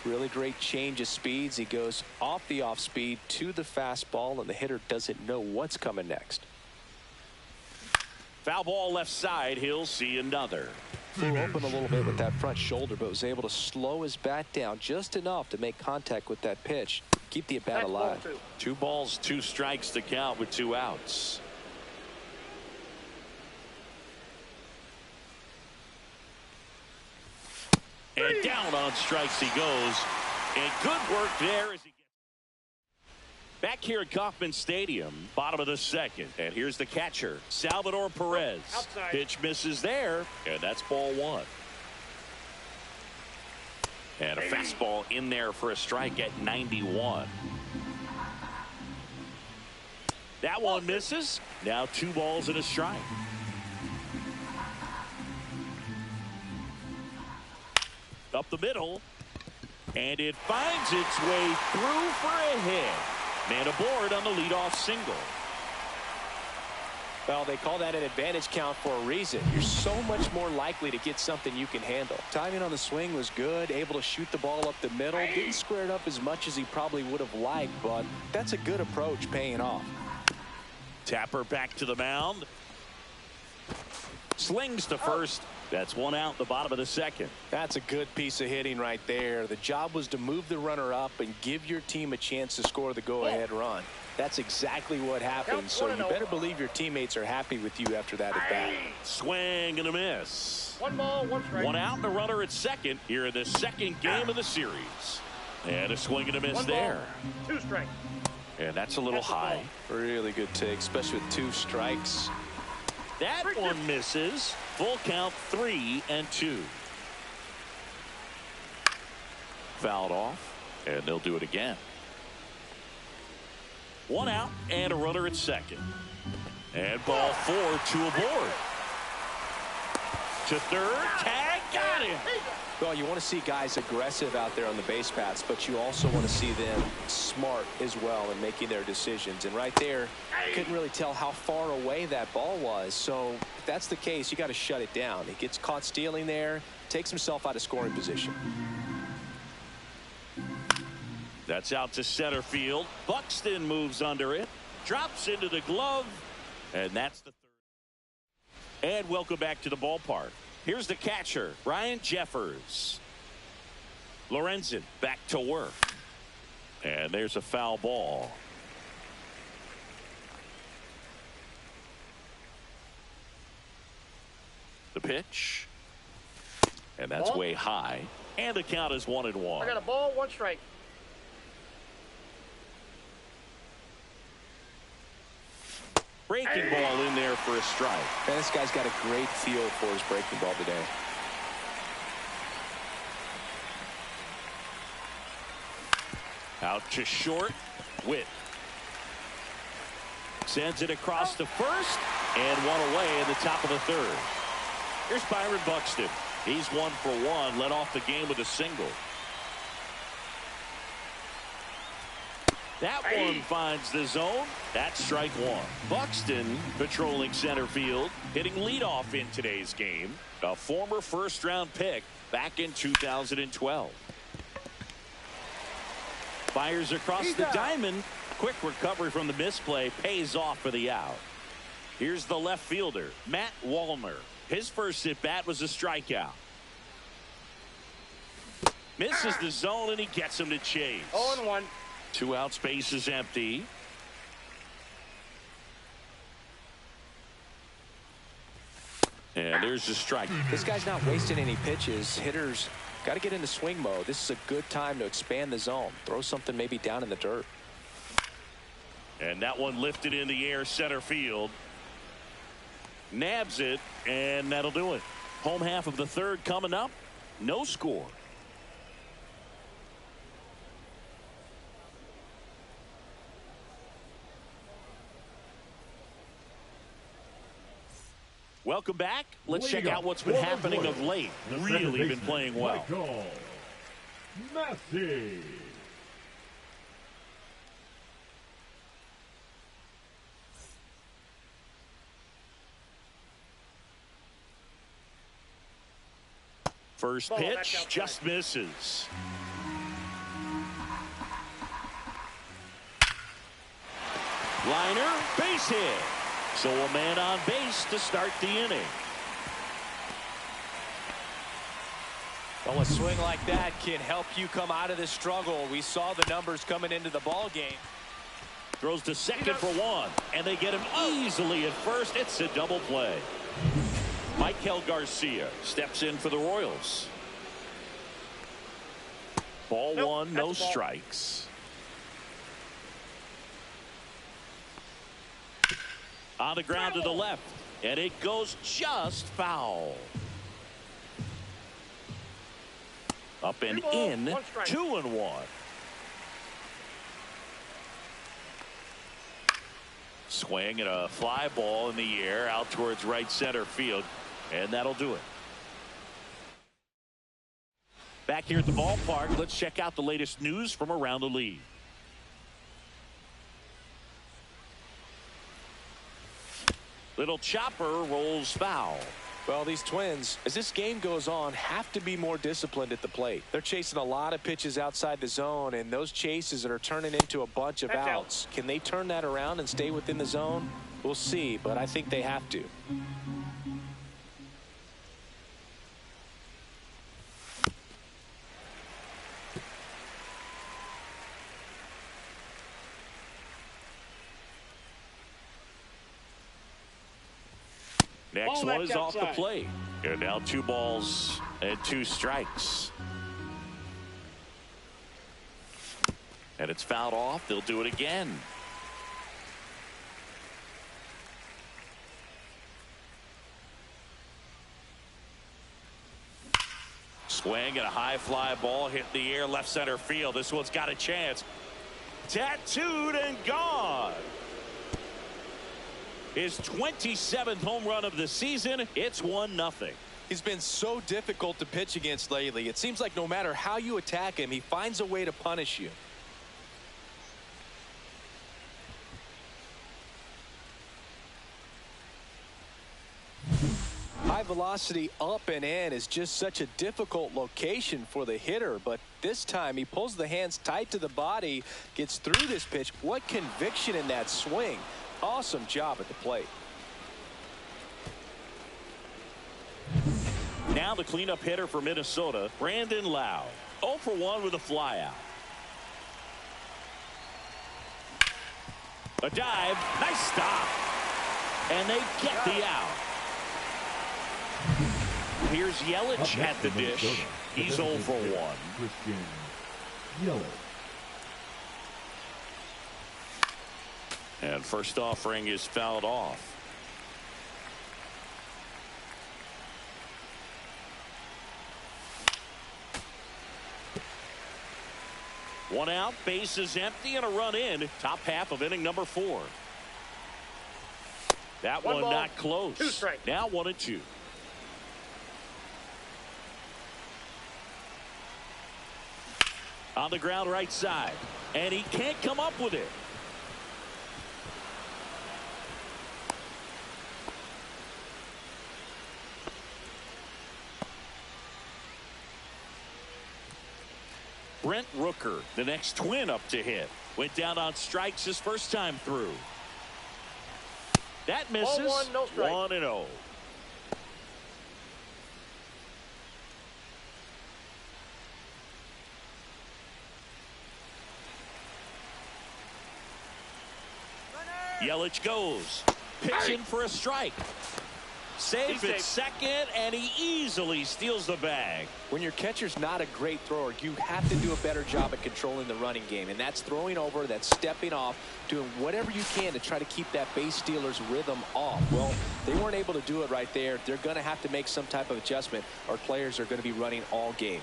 S2: Really great change of speeds. He goes off the off speed to the fastball, and the hitter doesn't know what's coming next.
S1: Foul ball left side. He'll see another.
S2: Flew open a little bit with that front shoulder, but was able to slow his bat down just enough to make contact with that pitch. Keep the at-bat alive.
S1: 2 balls, 2 strikes to count with 2 outs. And down on strikes he goes. And good work there as he gets back here at Kauffman Stadium, bottom of the second. And here's the catcher, Salvador Perez.
S3: Outside.
S1: Pitch misses there, and that's ball one. And a fastball in there for a strike at 91. That one misses. Now 2 balls and a strike. Up the middle. And it finds its way through for a hit. Man aboard on the leadoff single.
S2: Well, they call that an advantage count for a reason. You're so much more likely to get something you can handle. Timing on the swing was good, able to shoot the ball up the middle. Didn't square it up as much as he probably would have liked, but that's a good approach paying off.
S1: Tapper back to the mound. Slings to first. That's 1 out, the bottom of the second.
S2: That's a good piece of hitting right there. The job was to move the runner up and give your team a chance to score the go-ahead run. That's exactly what happened, so you better believe your teammates are happy with you after that at-bat.
S1: Swing and a miss.
S3: 1 ball, 1 strike.
S1: 1 out and a runner at second here in the second game of the series. And a swing and a miss
S3: 1
S1: there.
S3: ball, 2 strikes.
S1: And that's a little high.
S2: Really good take, especially with 2 strikes.
S1: That one misses. Full count, 3-2. Fouled off, and they'll do it again. 1 out and a runner at second. And ball 4, 2 aboard. To third, tag, got him.
S2: Well, you want to see guys aggressive out there on the base paths, but you also want to see them smart as well in making their decisions. And right there, couldn't really tell how far away that ball was. So if that's the case, you got to shut it down. He gets caught stealing there, takes himself out of scoring position.
S1: That's out to center field. Buxton moves under it, drops into the glove, and that's the third. And welcome back to the ballpark. Here's the catcher, Ryan Jeffers. Lorenzen back to work. And there's a foul ball. The pitch. And that's way high. And the count is 1-1.
S3: I got a ball, 1 strike.
S1: Breaking ball in there for a strike.
S2: And this guy's got a great feel for his breaking ball today.
S1: Out to short. Witt sends it across to first and 1 away in the top of the third. Here's Byron Buxton. He's 1 for 1, led off the game with a single. That one finds the zone. That's strike 1. Buxton patrolling center field, hitting leadoff in today's game. A former first-round pick back in 2012. Fires across the diamond. Quick recovery from the misplay. Pays off for the out. Here's the left fielder, Matt Wallner. His first at-bat was a strikeout. Misses the zone, and he gets him to chase.
S3: 0-1.
S1: 2 outs, base is empty. And there's the strike.
S2: This guy's not wasting any pitches. Hitters got to get into swing mode. This is a good time to expand the zone. Throw something maybe down in the dirt.
S1: And that one lifted in the air, center field. Nabs it, and that'll do it. Home half of the third coming up. No score. Welcome back. Let's check out what's been happening of late. Really been playing well.
S4: Messi.
S1: First pitch just misses. Liner, base hit. So a man on base to start the inning.
S2: Well, a swing like that can help you come out of this struggle. We saw the numbers coming into the ball game.
S1: Throws to second for 1, and they get him easily at first. It's a double play. Michael Garcia steps in for the Royals. Ball
S3: Nope,
S1: one,
S3: that's
S1: no
S3: a ball.
S1: strikes. On the ground to the left, and it goes just foul. Up and in, 2-1. Swing and a fly ball in the air out towards right center field, and that'll do it. Back here at the ballpark, let's check out the latest news from around the league. Little chopper rolls foul.
S2: Well, these Twins, as this game goes on, have to be more disciplined at the plate. They're chasing a lot of pitches outside the zone, and those chases are turning into a bunch of outs. Can they turn that around and stay within the zone? We'll see, but I think they have to.
S1: Next one is off the plate. And now 2 balls and 2 strikes. And it's fouled off. They'll do it again. Swing and a high fly ball hit the air left center field. This one's got a chance. Tattooed and gone. His 27th home run of the season. It's 1-0.
S2: He's been so difficult to pitch against lately. It seems like no matter how you attack him, he finds a way to punish you. High velocity up and in is just such a difficult location for the hitter, but this time he pulls the hands tight to the body, gets through this pitch. What conviction in that swing. Awesome job at the plate.
S1: Now the cleanup hitter for Minnesota, Brandon Lowe. 0 for 1 with a flyout. A dive. Nice stop. And they get the out. Here's Yelich at the dish. He's 0 for 1.
S4: Yelich.
S1: And first offering is fouled off. One out, base is empty, and a run in. Top half of inning number 4. That one
S3: ball,
S1: not close.
S3: 2 strikes.
S1: Now 1-2. On the ground right side, and he can't come up with it. Brent Rooker, the next Twin up to hit. Went down on strikes his first time through. That misses.
S3: 1-1, no strike.
S1: 1-0. Yelich goes. Pitching for a strike. Safe at second, and he easily steals the bag.
S2: When your catcher's not a great thrower, you have to do a better job at controlling the running game, and that's throwing over, that's stepping off, doing whatever you can to try to keep that base stealer's rhythm off. Well, they weren't able to do it right there. They're going to have to make some type of adjustment. Our players are going to be running all game.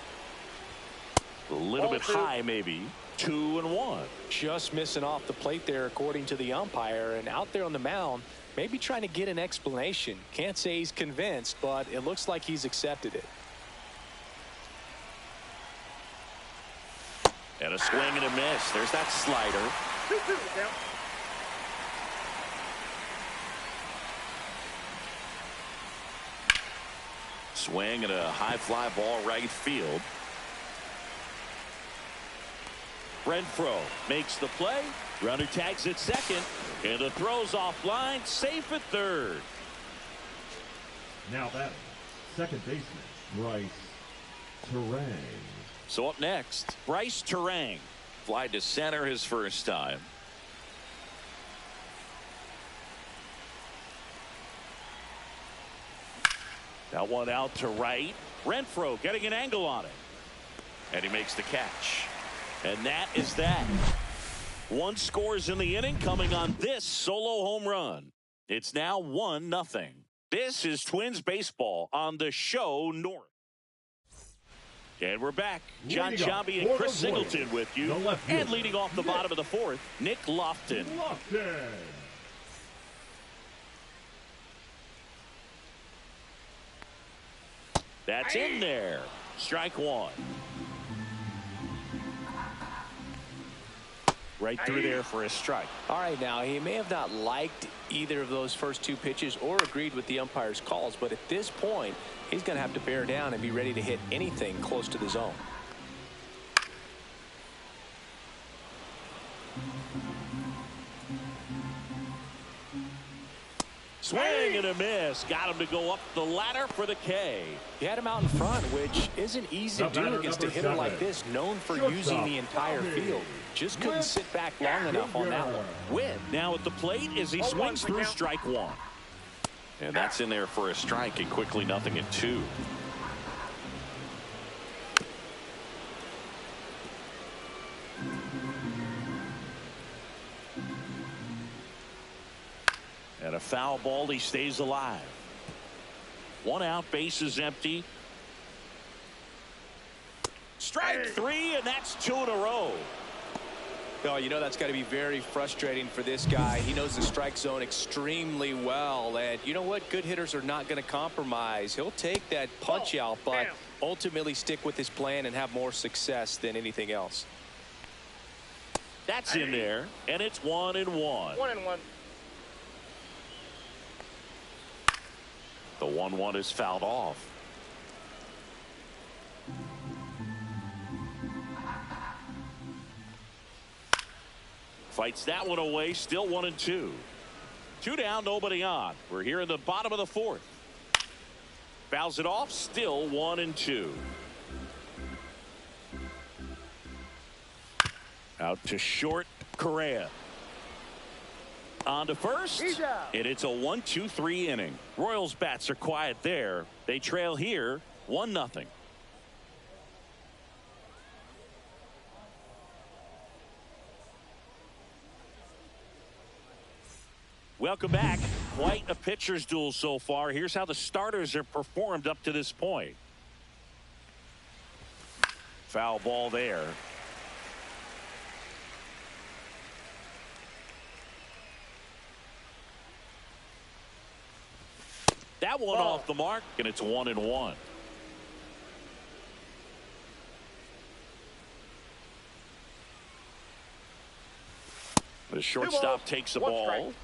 S1: A little bit high, maybe. 2-1.
S2: Just missing off the plate there, according to the umpire, and out there on the mound, maybe trying to get an explanation. Can't say he's convinced, but it looks like he's accepted it.
S1: And a swing and a miss. There's that slider.
S3: 2-2 count.
S1: Swing and a high fly ball right field. Renfroe makes the play. Runner tags at second. And the throw's offline. Safe at third.
S4: Now batting, second baseman, Bryce Terang.
S1: So up next, Bryce Terang. Fly to center his first time. That one out to right. Renfroe getting an angle on it. And he makes the catch. And that is that. One scores in the inning coming on this solo home run. It's now 1-0. This is Twins baseball on the show North. And we're back. John Chambi and Chris Singleton with you. And leading off the bottom of the fourth, Nick Lofton. That's in there. Strike one. Right through there for a strike.
S2: All right, now he may have not liked either of those first two pitches or agreed with the umpire's calls, but at this point he's going to have to bear down and be ready to hit anything close to the zone.
S1: Swing and a miss. Got him to go up the ladder for the K.
S2: He had him out in front, which isn't easy to do against a hitter like this, known for using the entire field. Just couldn't sit back long enough on that one.
S1: Win. Now at the plate as he swings through strike one. And that's in there for a strike, and quickly 0-2. And a foul ball, he stays alive. One out, base is empty. Strike three, and that's 2 in a row.
S2: Oh, you know that's got to be very frustrating for this guy. He knows the strike zone extremely well, and you know what? Good hitters are not going to compromise. He'll take that punch out, but ultimately stick with his plan and have more success than anything else.
S1: That's in there, and it's 1-1.
S3: 1-1.
S1: The 1-1 is fouled off. Fights that one away, still 1-2. 2 down, nobody on. We're here in the bottom of the fourth. Fouls it off, still 1-2. Out to short, Correa. On to first, and it's a 1-2-3 inning. Royals bats are quiet there. They trail here 1-0. Welcome back. Quite a pitcher's duel so far. Here's how the starters have performed up to this point. Foul ball there. That one off the mark, and it's 1-1. The shortstop takes the ball.
S3: Strike.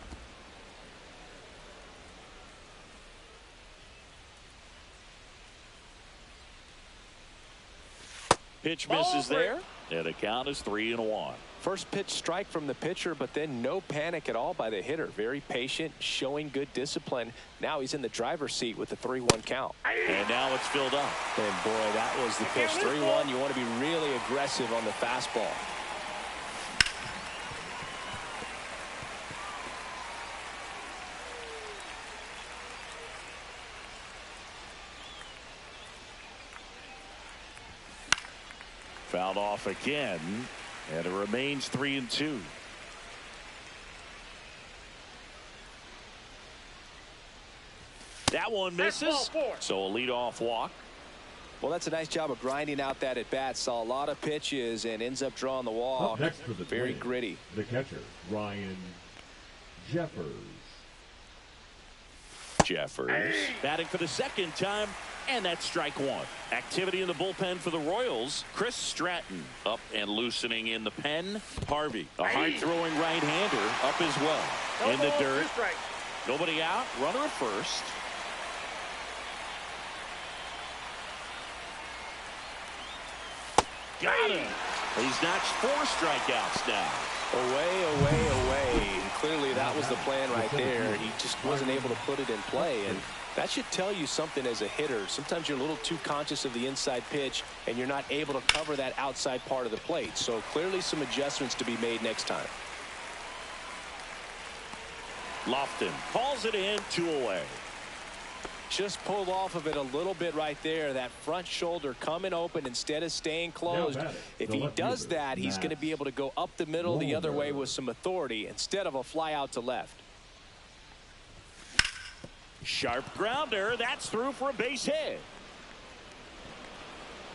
S1: Pitch misses there, and the count is 3-1.
S2: First pitch strike from the pitcher, but then no panic at all by the hitter. Very patient, showing good discipline. Now he's in the driver's seat with the 3-1 count.
S1: And now it's filled up.
S2: And boy, that was the pitch. 3-1. You want to be really aggressive on the fastball.
S1: Fouled off again, and it remains 3-2. That one misses, so a leadoff walk.
S2: Well, that's a nice job of grinding out that at bat. Saw a lot of pitches and ends up drawing the walk.
S4: Next for the
S2: Very
S4: Twins,
S2: gritty.
S4: The catcher, Ryan Jeffers.
S1: Batting for the second time, and that's strike one. Activity in the bullpen for the Royals. Chris Stratton up and loosening in the pen. Harvey, a hard-throwing right-hander, up as well. In the dirt. Nobody out. Runner at first. Got him. He's notched 4 strikeouts now.
S2: Away, away, away. And clearly that was the plan right there. He just wasn't able to put it in play. And that should tell you something as a hitter. Sometimes you're a little too conscious of the inside pitch, and you're not able to cover that outside part of the plate. So clearly some adjustments to be made next time.
S1: Lofton calls it in, 2 away.
S2: Just pulled off of it a little bit right there. That front shoulder coming open instead of staying closed. If he does that, he's going to be able to go up the middle the other way with some authority instead of a fly out to left.
S1: Sharp grounder. That's through for a base hit.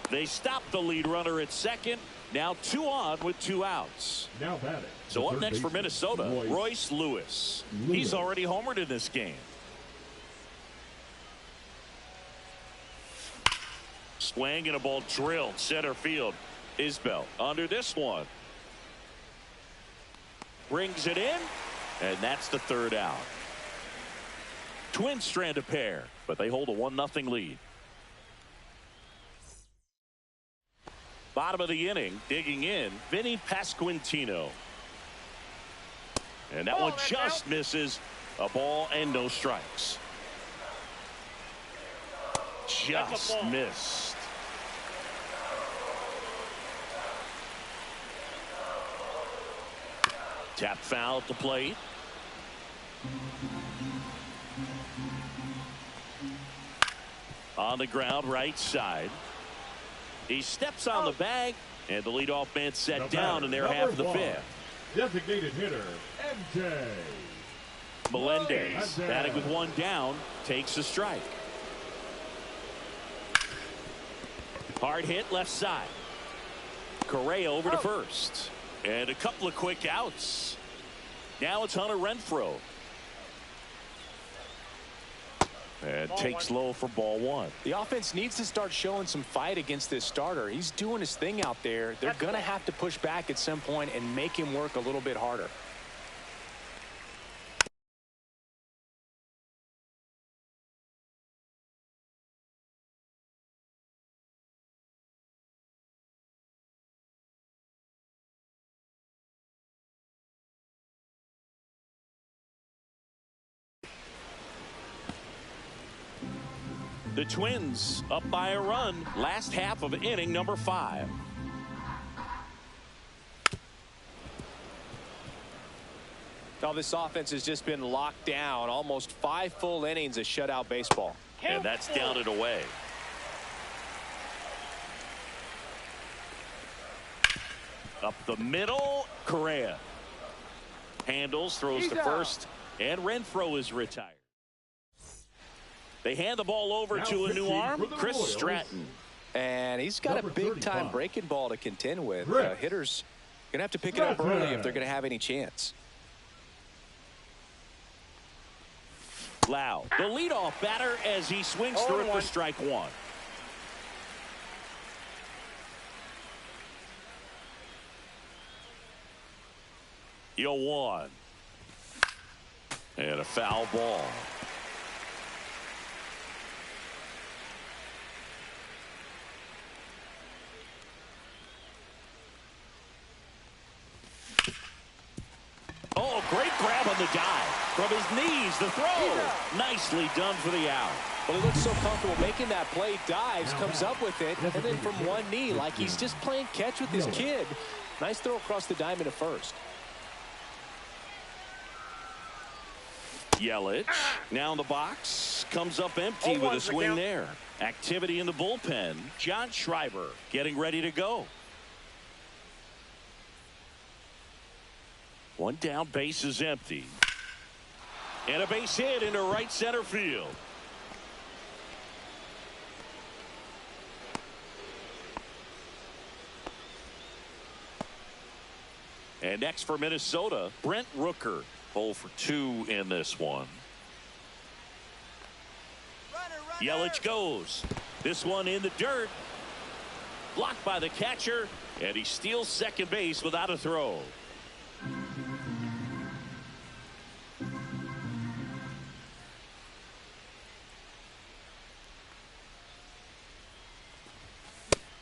S1: They stop the lead runner at second. Now 2 on with 2 outs.
S4: Now batting.
S1: So up next for Minnesota, Royce Lewis. He's already homered in this game. Swing and a ball drilled center field. Isbell under this one. Brings it in, and that's the 3rd out. Twins strand a pair, but they hold a 1-0 lead. Bottom of the inning, digging in, Vinny Pasquantino. And that one just misses. A ball and no strikes. Just missed. Tap foul at the plate. On the ground, right side. He steps on the bag, and the leadoff man set down in their half of the 5th.
S4: Designated hitter, MJ.
S1: Melendez, batting with 1 down, takes a strike. Hard hit left side. Correa over to first. And a couple of quick outs. Now it's Hunter Renfroe. And takes low for ball 1.
S2: The offense needs to start showing some fight against this starter. He's doing his thing out there. They're going to have to push back at some point and make him work a little bit harder.
S1: The Twins up by a run. Last half of inning number 5.
S2: Now this offense has just been locked down. Almost 5 full innings of shutout baseball.
S1: And that's down and away. Up the middle, Correa. Handles, throws to first, and Renfroe is retired. They hand the ball over to a new arm, Chris Stratton.
S2: And he's got a big-time breaking ball to contend with. Hitters going to have to pick it up early if they're going to have any chance.
S1: Lau, the leadoff batter, as he swings through it for strike 1. Yo 1. And a foul ball. Oh, great grab on the dive. From his knees, the throw. Nicely done for the out.
S2: Well, he looks so comfortable making that play. Dives, comes up with it, and then from one knee, like he's just playing catch with his kid. Nice throw across the diamond at first.
S1: Yelich now in the box. Comes up empty with a swing there. Activity in the bullpen. John Schreiber getting ready to go. 1 down, base is empty. And a base hit into right center field. And next for Minnesota, Brent Rooker. 0 for 2 in this one. Yelich goes. This one in the dirt. Blocked by the catcher. And he steals second base without a throw.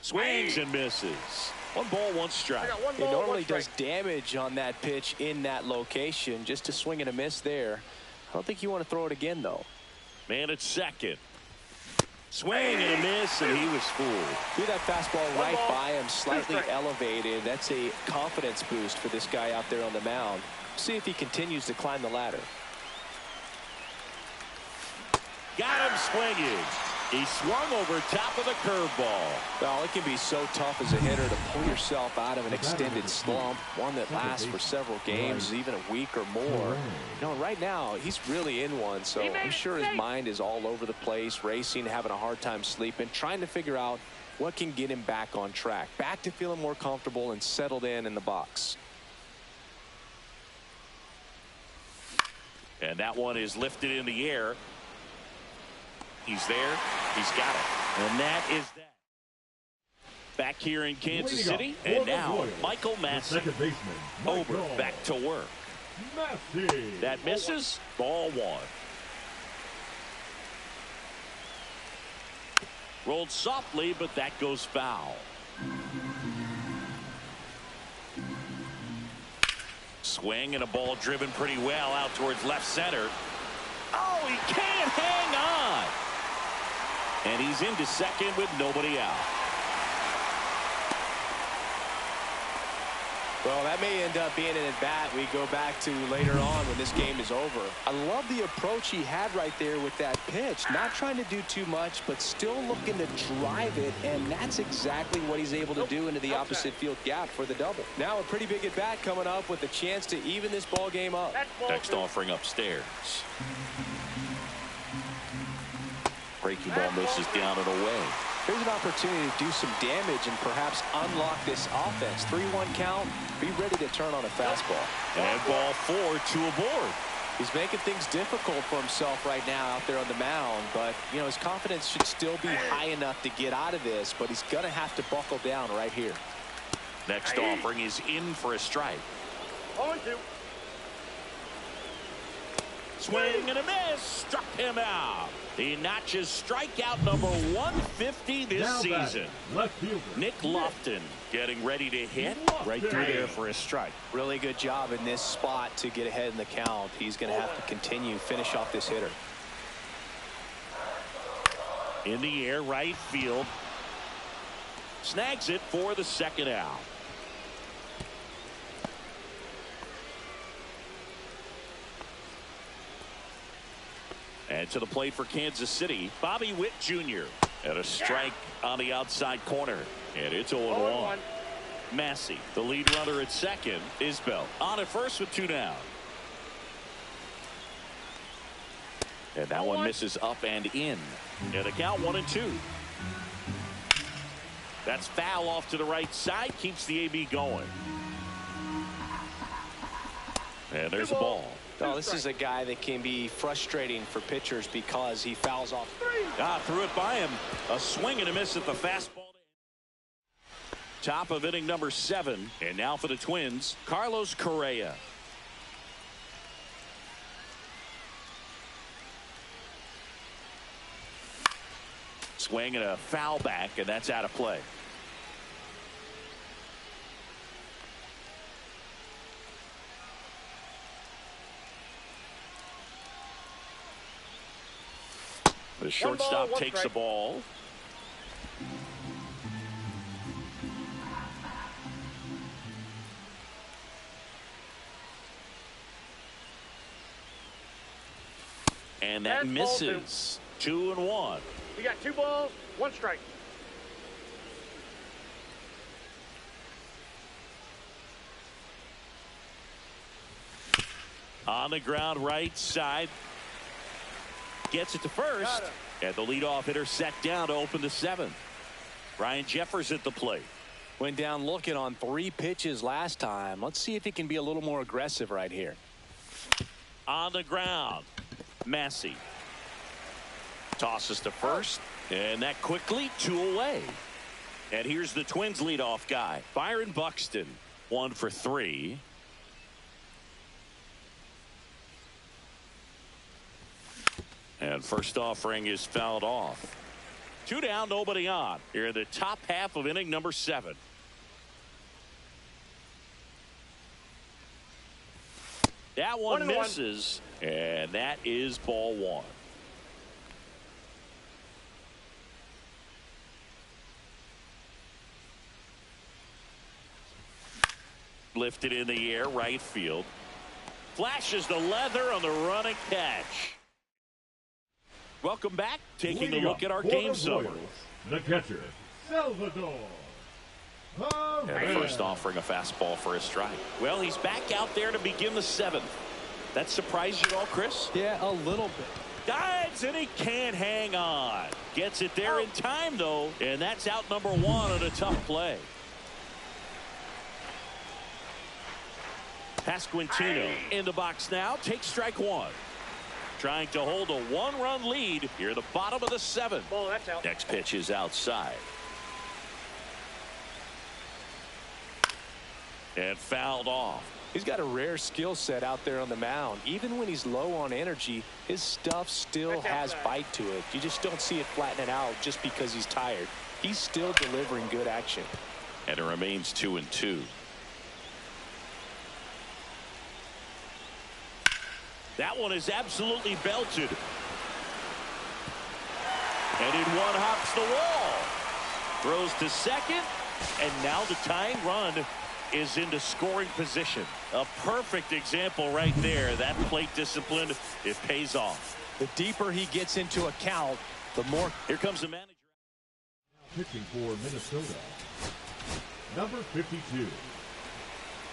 S1: Swings and misses. 1 ball, 1 strike.
S2: It normally does damage on that pitch in that location. Just a swing and a miss there. I don't think you want to throw it again, though.
S1: Man at second. Swing and a miss, and he was fooled.
S2: Threw that fastball right by him, slightly elevated. That's a confidence boost for this guy out there on the mound. See if he continues to climb the ladder.
S1: Got him swinging. He swung over top of the curveball.
S2: Well, it can be so tough as a hitter to pull yourself out of an extended slump, one that lasts for several games, even a week or more. You know, right now, he's really in one, so I'm sure his mind is all over the place, racing, having a hard time sleeping, trying to figure out what can get him back on track, back to feeling more comfortable and settled in the box.
S1: And that one is lifted in the air. He's there. He's got it. And that is that. Back here in Kansas City. And now, Michael Massey. Over back to work. That misses. Ball one. Rolled softly, but that goes foul. Swing and a ball driven pretty well out towards left center. Oh, he can't hang on. And he's into second with nobody out.
S2: Well, that may end up being an at-bat we go back to later on when this game is over. I love the approach he had right there with that pitch. Not trying to do too much, but still looking to drive it, and that's exactly what he's able to do into the opposite field gap for the double. Now a pretty big at-bat coming up with a chance to even this ball game up.
S1: Next offering upstairs. Breaking ball misses down and away.
S2: Here's an opportunity to do some damage and perhaps unlock this offense. 3-1 count. Be ready to turn on a fastball.
S1: And ball four, two aboard.
S2: He's making things difficult for himself right now out there on the mound, but you know his confidence should still be high enough to get out of this, but he's going to have to buckle down right here.
S1: Next offering is in for a strike.
S3: 0-2.
S1: Swing and a miss. Struck him out. He notches strikeout number 150 this season. Nick Lofton getting ready to hit right through there for a strike.
S2: Really good job in this spot to get ahead in the count. He's going to have to continue finish off this hitter.
S1: In the air, right field. Snags it for the second out. And to the plate for Kansas City, Bobby Witt Jr. And a strike on the outside corner. And it's 0-1. Massey, the lead runner at second. Isbell on at first with two down. And that one misses up and in. And the count 1-2. That's foul off to the right side. Keeps the AB going. And there's a ball.
S2: Oh, this is a guy that can be frustrating for pitchers because he fouls off.
S1: Threw it by him. A swing and a miss at the fastball. Top of inning number 7. And now for the Twins, Carlos Correa. Swing and a foul back, and that's out of play. The shortstop takes the ball. And that misses. 2-1.
S3: We got 2 balls, 1 strike.
S1: On the ground right side. Gets it to first, and the leadoff hitter set down to open the 7th. Ryan Jeffers at the plate.
S2: Went down looking on 3 pitches last time. Let's see if he can be a little more aggressive right here.
S1: On the ground, Massey tosses to first, and that quickly 2 away. And here's the Twins leadoff guy, Byron Buxton, 1 for 3. And first offering is fouled off. 2 down, nobody on. Here in the top half of inning number 7. That one misses, and that is ball 1. Lifted in the air, right field. Flashes the leather on the running catch. Welcome back. Taking a
S4: Leading
S1: look
S4: up
S1: at our
S4: for
S1: game
S4: the
S1: summary.
S4: Royals, the catcher, Salvador.
S1: And first offering a fastball for a strike. Well, he's back out there to begin the 7th. That surprised you at all, Chris?
S2: Yeah, a little bit.
S1: Dives, and he can't hang on. Gets it there in time, though, and that's out number 1 on a tough play. Pasquantino in the box now. Takes strike 1. Trying to hold a 1-run lead here at the bottom of the 7th.
S3: Ball, that's out.
S1: Next pitch is outside. And fouled off.
S2: He's got a rare skill set out there on the mound. Even when he's low on energy, his stuff still has bite to it. You just don't see it flatten it out just because he's tired. He's still delivering good action.
S1: And it remains 2-2. That one is absolutely belted. And in one hops the wall. Throws to second. And now the tying run is into scoring position. A perfect example right there. That plate discipline, it pays off.
S2: The deeper he gets into a count, the more.
S1: Here comes the manager.
S4: Pitching for Minnesota, number 52.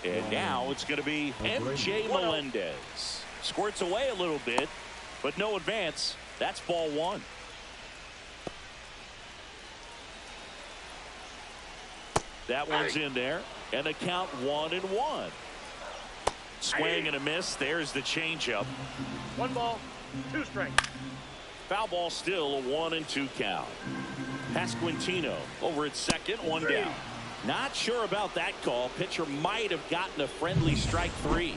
S1: And now it's going to be MJ Melendez. Squirts away a little bit, but no advance. That's ball 1. That one's in there, and the count 1-1. Swing and a miss. There's the changeup.
S3: 1 ball, 2 strikes.
S1: Foul ball still, a 1-2 count. Pasquantino over at second, 1 down. Not sure about that call. Pitcher might have gotten a friendly strike 3.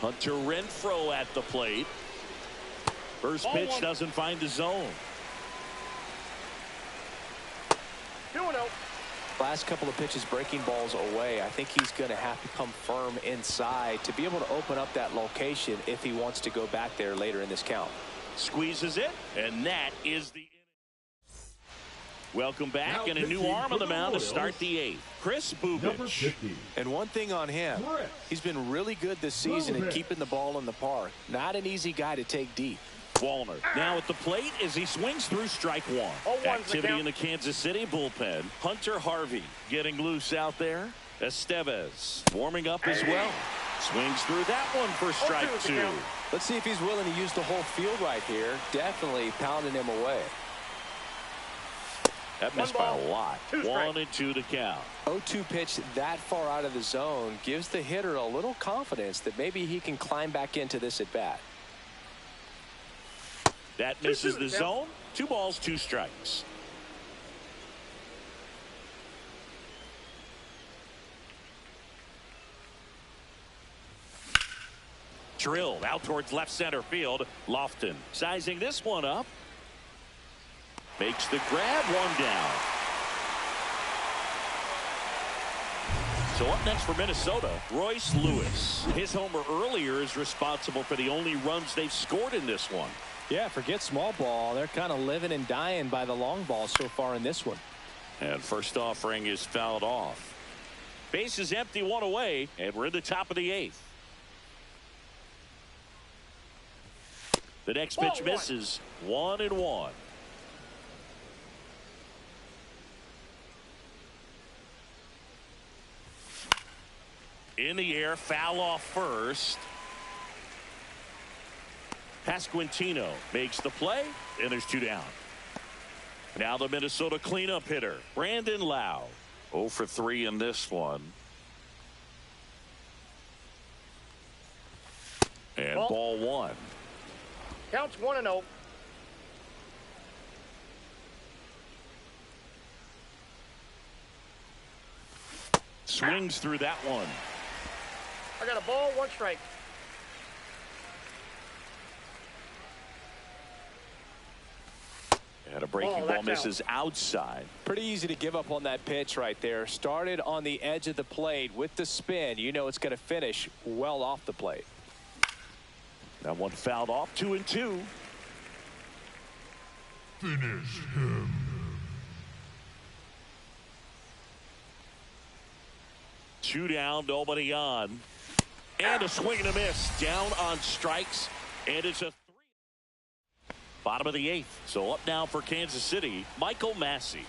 S1: Hunter Renfroe at the plate. First pitch doesn't find the zone.
S3: 2-0.
S2: Last couple of pitches breaking balls away. I think he's going to have to come firm inside to be able to open up that location if he wants to go back there later in this count.
S1: Squeezes it, and that is the inning. Welcome back,
S4: Now
S1: and a new arm on the mound to start the 8th. Chris
S4: Number
S1: Bubich.
S4: 50.
S2: And one thing on him, he's been really good this season at keeping the ball in the park. Not an easy guy to take deep.
S1: Wallner now at the plate as he swings through strike 1. Activity in the Kansas City bullpen. Hunter Harvey getting loose out there. Estevez warming up as well. Swings through that one for strike 2.
S2: Let's see if he's willing to use the whole field right here. Definitely pounding him away.
S1: That missed by a lot. 1-2 to count.
S2: 0-2 pitch that far out of the zone gives the hitter a little confidence that maybe he can climb back into this at bat.
S1: That misses the zone. 2 balls, 2 strikes. Drilled out towards left center field. Lofton sizing this one up. Makes the grab, 1 down. So up next for Minnesota, Royce Lewis. His homer earlier is responsible for the only runs they've scored in this one.
S2: Yeah, forget small ball. They're kind of living and dying by the long ball so far in this one.
S1: And first offering is fouled off. Base is empty, 1 away, and we're in the top of the 8th. The next pitch misses. 1-1. In the air, foul off first. Pasquantino makes the play, and there's 2 down. Now the Minnesota cleanup hitter, Brandon Lau. 0 for 3 in this one. And ball 1.
S3: Counts 1-0.
S1: Swings through that one.
S3: I got a ball, 1 strike.
S1: And a breaking ball misses outside.
S2: Pretty easy to give up on that pitch right there. Started on the edge of the plate with the spin. You know it's going to finish well off the plate.
S1: That one fouled off. 2-2.
S4: Finish him.
S1: Two down, nobody on. And a swing and a miss. Down on strikes. And it's a 3. Bottom of the 8th. So up now for Kansas City, Michael Massey.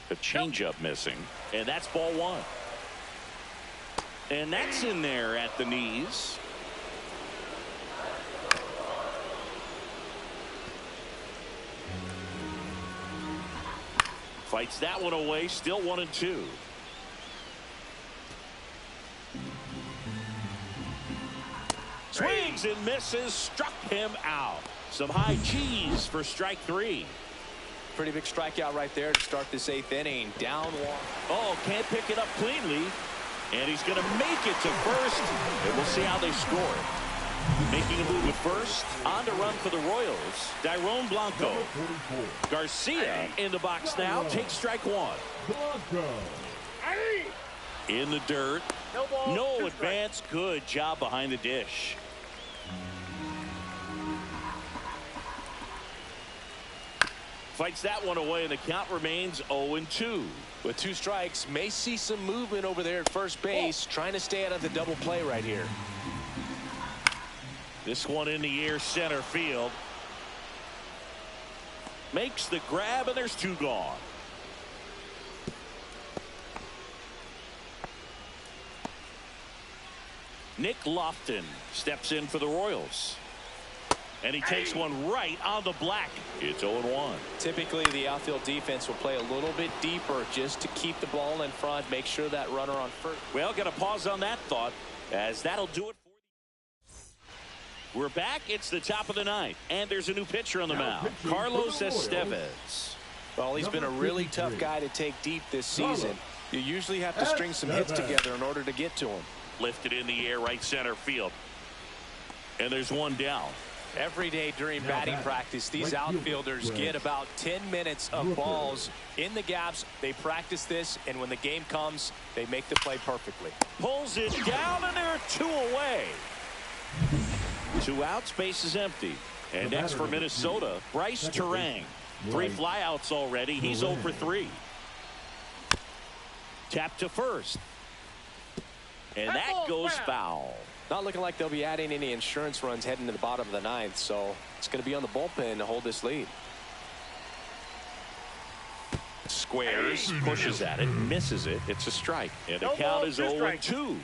S1: A changeup missing, and that's ball 1. And that's in there at the knees. Fights that one away, still 1-2. Swings and misses, struck him out. Some high cheese for strike 3.
S2: Pretty big strikeout right there to start this 8th inning. Down 1.
S1: Oh, can't pick it up cleanly. And he's going to make it to first. And we'll see how they score. Making a move at first. On to run for the Royals. Dairon Blanco. Garcia in the box now. Takes strike 1. In the dirt. No advance. Good job behind the dish. Fights that one away, and the count remains 0-2.
S2: With 2 strikes, may see some movement over there at first base, trying to stay out of the double play right here.
S1: This one in the air, center field. Makes the grab, and there's 2 gone. Nick Lofton steps in for the Royals. And he takes one right on the black. It's 0-1.
S2: Typically, the outfield defense will play a little bit deeper just to keep the ball in front, make sure that runner on first.
S1: Well, got to pause on that thought, as that'll do it for you. We're back. It's the top of the 9th, and there's a new pitcher on the mound. Carlos Estevez.
S2: Well, he's been a really tough guy to take deep this season. You usually have to string some hits together in order to get to him.
S1: Lifted in the air, right center field. And there's one down.
S2: Every day during batting practice, these outfielders get about 10 minutes of balls in the gaps. They practice this, and when the game comes, they make the play perfectly.
S1: Pulls it down, and there are 2 away. 2 outs, base is empty. And next for Minnesota, Bryce Terang. 3 flyouts already. He's 0 for 3. Tap to first. And that goes foul.
S2: Not looking like they'll be adding any insurance runs heading to the bottom of the 9th, so it's going to be on the bullpen to hold this lead.
S1: Squares, pushes at it, misses it. It's a strike. And the count is 0-2.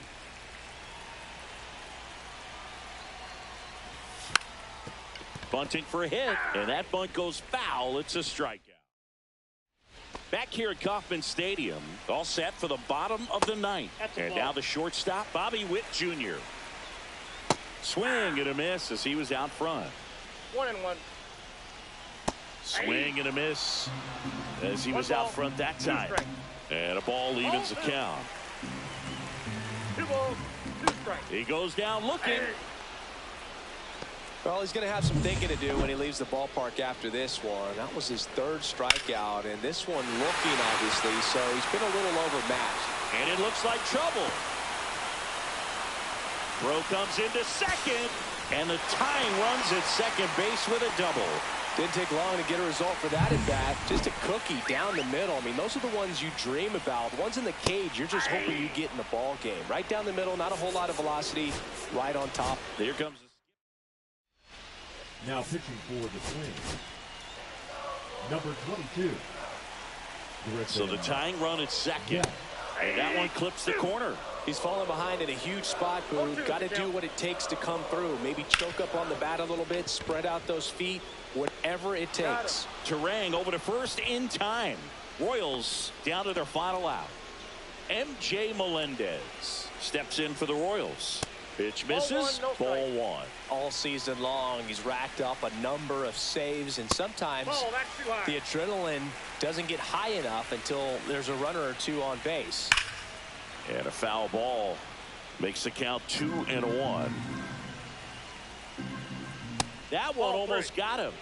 S1: Bunting for a hit, and that bunt goes foul. It's a strikeout. Back here at Kauffman Stadium, all set for the bottom of the 9th. And now the shortstop, Bobby Witt Jr. Swing and a miss as he was out front.
S3: 1-1.
S1: Swing and a miss as he was out front that time. And a ball evens the count.
S3: 2 balls, 2 strikes.
S1: He goes down looking.
S2: Well, he's going to have some thinking to do when he leaves the ballpark after this one. That was his 3rd strikeout, and this one looking, obviously, so he's been a little overmatched.
S1: And it looks like trouble. Throw comes into second, and the tying runs at second base with a double.
S2: Didn't take long to get a result for that at bat. Just a cookie down the middle. I mean, those are the ones you dream about. The ones in the cage, you're just hoping you get in the ball game. Right down the middle, not a whole lot of velocity. Right on top.
S1: Here comes the
S4: now pitching for the Twins, number 22.
S1: So the tying run at second. And that one clips the corner.
S2: He's falling behind in a huge spot, Boo. Got to do what it takes to come through. Maybe choke up on the bat a little bit, spread out those feet, whatever it takes.
S1: Terang over to first in time. Royals down to their final out. MJ Melendez steps in for the Royals. Pitch misses, ball 1.
S2: All season long, he's racked up a number of saves, and sometimes the adrenaline doesn't get high enough until there's a runner or 2 on base.
S1: And a foul ball makes the count 2-1. That one almost got him.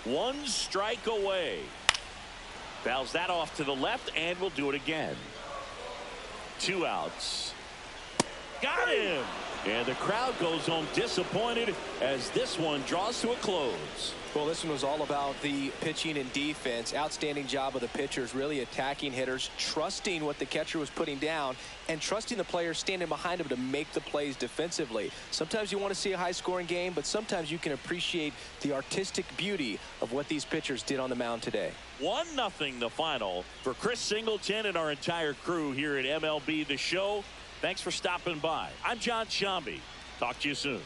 S1: One strike away. Fouls that off to the left, and we'll do it again. 2 outs. Got him. And the crowd goes home disappointed as this one draws to a close.
S2: Well, this one was all about the pitching and defense. Outstanding job of the pitchers, really attacking hitters, trusting what the catcher was putting down, and trusting the players standing behind him to make the plays defensively. Sometimes you want to see a high-scoring game, but sometimes you can appreciate the artistic beauty of what these pitchers did on the mound today.
S1: 1-0 the final for Chris Singleton and our entire crew here at MLB The Show. Thanks for stopping by. I'm John Shambi. Talk to you soon.